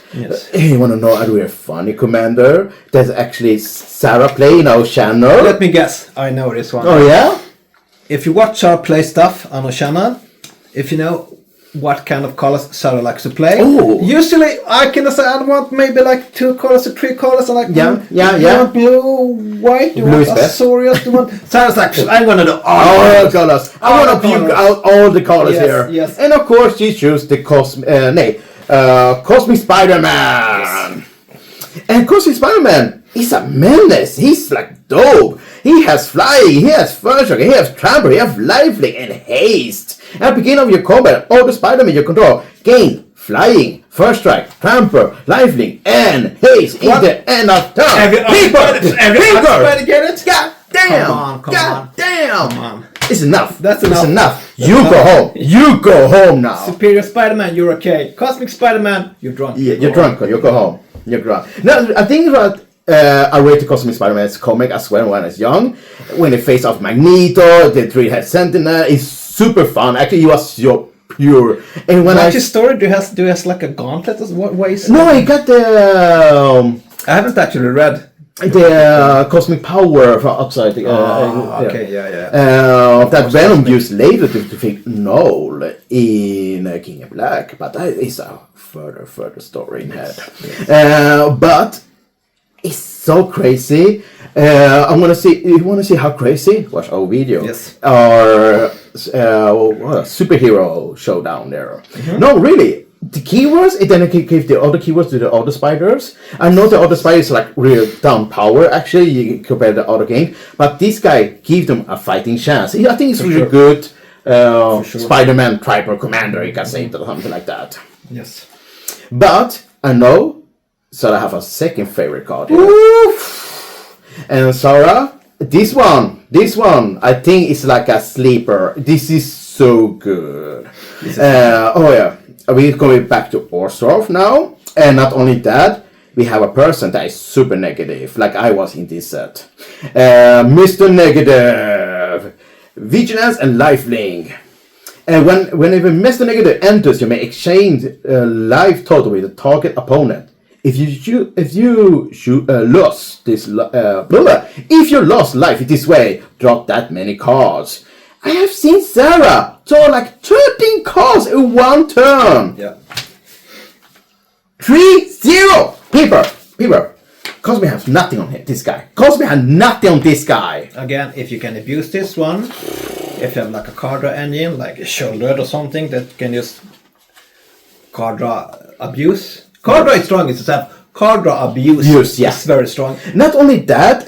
You want to know a really funny commander? There's actually Sarah play in our channel. Let me guess. I know this one. Oh yeah? if you watch our play stuff on our channel, if you know what kind of colors Sarah likes to play, usually I can say I want maybe like 2 colors or 3 colors. I'm like, you want blue, white, you Blue want is best. Azorius, you want... Sarah's like, I'm gonna do all the colors. I want to puke out all the colors Yes, here. yes. And of course, she chose the Cosmic Spider-Man. And Cosmic Spider-Man, he's a menace. He's like dope. He has flying, he has first strike, he has trample, he has lifelink and haste. At the beginning of your combat, all the Spider-Man you control gain flying, first strike, trample, lifelink, and haste in the end of turn. Every Spider get it? God damn! Come on. It's enough. That's It's enough. enough. You go home. You go home now. Superior Spider-Man, you're okay. Cosmic Spider-Man, you're drunk. Yeah, you're drunk. You go home. You're drunk. No, I think that I read the Cosmic Spider-Man's comic as well when I was young. When they face off Magneto, the three-head Sentinel, it's super fun. Actually, he was so pure. And when What's his story? Do you have like a gauntlet? What ways? No, I got the I haven't actually read. cosmic power from outside. Okay, That Venom used later to defeat Null in King of Black, but that is a further story in head. But it's so crazy. I'm gonna see. You want to see how crazy? Watch our video. Yes. Our superhero showdown there. Mm-hmm. No, really. The keywords, it then give the other keywords to the other spiders. I know the other spiders like real down power actually compared to the other game, but this guy give them a fighting chance. I think it's really good. Spider-Man Triper Commander, you can say it or something like that. Yes. But I know, so I have a second favorite card here. And Sarah, this one, I think it's like a sleeper. This is so good. We're going back to Orstorf now, and not only that, we have a person that is super negative, like I was in this set. Mr. Negative, Vigilance and Lifelink. And whenever Mr. Negative enters, you may exchange life total with the target opponent. If you lost this, if you lost life this way, drop that many cards. I have seen Sarah draw like 13 cards in one turn. Yeah. 3-0. People. Cosby has nothing on this guy. Cosby had nothing on this guy. Again, if you can abuse this one, if you have like a card draw engine, like a shoulder or something that can just card draw abuse. Card draw is strong in itself. Card draw abuse is very strong. Not only that,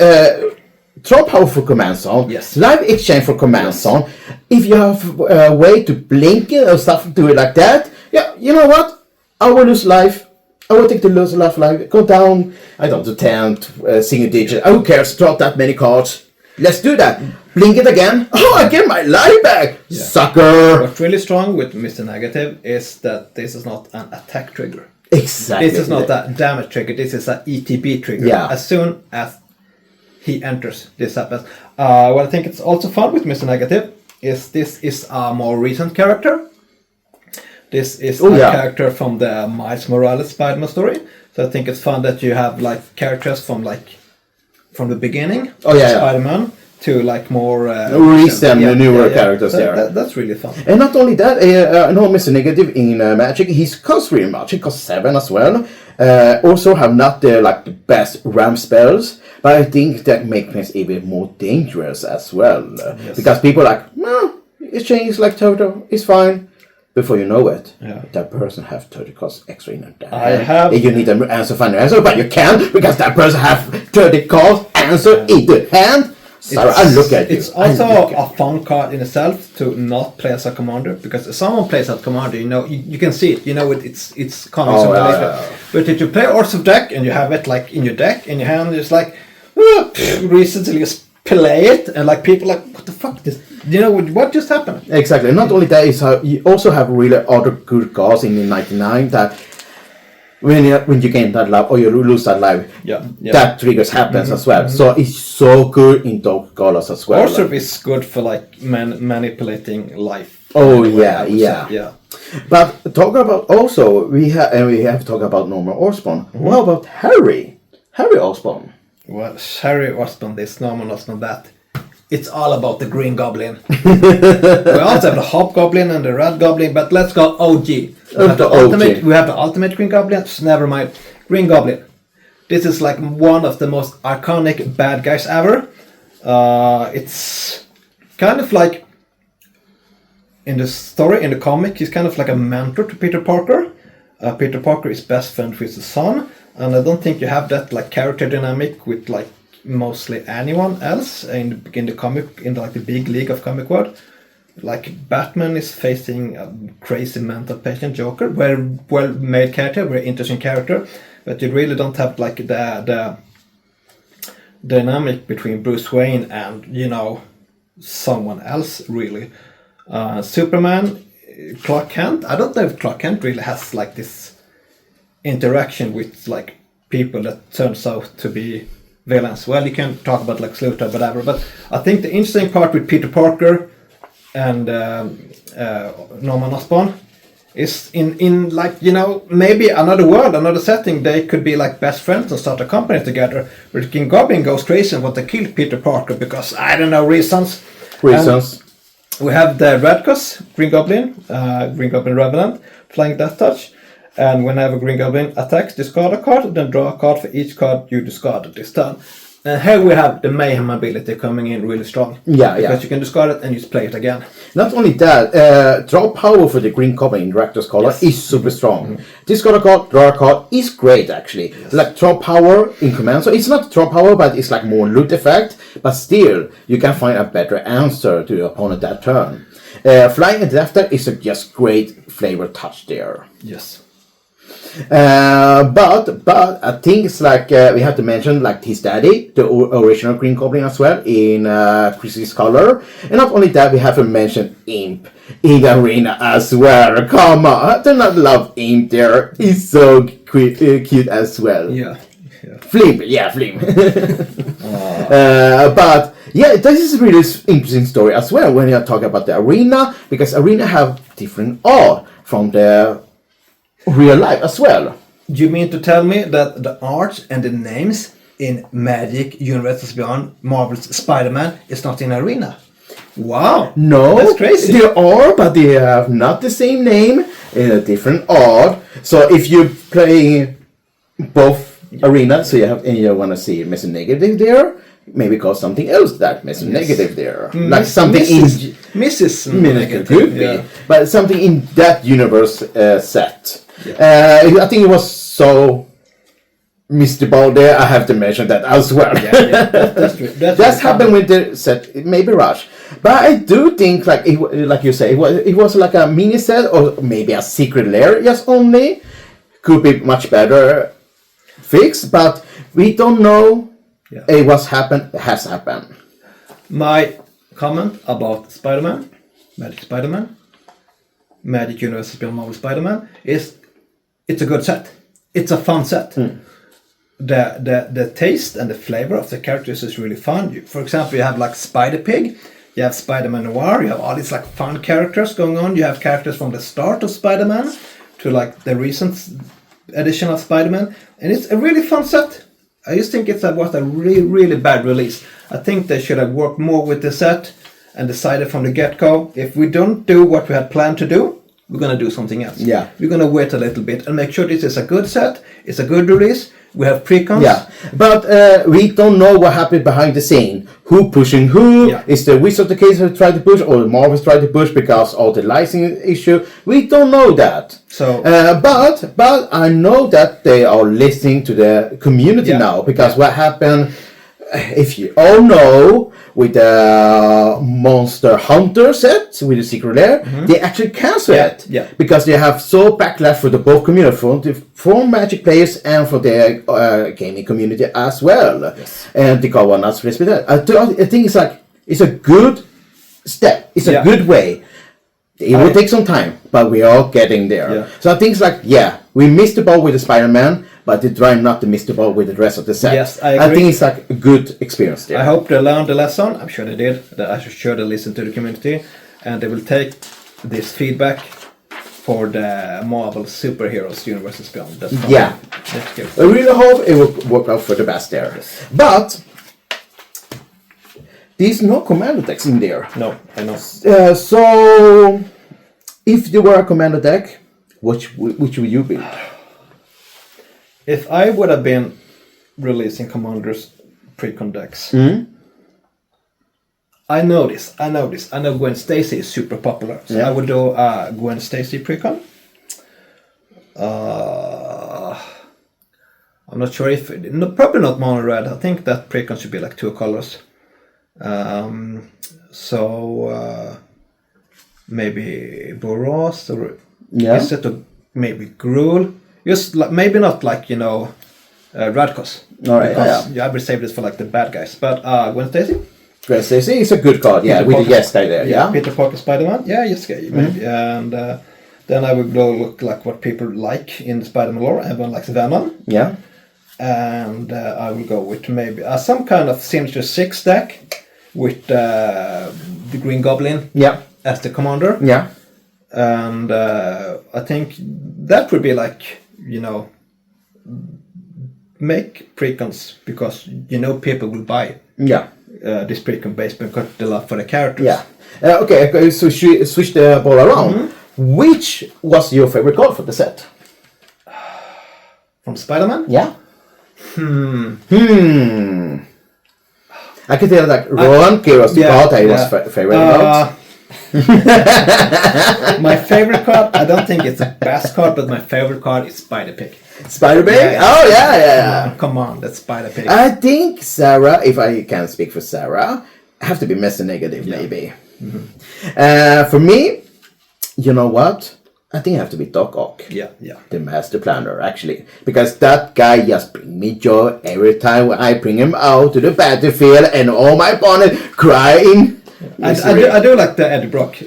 draw powerful command zone. Yes. Live exchange for command zone. If you have a way to blink it or stuff, do it like that. Yeah, you know what? I will lose life. I will take the lose life. Go down. I don't do 10, single digit. Who cares? Drop that many cards. Let's do that. Blink it again. Oh, I get my life back. Yeah. Sucker. What's really strong with Mr. Negative is that this is not an attack trigger. Exactly. This is not a damage trigger. This is an ETB trigger. Yeah. As soon as he enters, this happens. What I think it's also fun with Mr. Negative is this is a more recent character. This is a character from the Miles Morales Spider-Man story. So I think it's fun that you have like characters from the beginning of Spider-Man to like more recent, newer characters there. That's really fun. And not only that, I know Mr. Negative in Magic, he's cost really much. He costs 7 as well. Also have not the best RAM spells, but I think that makes things even more dangerous as well. Because people are like, no, it's changed like Toto, it's fine. Before you know it, that person have 30 costs extra in their you need an answer, find an answer, but you can't because that person have 30 costs answer in the hand. Sarah, I look at you. It's also a fun card in itself to not play as a commander, because if someone plays as a commander, you can see it, it's coming simulated. But if you play Orcs of deck and you have it like in your deck in your hand, it's like recently just play it and like people like, what the fuck this? What just happened? Exactly. And not only that, is how you also have really other good cards in the 99 that when you gain that life or you lose that life, that triggers happens as well. So it's so good in those colors as well. Orc is good for like manipulating life. Oh yeah. But talk about also we have to talk about normal Orspawn. What about Harry Orspawn? Well, Harry Orspawn, this normal Orspawn, that it's all about the Green Goblin. We also have the Hobgoblin and the Red Goblin, but let's go OG. We have the ultimate Green Goblin, so never mind. Green Goblin. This is like one of the most iconic bad guys ever. It's kind of like, in the story, in the comic, he's kind of like a mentor to Peter Parker. Peter Parker is best friend with his son, and I don't think you have that like character dynamic with like mostly anyone else in the comic, in like the big league of comic world. Like Batman is facing a crazy mental patient Joker, very well made character, very interesting character, but you really don't have like the dynamic between Bruce Wayne and, you know, someone else really. Superman, Clark Kent, I don't know if Clark Kent really has like this interaction with like people that turns out to be villains. Well, you can talk about like Luthor, whatever, but I think the interesting part with Peter Parker and Norman Osborn is in like, you know, maybe another world, another setting, they could be like best friends and start a company together, but King Goblin goes crazy and want to kill Peter Parker because, I don't know, reasons. We have the Radcos, Green Goblin Revenant, Flying Death Touch, and whenever Green Goblin attacks, discard a card, then draw a card for each card you discarded this turn. And here we have the Mayhem ability coming in really strong. Because you can discard it and just play it again. Not only that, draw power for the Green Goblin in Raptor's color is super strong. Discard a card, draw a card is great actually. Like draw power in command, so it's not draw power, but it's like more loot effect. But still, you can find a better answer to your opponent that turn. Flying and Death Touch is a just great flavor touch there. Yes. But I think it's like we have to mention like his daddy, the original Green Goblin as well in Chris's color, and not only that, we have to mention Imp in the arena as well. Come on, I do not love Imp there. He's so cute as well. Yeah. Flim. But yeah, this is a really interesting story as well when you talk about the arena, because arena have different art from the real life as well. Do you mean to tell me that the art and the names in Magic, Universes Beyond, Marvel's Spider-Man is not in Arena? Wow! No, that's crazy. They are, but they have not the same name in a different art. So if you play both arenas, so you want to see Mr. Negative there, maybe call something else that Mr. Negative there, like something Mrs. Negative could be, but something in that universe set. I think it was so Mr. Ball there. I have to mention that as well. That's true. That's happened with the set, maybe Rush, but I do think like like you say, it was like a mini set or maybe a secret lair. Yes, only could be much better fixed, but we don't know. What's happened has happened. My comment about Spider-Man, Magic Universe Beyond Marvel Spider-Man is it's a good set. It's a fun set. The taste and the flavor of the characters is really fun. For example, you have like Spider-Pig, you have Spider-Man Noir, you have all these like fun characters going on. You have characters from the start of Spider-Man to like the recent edition of Spider-Man, and it's a really fun set. I just think was a really, really bad release. I think they should have worked more with the set and decided from the get-go, if we don't do what we had planned to do, we're going to do something else. Yeah. We're going to wait a little bit and make sure this is a good set, it's a good release. We have precons. Yeah, but we don't know what happened behind the scene. Who pushing who? Yeah. Is the Wizard of the Case who tried to push, or Marvel's tried to push because of the licensing issue? We don't know that. So, but I know that they are listening to the community now, because what happened, if you all know, with the Monster Hunter set with the Secret Lair, they actually cancel it because they have so backlash for the both community, from Magic players and for the gaming community as well. Yes. And they got one not with that. I think it's a good step. It's a good way. It will take some time, but we are getting there. Yeah. So I think we missed the ball with the Spider-Man, but they try not to miss the ball with the rest of the set. Yes, I agree. I think it's like a good experience there. I hope they learned the lesson. I'm sure they did. I'm sure they listened to the community, and they will take this feedback for the Marvel Superheroes Universes Beyond. That's next year. I really hope it will work out for the best there. Yes. But there's no commander decks in there. No, I know. So, if there were a commander deck, which would you build? If I would have been releasing Commander's Precon decks, I know this. I know Gwen Stacy is super popular, so I would do Gwen Stacy Precon. I'm not sure if probably not mono red. I think that Precon should be like 2 colors. Maybe Boros or instead of maybe Gruul. Just like, maybe not like Radkos. All right, because I would save this for like the bad guys. But Gwen Stacy. Gwen Stacy is a good card. Yeah, with the yes guy there. Yeah. Peter Parker Spider-Man. Yeah, yes guy maybe. And then I would go look like what people like in the Spider-Man lore. Everyone likes Venom. Yeah. And I will go with maybe some kind of Sinister 6 deck with the Green Goblin as the commander. Yeah. And I think that would be like, make precons because people will buy this precon base because they love for the characters. Yeah. Okay, so switch the ball around. Which was your favorite card for the set? From Spider-Man? Yeah. I could tell that Rowan Kiros the card I was favorite about. My favorite card, I don't think it's the best card, but my favorite card is Spider-Pig. Spider-Pig? Yeah. Oh, yeah. Come on, that's Spider-Pig. I think Sarah, if I can speak for Sarah, have to be Mr. Negative, maybe. For me, you know what? I think I have to be Doc Ock. Yeah. The Master Planner, actually. Because that guy just brings me joy every time I bring him out to the battlefield and all my opponents crying. I do like the Eddie Brock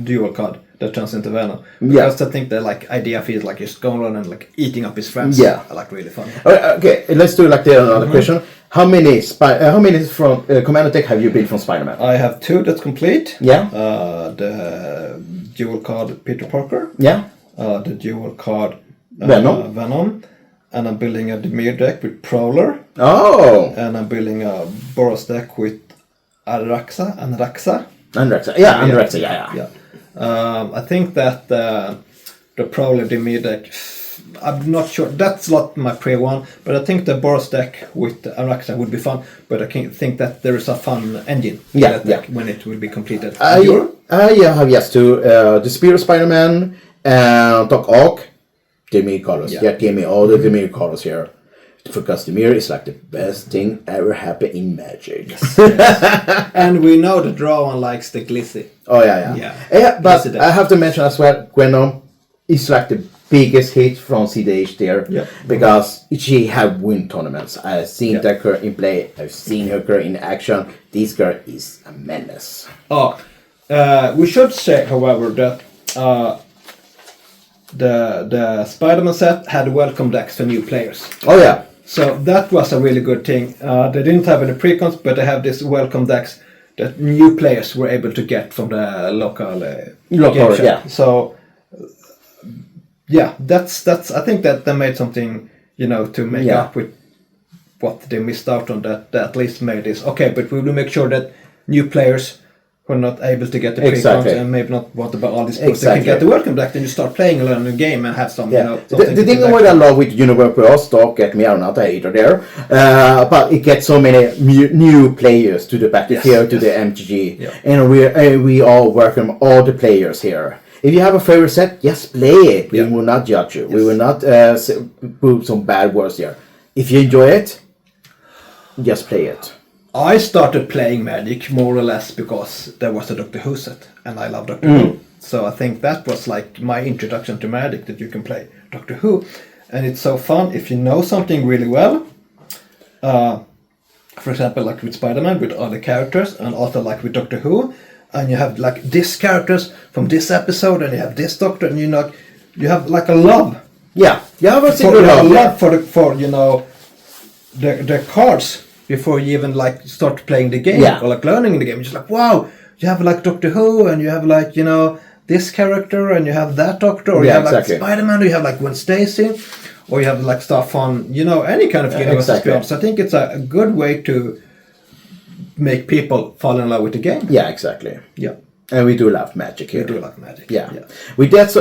dual card that turns into Venom. Because I think the idea feels like he's going on and eating up his friends. Yeah. I like really fun. Okay, let's do another question. How many from Commander deck have you built from Spider-Man? I have 2 that's complete. Yeah. The dual card Peter Parker. Yeah. The dual card Venom. And I'm building a Demir deck with Prowler. Oh. And I'm building a Boros deck with Anraxa. Yeah. I think that the Prowler Demir deck, I'm not sure, that's not my pre-one, but I think the Boros deck with Anraxa would be fun, but I think that there is a fun engine when it will be completed. I have yes to the Spear of Spider-Man and Doc Ock. Demir colors. Yeah, give me all the Demir colors here. Because Demir is like the best thing ever happened in Magic. Yes. And we know that Rowan likes the Glissy. Oh, yeah. But I have to mention as well, Gwenom is like the biggest hit from CDH there. Yeah. Because she have win tournaments. I've seen that girl in play. I've seen her girl in action. This girl is a menace. We should say, however, that the Spider-Man set had welcome decks for new players. Oh, yeah. So that was a really good thing. They didn't have any precons, but they have this welcome decks that new players were able to get from the local game shop. Yeah. So that's. I think that they made something, to make up with what they missed out on. That at least made this okay. But we will make sure that new players who are not able to get the precons and maybe not want to buy all these books, they can get the welcome deck. Then you start playing a new game and have some. The thing what I love with Universe Stock, get me, I'm not a hater there, but it gets so many new players to the battlefield, to the MTG, and we all welcome all the players here. If you have a favorite set, just play it. We will not judge you. Yes. We will not put some bad words here. If you enjoy it, just play it. I started playing Magic more or less because there was a Doctor Who set, and I love Doctor Who. So I think that was like my introduction to Magic, that you can play Doctor Who. And it's so fun if you know something really well. For example, like with Spider-Man, with other characters, and also like with Doctor Who. And you have like this characters from this episode, and you have this Doctor, and you have like a love. Yeah, you have a love for the cards. Before you even start playing the game or learning the game, you're just like, wow, you have Doctor Who, and you have this character, and you have that Doctor, or you have Spider-Man, or you have Gwen Stacy, or you have stuff on any kind of universe experience. So I think it's a good way to make people fall in love with the game. Yeah, exactly. Yeah. And we do love magic here. We do like magic. Yeah. We get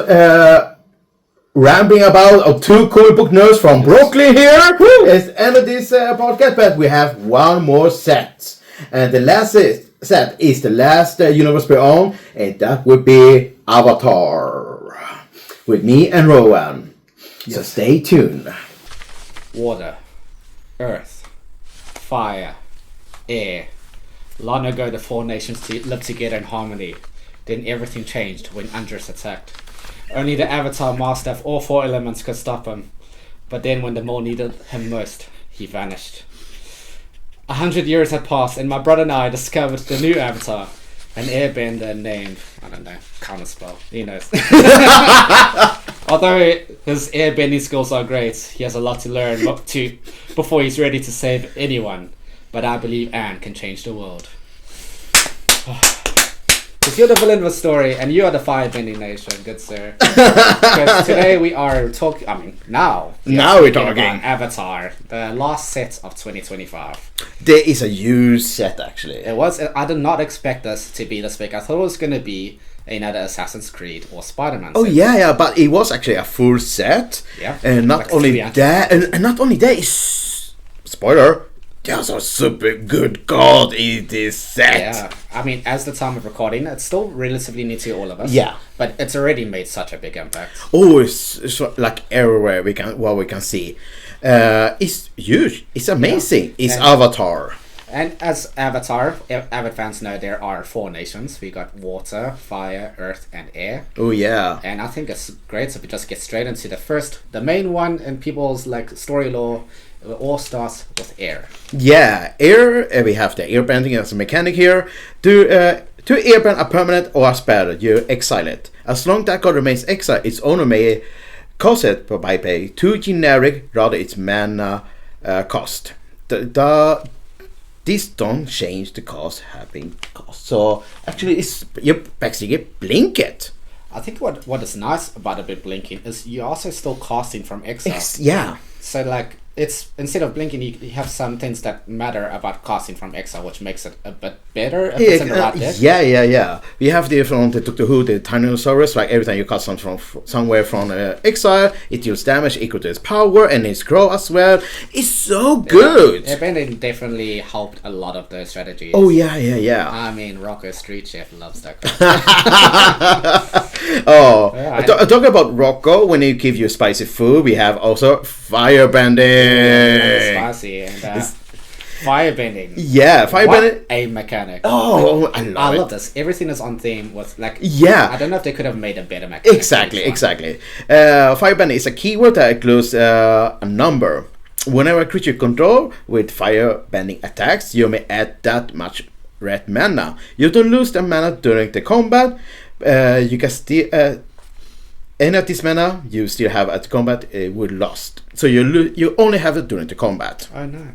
rambling about 2 comic book nerds from Brooklyn here. It's the end of this podcast, but we have one more set. And the last set is the last universe we own, and that would be Avatar. With me and Rowan. So stay tuned. Water, earth, fire, air. Long ago the 4 nations lived together in harmony. Then everything changed when Andros attacked. Only the Avatar master of all 4 elements could stop him. But then when the Maw needed him most, he vanished. 100 years had passed and my brother and I discovered the new Avatar. An airbender named, I don't know, counterspell, he knows. Although his airbending skills are great, he has a lot to learn before he's ready to save anyone. But I believe Anne can change the world. Because you're the villain of the story, and you are the firebending nation, good sir. Because today we are talking, now we're talking about Avatar, the last set of 2025. There is a huge set, actually. I did not expect this to be this big. I thought it was going to be another Assassin's Creed or Spider-Man set. Oh yeah, but it was actually a full set. Yeah. And not like only that, and not only that, spoiler, there's a super good god in this set. Yeah, I mean, as the time of recording, it's still relatively new to all of us. Yeah. But it's already made such a big impact. Oh, it's like everywhere we can see. It's huge. It's amazing. Yeah. It's Avatar. And as Avatar, avid fans know there are 4 nations. We got water, fire, earth, and air. Oh yeah. And I think it's great if we just get straight into the main one in people's story lore. It all starts with air. Yeah, air. We have the airbending as a mechanic here. To airbend a permanent or a spell, you exile it. As long as that god remains exiled, its owner may cost it by pay 2 generic, rather its mana cost. This don't change the cost having cost. So actually, you basically blink it. I think what is nice about a bit blinking is you're also still casting from exile. Yeah. So it's instead of blinking, you have some things that matter about casting from exile, which makes it a bit better if it's in the right deck. Yeah. We have the from the Doctor Who, the Tyrannosaurus. Like every time you cast something from somewhere from exile, it deals damage equal to its power and its grow as well. It's so good. Yeah, Bending definitely helped a lot of those strategies. Oh yeah. I mean, Rocco Street Chef loves that. Talking about Rocco, when he gives you spicy food, we have also firebending. Spicy and firebending. Yeah, firebending. What a mechanic. Oh, I love this. Everything is on theme with Yeah. I don't know if they could have made a better mechanic. Exactly. Firebending is a keyword that includes a number. Whenever a creature you control with firebending attacks, you may add that much red mana. You don't lose the mana during the combat. You can still any of this mana you still have at combat would lost. So you only have it during the combat. Oh no.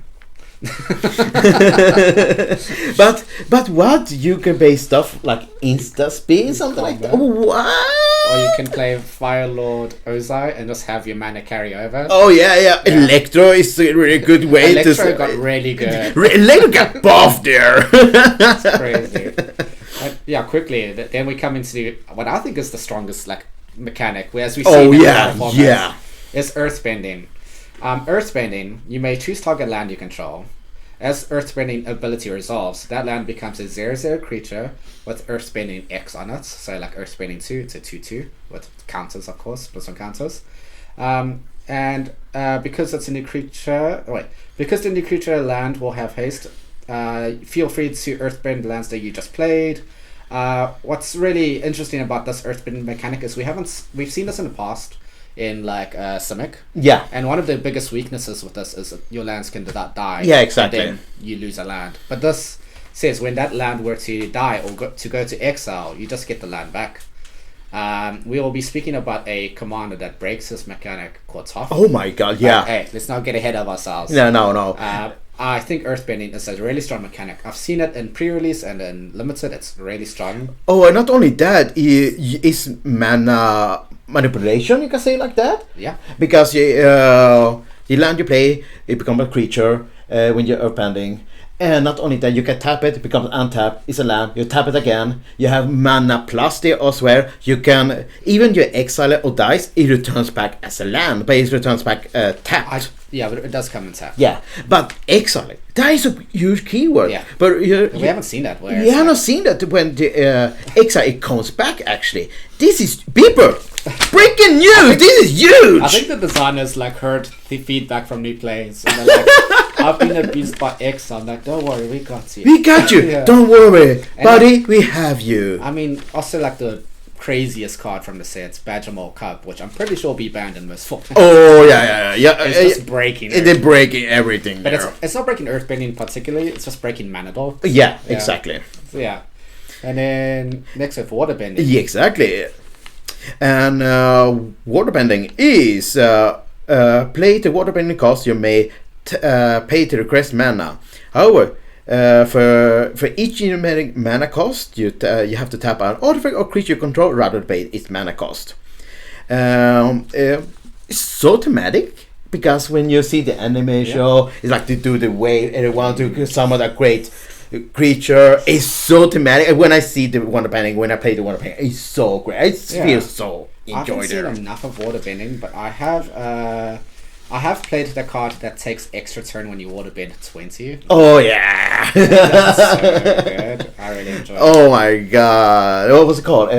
but what you can base stuff like insta speed, something like that. What? Or you can play Fire Lord Ozai and just have your mana carry over. Oh yeah. Electro is a really good way to. Electro got really good. Electro got buffed there. That's crazy. Quickly. Then we come into what I think is the strongest mechanic, whereas we see is Earthbending. Earthbending, you may choose target land you control. As Earthbending ability resolves, that land becomes a 0/0 creature with Earthbending X on it. So Earthbending 2, it's a 2/2 with counters, of course, plus some counters. Because it's a new creature, because the new creature land will have haste, feel free to Earthbend lands that you just played. What's really interesting about this Earthbending mechanic is we've seen this in the past in Simic. Yeah. And one of the biggest weaknesses with this is that your lands can die. Yeah, exactly. And then you lose a land. But this says when that land were to die or go to exile, you just get the land back. We will be speaking about a commander that breaks this mechanic called Toph. Oh my god, yeah. Hey, let's not get ahead of ourselves. No. I think Earthbending is a really strong mechanic. I've seen it in pre-release and in limited. It's really strong. Oh, and not only that, it's mana manipulation, you can say like that. Yeah. Because the land you play, it becomes a creature when you're Earthbending. And not only that, you can tap it becomes untapped, it's a land, you tap it again, you have mana plus there as well. You can, even you exile it or dies, it returns back as a land, but it returns back tapped. Yeah, but it does come in tap. Yeah, but exile it, that is a huge keyword. Yeah. But We haven't seen that. Where you haven't seen that when the exile it comes back actually. This is people! Breaking news! This is huge! I think the designers like heard the feedback from new players and they're like, I've been abused by X. I'm like, don't worry, we got you. We got you! Yeah. Don't worry, And buddy, we have you. I mean, also like the craziest card from the sets, Badgermole Cup, which I'm pretty sure will be banned in most formats. Oh yeah. It's just breaking. They're breaking everything But there. it's not breaking Earthbending particularly, it's just breaking mana dogs. Yeah, exactly. So, yeah. And then next we have Waterbending. Yeah, exactly. And waterbending is play the waterbending cost you may pay to request mana. However, for each numeric mana cost, you have to tap an artifact or creature you control rather than pay its mana cost. It's so thematic because when you see the anime show, it's like they do the way everyone to summon a great creature. It's so thematic. And when I see the waterbending, when I play the waterbending, it's so great. I feel so I haven't enjoyed seen it. enough of Waterbending, but I have played the card that takes extra turn when you waterbend 20. Oh yeah. That's so good. I really enjoy it. Oh my god. What was it called?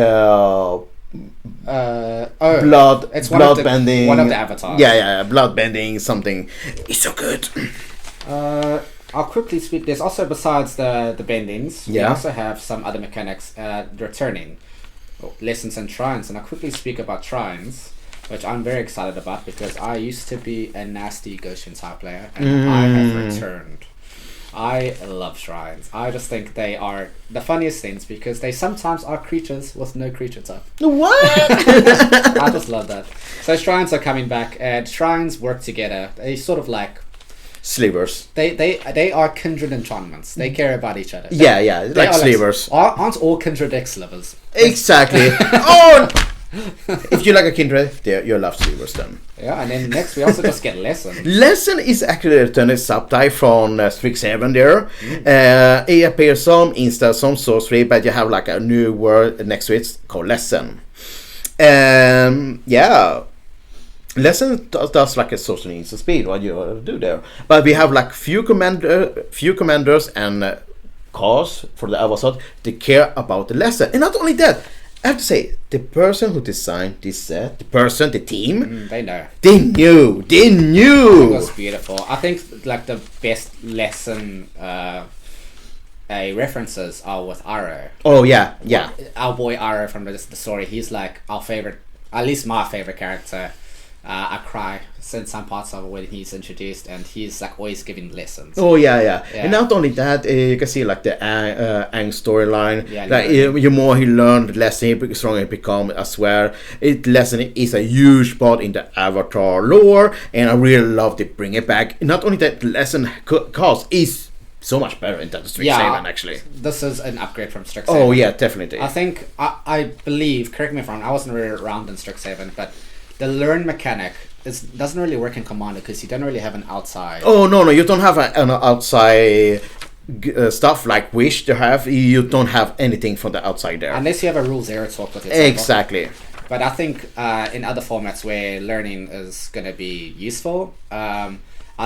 Blood. It's blood bending. one of the avatars. Yeah. Blood bending something. It's so good. I'll quickly speak. There's also, besides the bendings, we Yeah. also have some other mechanics returning. Lessons and shrines. And I'll quickly speak about shrines, which I'm very excited about because I used to be a nasty Goshen type player and I have returned. I love shrines. I just think they are the funniest things because they sometimes are creatures with no creature type. What? I just love that. So shrines are coming back and shrines work together. They sort of like Slivers. they are kindred enchantments. They care about each other. Yeah. They Like are slivers. Aren't all kindred decks slivers? Exactly. Oh! If you like a kindred, you love slivers then. Yeah, and then next we also just get lesson. Lesson is actually a return subtype from Strixhaven there. It appears some instead some sorcery, but you have like a new word next to it called lesson. Yeah. Lesson does like a sorcery instant speed, what you do there. But we have like few commanders and cause for the Avasot to care about the lesson. And not only that, I have to say, the person who designed this set, the team, They know. they knew. It was beautiful. I think like the best lesson references are with Aro. Oh yeah. Our boy Aro from the story. He's like our favorite, at least my favorite character. I cry in some parts of it when he's introduced, and he's like always giving lessons. Oh yeah. And not only that, you can see like the Ang storyline. Yeah, like the more he learned, the less the stronger he become. I swear, lesson is a huge part in the Avatar lore, and I really love to bring it back. Not only that, the lesson cost is so much better than Strixhaven actually. This is an upgrade from Strixhaven. Oh yeah, definitely. I think I believe. Correct me if I'm wrong. I wasn't really around in Strixhaven, but the learn mechanic doesn't really work in Commander because you don't really have an outside. Oh no, you don't have an outside stuff like Wish to have. You don't have anything from the outside there. Unless you have a rule zero talk with it. Exactly. But I think in other formats where learning is going to be useful, I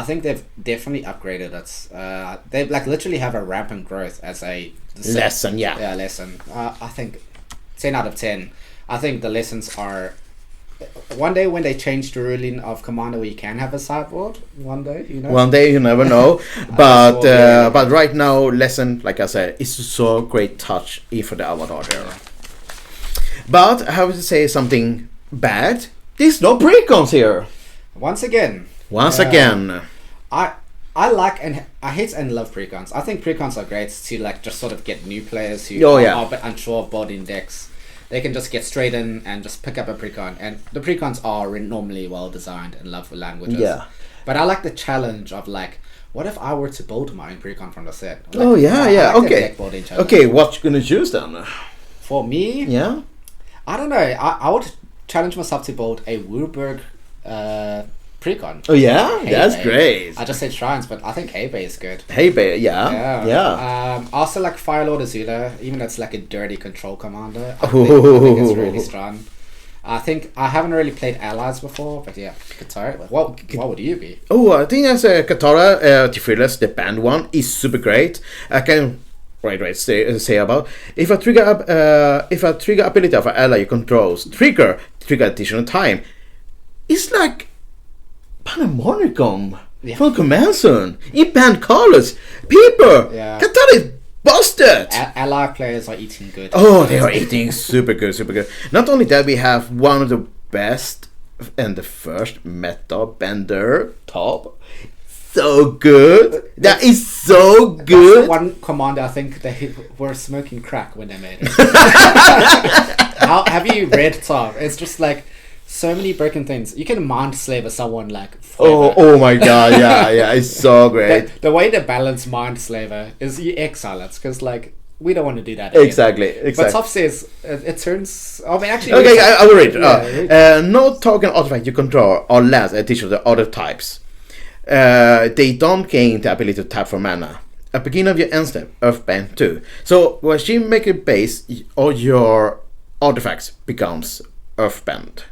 think they've definitely upgraded it. They like literally have a rampant growth as a lesson. Yeah, lesson. I think 10 out of 10. I think the lessons are. One day when they change the ruling of Commander where you can have a sideboard, one day, you know. One day you never know, but right now, lesson, like I said, is so great touch for the Avatar there. Yeah. But I have to say something bad. There's no precons here. Once again. I like and I hate and love precons. I think precons are great to like just sort of get new players who are a bit unsure of building decks. They can just get straight in and just pick up a precon. And the precons are normally well designed and love for languages. Yeah. But I like the challenge of like, what if I were to build my own precon from the set? Like, Okay, what you gonna choose then? For me? Yeah. I don't know. I would challenge myself to build a Wurberg Precon. Oh yeah, that's Bay. great. I just said Shrines, but I think Hay Bay is good. Hey, babe, yeah. Also like Firelord Azula, even though it's like a dirty control commander. I think it's really strong. I think I haven't really played allies before, but yeah, Katara. What would you be? Oh, I think as a Katara, Tifrilus, the banned one, is super great. I can say about if a trigger ability of an ally you controls trigger additional time, it's like Panamonicum from Command Zone in banned colors. People, Yeah. Katara is busted. Ally players are eating good. Oh, they are eating super good. Not only that, we have one of the best and the first meta bender top. So good. That is so That's the good. one commander I think they were smoking crack when they made it. Have you read Top? It's just like so many broken things. You can mind slaver someone like forever. Oh my god, yeah, it's so great. The way to balance mind slaver is you exile it, because like we don't want to do that again. Exactly. But Top says it turns. I mean, actually. Okay, I will read. Yeah, No token artifact you control or less addition to the other types. They don't gain the ability to tap for mana. At the beginning of your end step, Earthband 2. So when you make a base, all your artifacts becomes Earthband.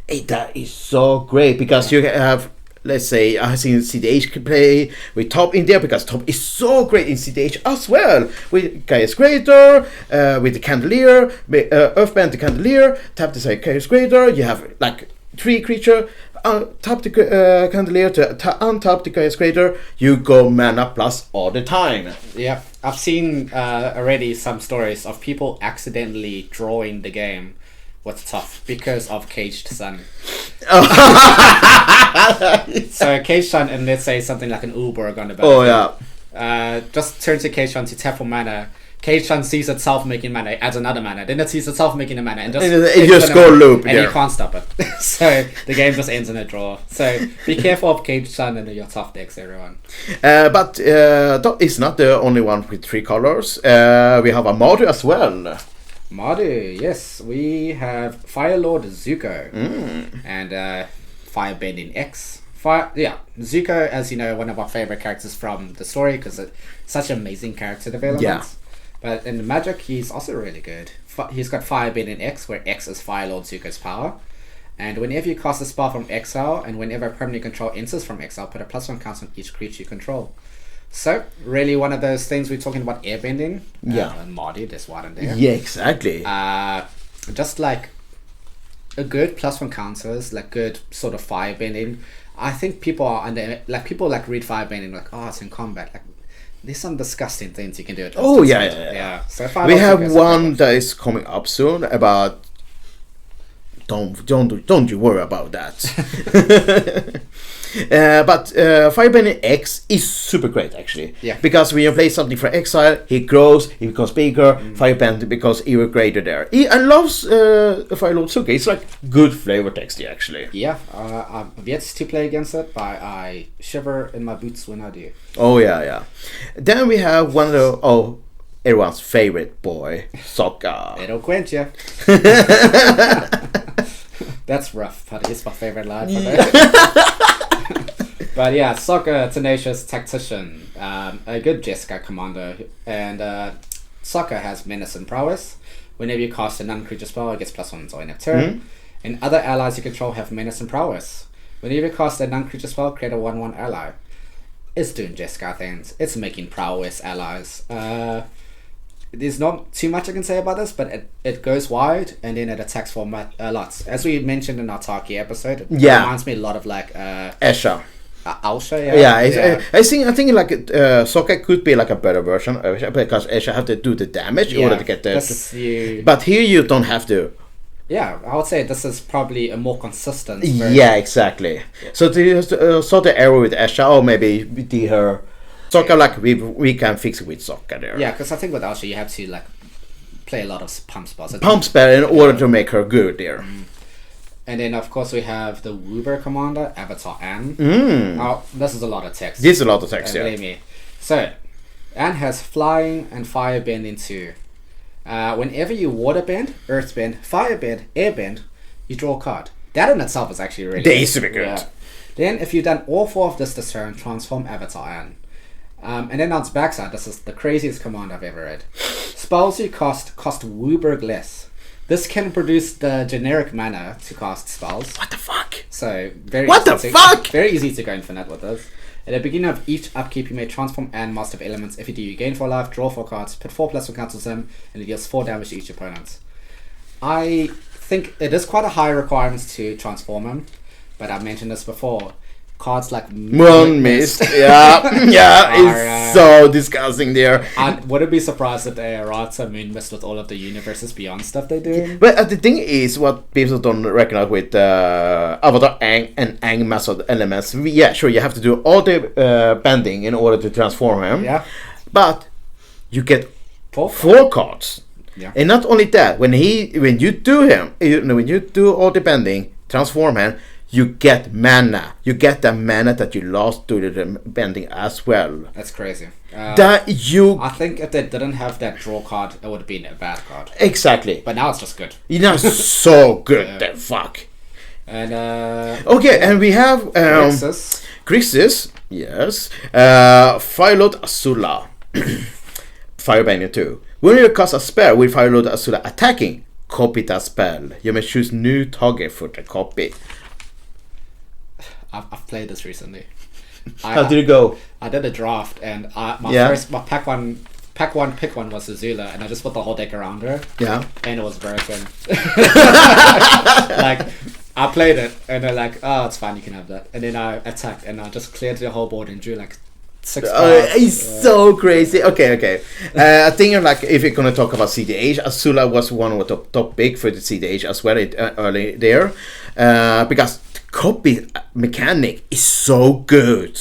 Hey, that is so great because you have, let's say, I have seen CDH play with Top in there because Top is so great in CDH as well. With Gaia's Creator, with the Candelier, Earthband the Candelier, tap the Gaia's Creator, you have like 3 creature, tap the Candelier to untap the Gaia's Creator, you go mana plus all the time. Yeah, I've seen already some stories of people accidentally drawing the game with Tough because of Caged Sun. So Caged Sun, and let's say something like an Uber on the back. Oh yeah. Just turn to Caged Sun to tap for mana. Caged Sun sees itself making mana, adds another mana, then it sees itself making a mana, and it just go loop. And you can't stop it. So the game just ends in a draw. So be careful of Caged Sun and your Tough decks, everyone. But that is not the only one with 3 colors. We have a Maru as well. Maru, yes, we have Firelord Zuko and Firebending X. Zuko, as you know, one of our favorite characters from the story because it's such amazing character development. Yeah. But in Magic, he's also really good. He's got Firebending X, where X is Firelord Zuko's power. And whenever you cast a spell from exile, and whenever a permanent control enters from exile, put a +1 counter on each creature you control. So, really one of those things we're talking about airbending. Yeah. And Marty, there's one in there. Yeah, exactly. Just like a good +1 counters, like good sort of firebending. I think people are people read firebending like, oh, it's in combat. Like, there's some disgusting things you can do. Oh yeah. So we have one that is coming up soon about. Don't you worry about that. But Firebending X is super great actually. Yeah. Because when you play something for exile, he grows, he becomes bigger. Firebending becomes even greater there. I love Firelord Zuko. It's like good flavor text actually. Yeah. I've yet to play against it, but I shiver in my boots when I do. Oh yeah. Then we have one of everyone's favorite boy, Sokka. It'll quench you. That's rough, but it's my favorite line. But yeah, Sokka, tenacious tactician, a good Jessica commander, and Sokka has menace and prowess. Whenever you cast a non-creature spell, it gets +1 on your turn. And other allies you control have menace and prowess. Whenever you cast a non-creature spell, create a 1/1 ally. It's doing Jessica things. It's making prowess allies. There's not too much I can say about this, but it goes wide and then it attacks for lots. As we mentioned in our Tarkir episode, it reminds me a lot of like Esha. Alsha, I think like Sokka could be like a better version of Esha because Esha have to do the damage in order to get the. But here you don't have to. Yeah, I would say this is probably a more consistent version. Yeah, exactly. So the arrow with Esha or maybe her. Sokka, like we can fix it with Sokka there. Yeah, because I think with Alsha you have to like play a lot of pump spells. Pump spell in order to make her good there. And then of course we have the Woober commander, Avatar Anne. Oh, this is a lot of text. This is a lot of text, Believe me. So, Anne has flying and firebending too. Whenever you waterbend, earthbend, firebend, airbend, you draw a card. That in itself is actually really They super good. Then, if you've done all 4 of this turn, transform Avatar in. And then on its backside, this is the craziest command I've ever read. Spells you cost Wooburg less. This can produce the generic mana to cast spells. What the fuck? So very What the fuck? Very easy to go infinite with this. At the beginning of each upkeep, you may transform and master of elements. If you do, you gain 4 life, draw 4 cards, put 4+1 counters in, and it deals 4 damage to each opponent. I think it is quite a high requirement to transform him, but I've mentioned this before. Cards like Moon Mist, it's so disgusting there. I wouldn't be surprised if they write some Moon Mist with all of the universes beyond stuff they do. But the thing is, what people don't recognize with Avatar and Ang Master elements, yeah, sure, you have to do all the bending in order to transform him. Yeah. But you get 4 cards. Yeah. And not only that, when you do all the bending, transform him, you get mana. You get the mana that you lost to the bending as well. That's crazy. I think if they didn't have that draw card, it would have been a bad card. Exactly. But now it's just good. You know, so good. The fuck. And okay, and we have Grixis. Yes. Firelord Azula. Firebending 2. When you cast a spell with Firelord Azula attacking, copy that spell. You may choose new target for the copy. I've played this recently. How did it go? I did a draft, and my pack one pick one was Azula, and I just put the whole deck around her. Yeah. And it was broken. Like, I played it, and they're like, "Oh, it's fine, you can have that." And then I attacked, and I just cleared the whole board and drew like 6 cards. It's so crazy. Okay. I think like if you're gonna talk about CDH, Azula was one of the top pick for the CDH as well early there, because the copy mechanic is so good.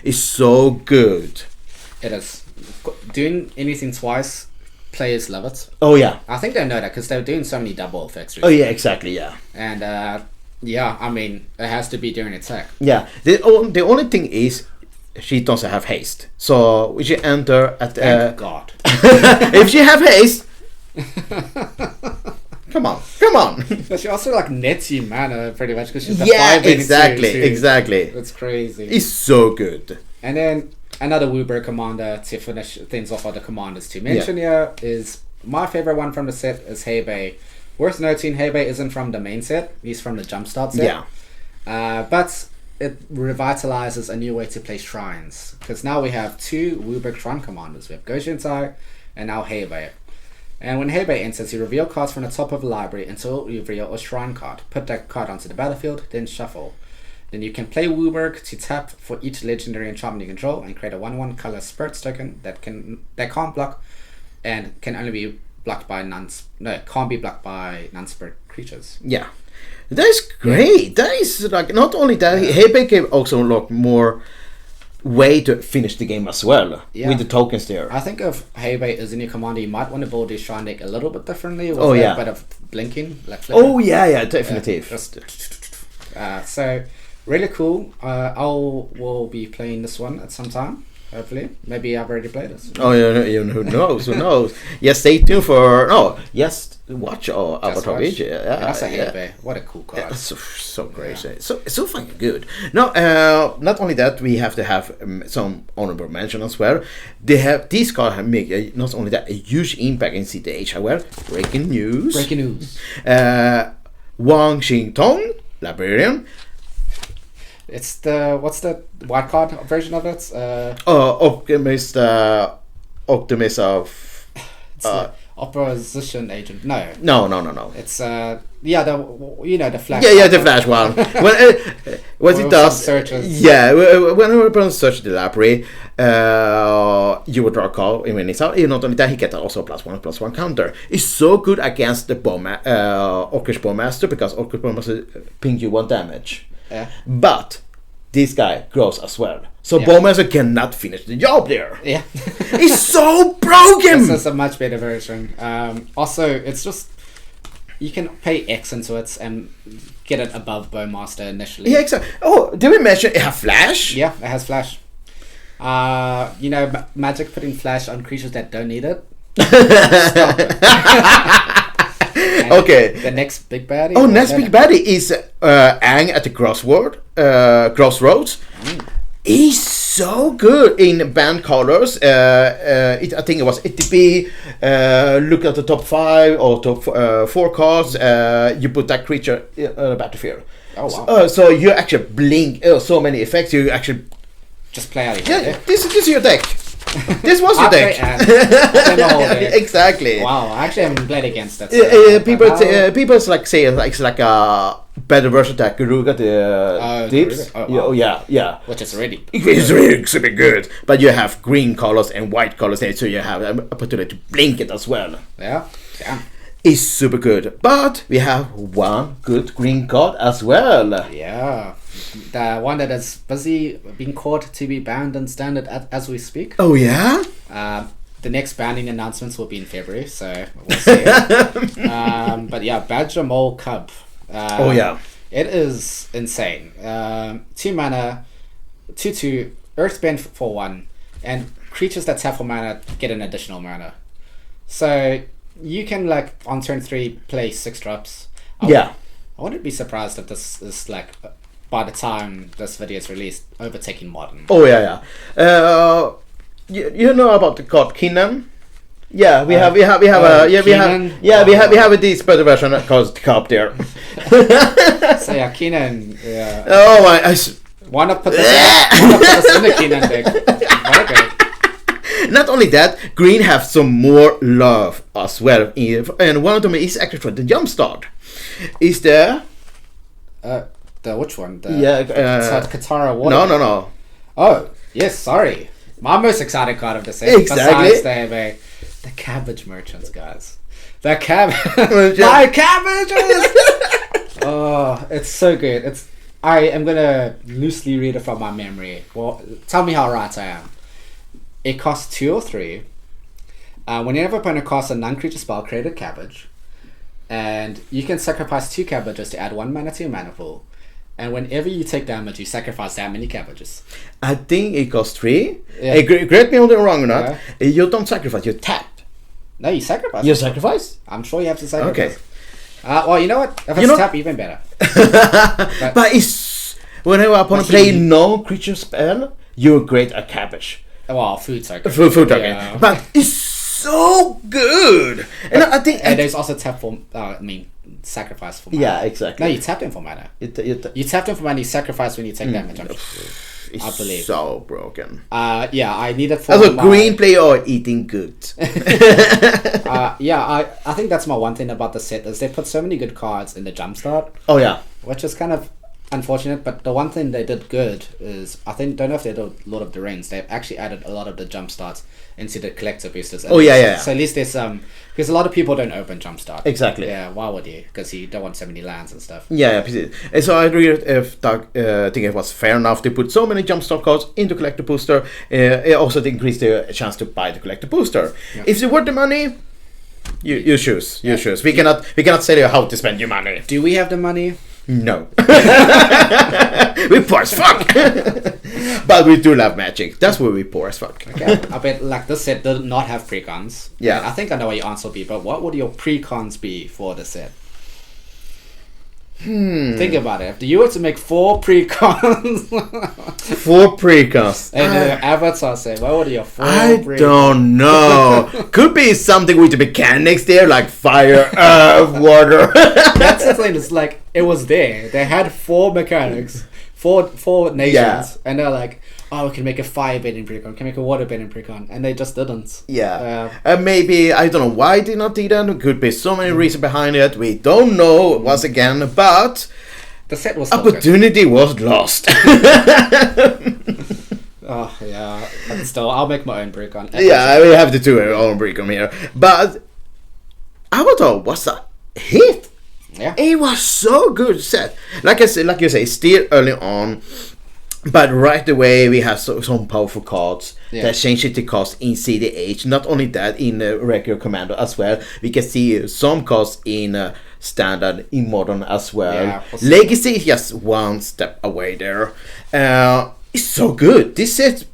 It's so good. It is. Doing anything twice, players love it. Oh yeah. I think they know that because they're doing so many double effects recently. Oh yeah, exactly. Yeah. And I mean, it has to be during attack. Yeah. The only thing is, she doesn't have haste. So we should enter at. Thank God. If she have haste. Come on. But she also like nets you mana pretty much because she's the exactly. That's crazy. It's so good. And then another Wooburg commander to finish things off. Other commanders to mention here is my favorite one from the set is Hebei. Worth noting, Hebei isn't from the main set. He's from the Jumpstart set. Yeah. But it revitalizes a new way to play shrines because now we have 2 Wooburg shrine commanders. We have Goshintai and now Hebei. And when Hebei enters, you reveal cards from the top of the library until you reveal a shrine card. Put that card onto the battlefield, then shuffle. Then you can play Wooburg to tap for each legendary enchantment you control and create a 1/1 color spirits token that can't block and can only be blocked by can't be blocked by non-spirit creatures. Yeah. That is great. That is like not only that, Hebei gave also a lot more way to finish the game as well with the tokens there. I think if Hebei is a new commander, you might want to build your shrine deck a little bit differently with a bit of blinking. Like Definitely. So really cool. We'll be playing this one at some time. Hopefully, maybe I've already played this. Oh yeah, who knows? Who knows? Yes, stay tuned for. Watch Avatar Age. That's a Hebei. What a cool card. Yeah, so great. Yeah. So fucking good. No, not only that, we have to have some honorable mention as well. These cards make not only that a huge impact in CTH as well. Breaking news. Wang Xingtong, Librarian. It's what's the white card version of it? Optimist of. It's opposition agent. No. It's the flash. The flash one. What it does. Searches. Yeah, when a opponent searches the library, you will draw a card when it's out. Not only that, he gets also +1/+1 counter. It's so good against the Orcish Bowmaster because Orcish Bowmaster ping you 1 damage. Yeah. But this guy grows as well. So Bowmaster cannot finish the job there. Yeah. He's so broken! This is a much better version. Also, it's just... You can pay X into it and get it above Bowmaster initially. Yeah, exactly. Oh, did we mention it has flash? Yeah, it has flash. Magic putting flash on creatures that don't need it. Stop it. Okay. The next big baddie. Oh, next big baddie is Aang at the crossroads. He's so good in band colors. I think it was ATP. Look at the top 5 or top 4 cards. You put that creature on the battlefield. Oh wow! So you actually blink. So many effects. You actually just play out of your your deck. This is your deck. This was your deck. Exactly. Wow, I actually haven't played against that. People say it's like a better version of that Garuga the dips. Oh, wow. Yeah. Which is really it's really super good. But you have green colors and white colors there, so you have an opportunity to blink it as well. Yeah. It's super good. But we have one good green card as well. Yeah. The one that is busy being caught to be banned and standard as we speak. Oh yeah? The next banning announcements will be in February, so we'll see. But yeah, Badger Mole Cub. Oh yeah. It is insane. 2 mana, 2/2, Earthbend for 1, and creatures that tap for mana get an additional mana. So you can, like, on turn 3 play 6 drops. I wouldn't be surprised if this is, like, by the time this video is released, overtaking Modern. Oh yeah. You know about the card Kinnan? Yeah, we have this better version called Cup there. So yeah, Kinnan. Yeah. Oh my! Wanna put this in the Kinnan deck? Okay. Not only that, Green have some more love as well, and one of them is actually for the Jumpstart. Is there? The which one? Katara Water. No. Oh yes, sorry. My most exciting card of the set. Exactly. Besides the cabbage merchants, guys. The cabbage. My cabbages. Oh, it's so good. I am gonna loosely read it from my memory. Well, tell me how right I am. It costs 2 or 3. Whenever opponent casts a non-creature spell, create a cabbage, and you can sacrifice 2 cabbages to add 1 mana to your mana pool. And whenever you take damage, you sacrifice that many cabbages. I think it costs 3. Yeah. Correct me if I'm wrong or not. Yeah. You don't sacrifice, you tap. No, you sacrifice. You sacrifice? I'm sure you have to sacrifice. Okay. Well, you know what? If it's tap, even better. But it's whenever opponent play no creature spell, you create a cabbage. Well, food token. Food token. Yeah. But it's so good. And I think there's also tap for sacrifice for mana. Yeah, exactly. No, you tapped in for mana. You tapped in for mana, you sacrifice when you take damage. It's I believe. So broken. Yeah, I need it for as a green player or eating good. Yeah, I think that's my one thing about the set is they put so many good cards in the Jumpstart. Oh yeah. Which is kind of unfortunate, but the one thing they did good is don't know if they did Lord of the Rings. They've actually added a lot of the Jumpstarts into the collector boosters. Oh yeah. So at least there's because a lot of people don't open Jumpstart. Exactly. Yeah, why would you? Because you don't want so many lands and stuff. Yeah, precis. And so I agree if think it was fair enough to put so many Jumpstart cards into collector booster. It also increased the chance to buy the collector booster. Yeah. If it's worth the money, you choose. You choose. We cannot tell you how to spend your money. Do we have the money? No. We poor as fuck. But we do love Magic. That's where we poor as fuck. Okay. I bet like this set did not have precons. Yeah. And I think I know what your answer will be, but what would your precons be for the set? Think about it. If you were to make 4 precons 4 precons and the avatar set, what would your 4 precons? I don't know. Could be something with the mechanics there, like fire, earth, water. That's the thing. It's like it was there. They had 4 mechanics, four nations, and they're like, oh, we can make a fire bending precon, can make a water bending precon, and they just didn't. Yeah. Maybe, I don't know why they not did that. There could be so many reasons behind it. We don't know, once again, but the set was opportunity was lost. Oh, yeah. But still, I'll make my own precon. Yeah, we have to do our own precon here. But Avatar was a hit. Yeah. It was so good set. Like you say, still early on. But right away we have some powerful cards that change it to cost in CDH. Not only that, in regular Commander as well. We can see some cards in Standard, in Modern as well. Yeah, Legacy is just one step away there. It's so good. This set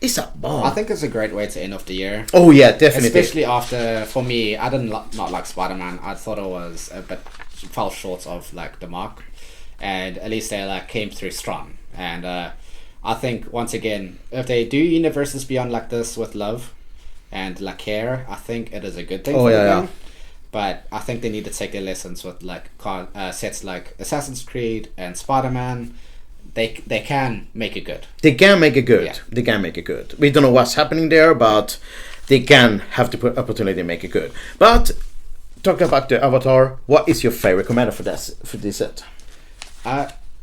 It's a bomb. I think it's a great way to end off the year. Oh yeah, definitely. Especially after, for me, I didn't not like Spider-Man. I thought it was a bit fell short of like the mark, and at least they like came through strong. And I think once again, if they do universes beyond like this with love and like care, I think it is a good thing. Oh for yeah, the yeah. game. But I think they need to take their lessons with like sets like Assassin's Creed and Spider-Man. They can make it good. They can make it good. Yeah. They can make it good. We don't know what's happening there, but they can have the opportunity to make it good. But talking about the Avatar, what is your favorite commander for this set?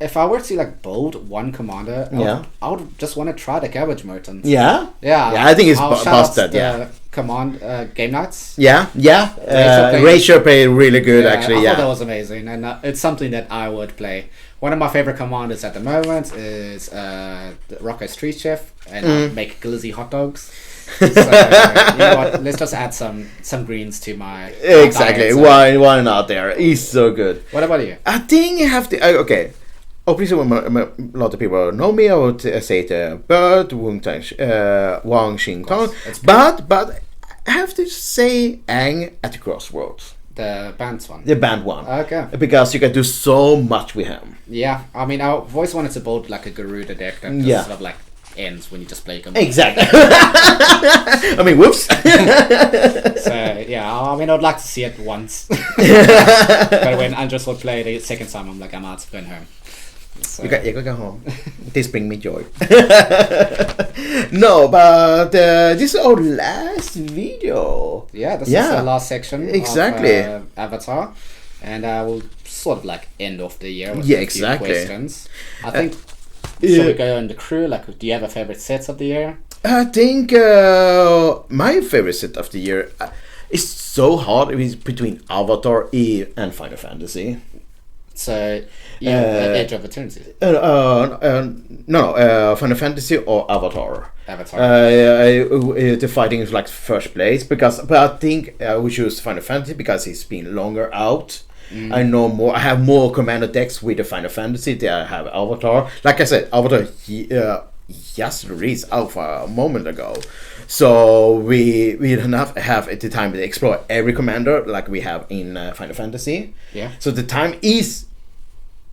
If I were to like build one commander, I would just want to try the Cabbage Merchants. Yeah? Yeah, I think it's I'll shout busted, out yeah. the Command Game Nights. Yeah. played- Ratio played really good, actually, I yeah. thought that was amazing, and it's something that I would play. One of my favorite commanders at the moment is the Rocco Street Chef, and I make glizzy hot dogs. So you know what? Let's just add some greens to my Exactly. diet, so. Why not there? He's so good. What about you? I think you have to. Okay. Obviously, a lot of people know me. I would say the Bird, Wang Xingtong. But I have to say Aang at the Crossroads. The band's one. The band one. Okay. Because you can do so much with him. Yeah, I mean, I've always wanted to build like a Garuda deck that just sort of like ends when you just play Garuda. Exactly. I mean, whoops. So yeah, I mean, I'd like to see it once. But when Andres would play the second time, I'm like, I'm out, going home. So. You gotta go home. This brings me joy. No, but this is our last video. Yeah, this is the last section. Exactly. Of Avatar, and we'll sort of like end off the year with a few questions. I think. Should we go on the crew? Like, do you have a favorite set of the year? I think my favorite set of the year is so hard. It is between Avatar, Eve, and Final Fantasy. So, Edge of Eternity. No, Final Fantasy or Avatar. The fighting is like first place but I think we choose Final Fantasy because it's been longer out. I know more. I have more commander decks with the Final Fantasy than I have Avatar. Like I said, Avatar just released alpha a moment ago, so we don't have at the time to explore every commander like we have in Final Fantasy. Yeah. So the time is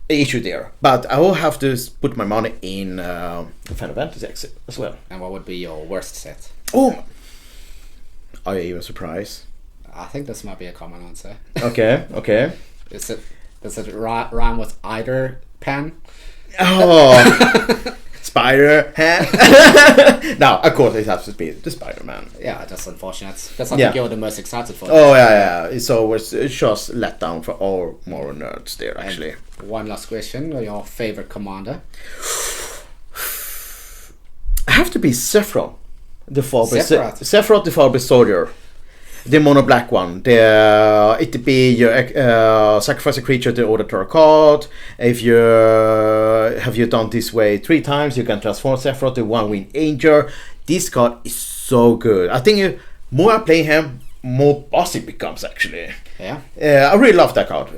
an issue there, but I will have to put my money in Final Fantasy as well. And what would be your worst set? Oh, are you even surprised? I think this might be a common answer. Okay. Does it rhyme with either pan? Oh, Spider hat. No, of course it has to be the Spider-Man. Yeah, that's unfortunate. That's something you're the most excited for. Oh yeah. It's always just let down for all more nerds there actually. And one last question: your favorite commander? I have to be Sephiroth, the Sephiroth, the Farbest Soldier. The mono black one. It be your sacrifice a creature to order to a card. If you have you done this way 3 times, you can transform Sephiroth to 1-winged angel. This card is so good. I think more I play him, more boss it becomes actually. Yeah. I really love that card.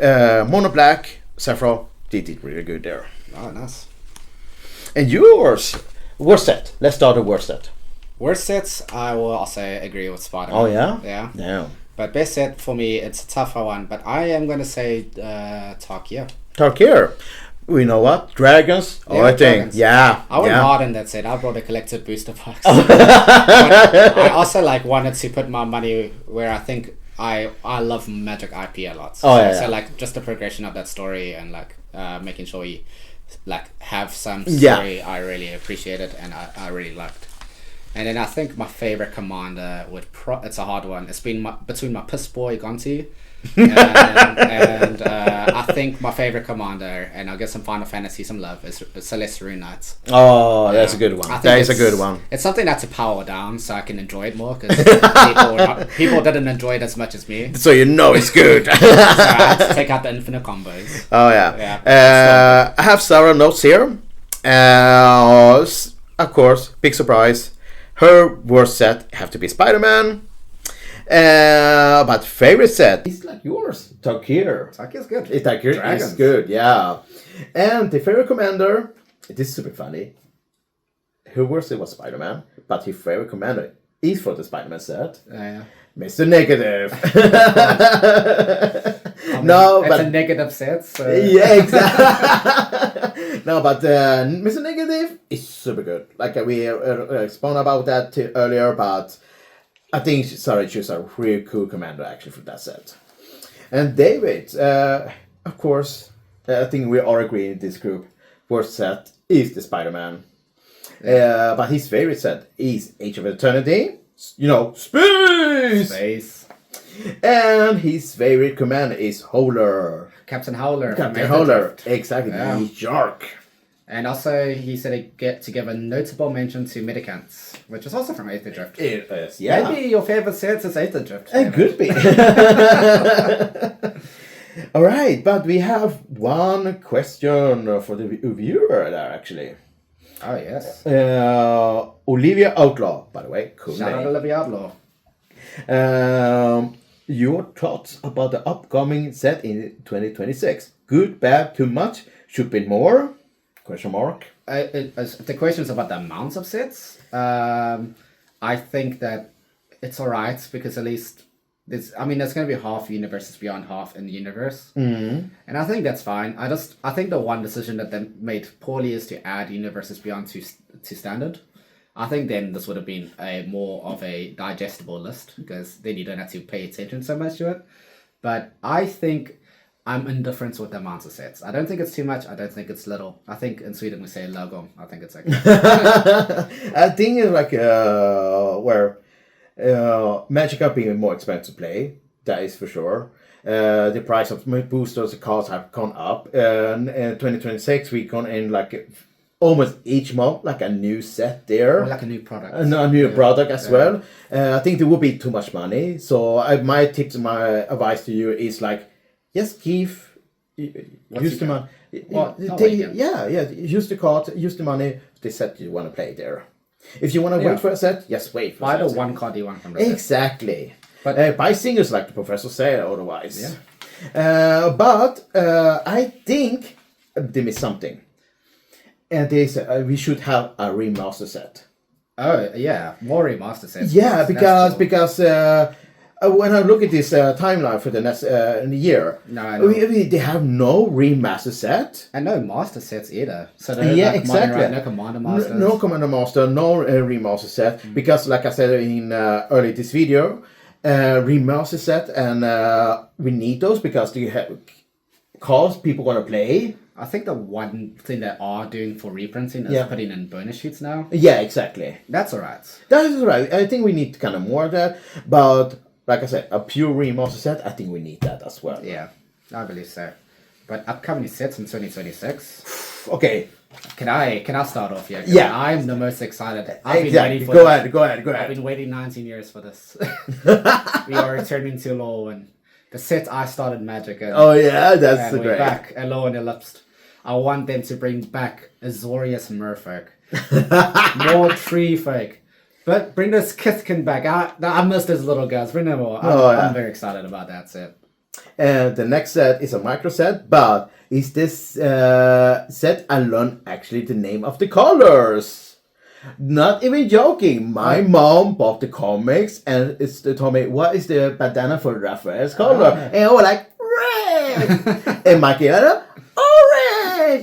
Mono black Sephiroth did it really good there. Oh, nice. And yours, worst set. Let's start with worst set. Worst sets, I will also agree with Spider-Man. Oh yeah? Yeah. Damn. But best set, for me, it's a tougher one. But I am going to say Tarkir. Tarkir. We know what? Dragons? Yeah, I think. Dragons. Yeah. I went hard in that set. I brought a collected booster box. But I also wanted to put my money where I think I love Magic IP a lot. So just the progression of that story and making sure you have some story I really appreciated and I really liked. And then I think my favorite commander it's a hard one. It's been between my piss boy Gonti and I think my favorite commander, and I'll give some Final Fantasy some love, is Celeste Rune Knights. Oh, that's a good one. That is a good one. It's something that's a power down, so I can enjoy it more because people didn't enjoy it as much as me. So you know it's good. So I had to take out the infinite combos. Oh yeah. I have Sarah notes here. Of course, big surprise. Her worst set have to be Spider-Man. But favorite set is like yours, Tarkir. Tarkir's good. Tarkir is good, yeah. And the favorite commander, it is super funny. who was Spider-Man, but his favorite commander is for the Spider-Man set. Yeah. Mr. Negative. I mean, No, it's but a negative set, so yeah, exactly. No, but Mr. Negative is super good. Like we explained about that earlier, but I think Sarah chose a really cool commander actually for that set. And David, of course, I think we all agree in this group. Worst set is the Spider-Man. But his favorite set is Age of Eternity. You know, space. And his favorite commander is Howler. Captain Howler. from Captain Aether Howler, Drift. exactly. Yeah. He's Shark. And also, he said he get to give a notable mention to Medicants, which is also from Aether Drift. It is, yeah. Maybe your favorite set is Aether Drift. It could be. All right, but we have one question for the viewer there, actually. Oh, yes. Olivia Outlaw, by the way, cool Shout out to name. Olivia Outlaw. Your thoughts about the upcoming set in 2026? Good, bad, too much? Should be more? Question mark. The question is about the amounts of sets. I think that it's alright because at least there's going to be half Universes Beyond, half in the universe, and I think that's fine. I think the one decision that they made poorly is to add Universes Beyond to standard. I think then this would have been a more of a digestible list because then you don't have to pay attention so much to it. But I think I'm indifferent with the amount of sets. I don't think it's too much. I don't think it's little. I think in Sweden we say lagom. I think it's okay. I think it's like where Magic are being more expensive to play. That is for sure. The price of boosters, the cards have gone up. And in 2026 we gone in like almost each month like a new set there. Or like a new product. A new product as well. I think there would be too much money. So my tips, my advice to you is like, just give, use the money. Use the card, use the money, the set you want to play there. If you want to wait for a set, just wait for Buy a the set. one card you want from the set. Exactly. But buy singles like the professor said otherwise. But I think there is something. And we should have a remaster set. oh yeah, more remaster sets. Yeah, That's because when I look at this timeline for the next year, No, I know. they have no remaster set. And no master sets either. So Yeah, no exactly. No commander masters. No Commander Master, no remaster set. Because, like I said in early this video, remaster set, and we need those because they have cards people want to play. I think the one thing they are doing for reprinting is putting in bonus sheets now. Yeah, exactly. That's alright. That is right. I think we need kind of more of that. But, like I said, a pure remaster set, I think we need that as well. Yeah, I believe so. But upcoming sets in 2026. Okay. Can I start off here? 'Cause Yeah. I'm the most excited. I've been Exactly. waiting for Go this. ahead. I've been waiting 19 years for this. We are returning to law and the set I started Magic in. Oh, yeah, that's and we're great. back. Law and Ellipsed. I want them to bring back Azorius Merfolk. More Tree Folk. But bring those Kithkin back. I miss those little guys. Bring them more. I'm very excited about that set. And the next set is a micro set, but is this set alone actually the name of the colors? Not even joking. My mom bought the comics and told me, what is the bandana for Raphael's color? And I was like, red! And Mikey, orange!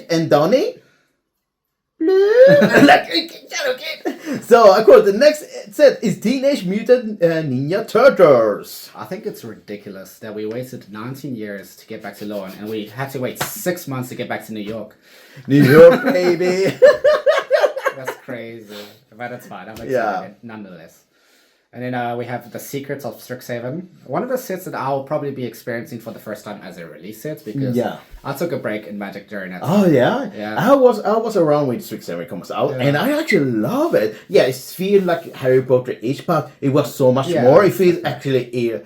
And Donnie, blue! Like, okay. So, of course, the next set is Teenage Mutant Ninja Turtles. I think it's ridiculous that we waited 19 years to get back to Lorne and we had to wait 6 months to get back to New York. New York, baby! That's crazy. But it's fine. I'm excited nonetheless. And then we have The Secrets of Strixhaven. One of the sets that I'll probably be experiencing for the first time as a release set because I took a break in Magic during that time. Oh yeah? Yeah. I was around when Strixhaven comes out and I actually love it. Yeah, it feels like Harry Potter-ish, but it was so much more. It feels actually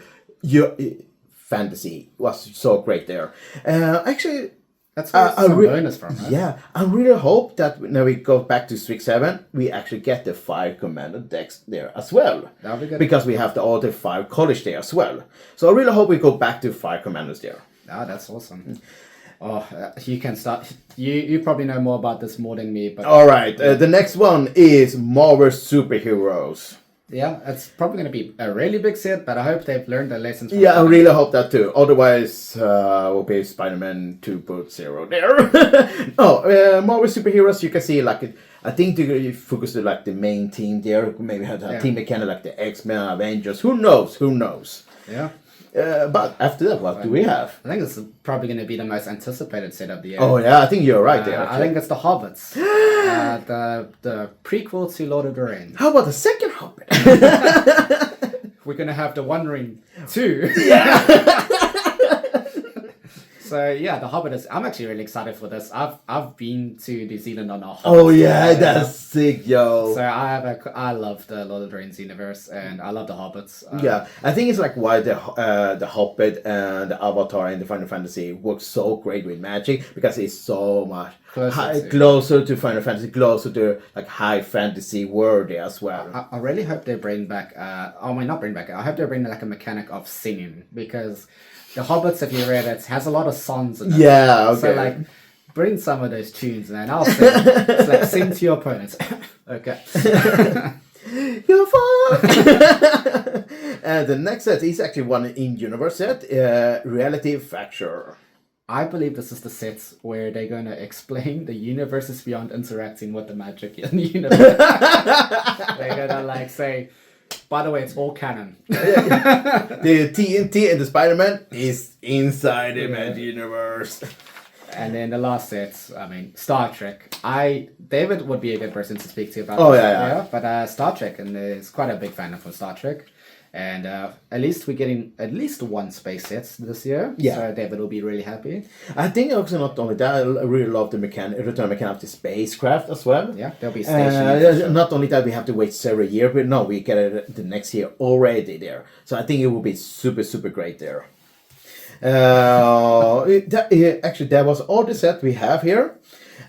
fantasy. It was so great there. Actually, that's where some bonus from, right? Yeah, I really hope that when we go back to Strixhaven, we actually get the 5 commander decks there as well. That'll be good. Because we have all the 5 college there as well. So I really hope we go back to 5 commanders there. Oh, that's awesome. Oh, you can start. You probably know more about this more than me, but All right, the next one is Marvel Superheroes. yeah, it's probably going to be a really big set, but I hope they've learned their lessons. Yeah, I really hope that too. Otherwise, will be Spider-Man 2.0 there. Marvel Superheroes, you can see like I think they focus on like the main team there. Maybe have a team that kind of like the X-Men, Avengers. Who knows? Who knows? Yeah. But after that, what do we have? I think it's probably going to be the most anticipated set of the year. Oh yeah, I think you're right there. I think it's the Hobbits, the prequel to Lord of the Rings. How about the second Hobbit? We're going to have the One Ring 2. Yeah. So yeah, the Hobbit is. I'm actually really excited for this. I've been to New Zealand on a Hobbit. Oh yeah, that's sick, yo. So I love the Lord of the Rings universe, and I love the Hobbits. Yeah, I think it's like why the Hobbit and the Avatar and the Final Fantasy work so great with magic because it's so much closer to Final Fantasy, closer to like high fantasy world as well. I really hope they bring back. Not bring back. I hope they bring like a mechanic of singing because the Hobbits, if you read it, has a lot of songs in it. Yeah, okay. So like, bring some of those tunes, man. I'll sing. It's like sing to your opponents. Okay. You're fun. And the next set is actually one in-universe set, Reality Fracture. I believe this is the set where they're going to explain the universes beyond interacting with the magic in the universe. They're going to like say, by the way, it's all canon. The TNT and the Spider-Man is inside the magic universe. And then the last set, I mean, Star Trek. David would be a good person to speak to about Oh, this yeah. idea, but Star Trek, and he's quite a big fan of Star Trek. And at least we're getting at least one space set this year. Yeah. So David will be really happy. I think also not only that, I really love the return mechanic of the spacecraft as well. Yeah, there'll be stations. Not only that, we have to wait several years, but no, we get it the next year already there. So I think it will be super, super great there. Actually, that was all the set we have here.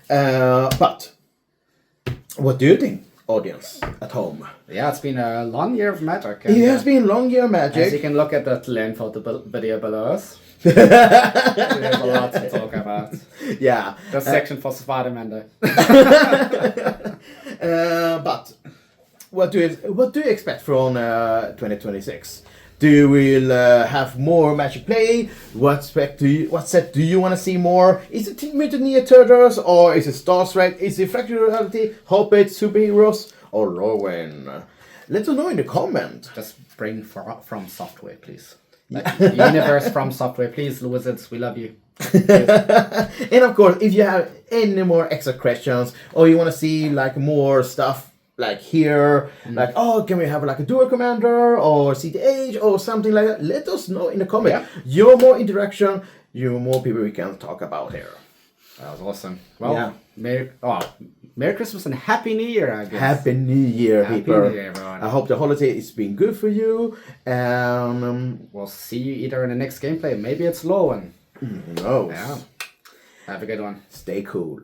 But what do you think, audience at home? Yeah, it's been a long year of Magic. It has been a long year of Magic. As you can look at the length of the video below us. There's a lot to talk about. Yeah. The section for Spider-Man though. But what do you expect from 2026? Do we have more Magic play? What set do you want to see more? Is it Teenage Mutant Ninja Turtles or is it Star Trek? Is it Fractured Reality, Hobbit, Superheroes, or Lorwyn? Let us know in the comment. Just bring from software, please. Like, universe from software, please, Wizards. We love you. And of course, if you have any more extra questions or you want to see like more stuff. Like here, like, can we have like a dual commander or CTH or something like that? Let us know in the comment. Yeah. Your more interaction, your more people we can talk about here. That was awesome. Well, Merry Christmas and Happy New Year, I guess. Happy New Year, Happy people. New Year, everyone. I hope the holiday has been good for you. We'll see you either in the next gameplay. Maybe it's Lorwyn. Who knows? Yeah. Have a good one. Stay cool.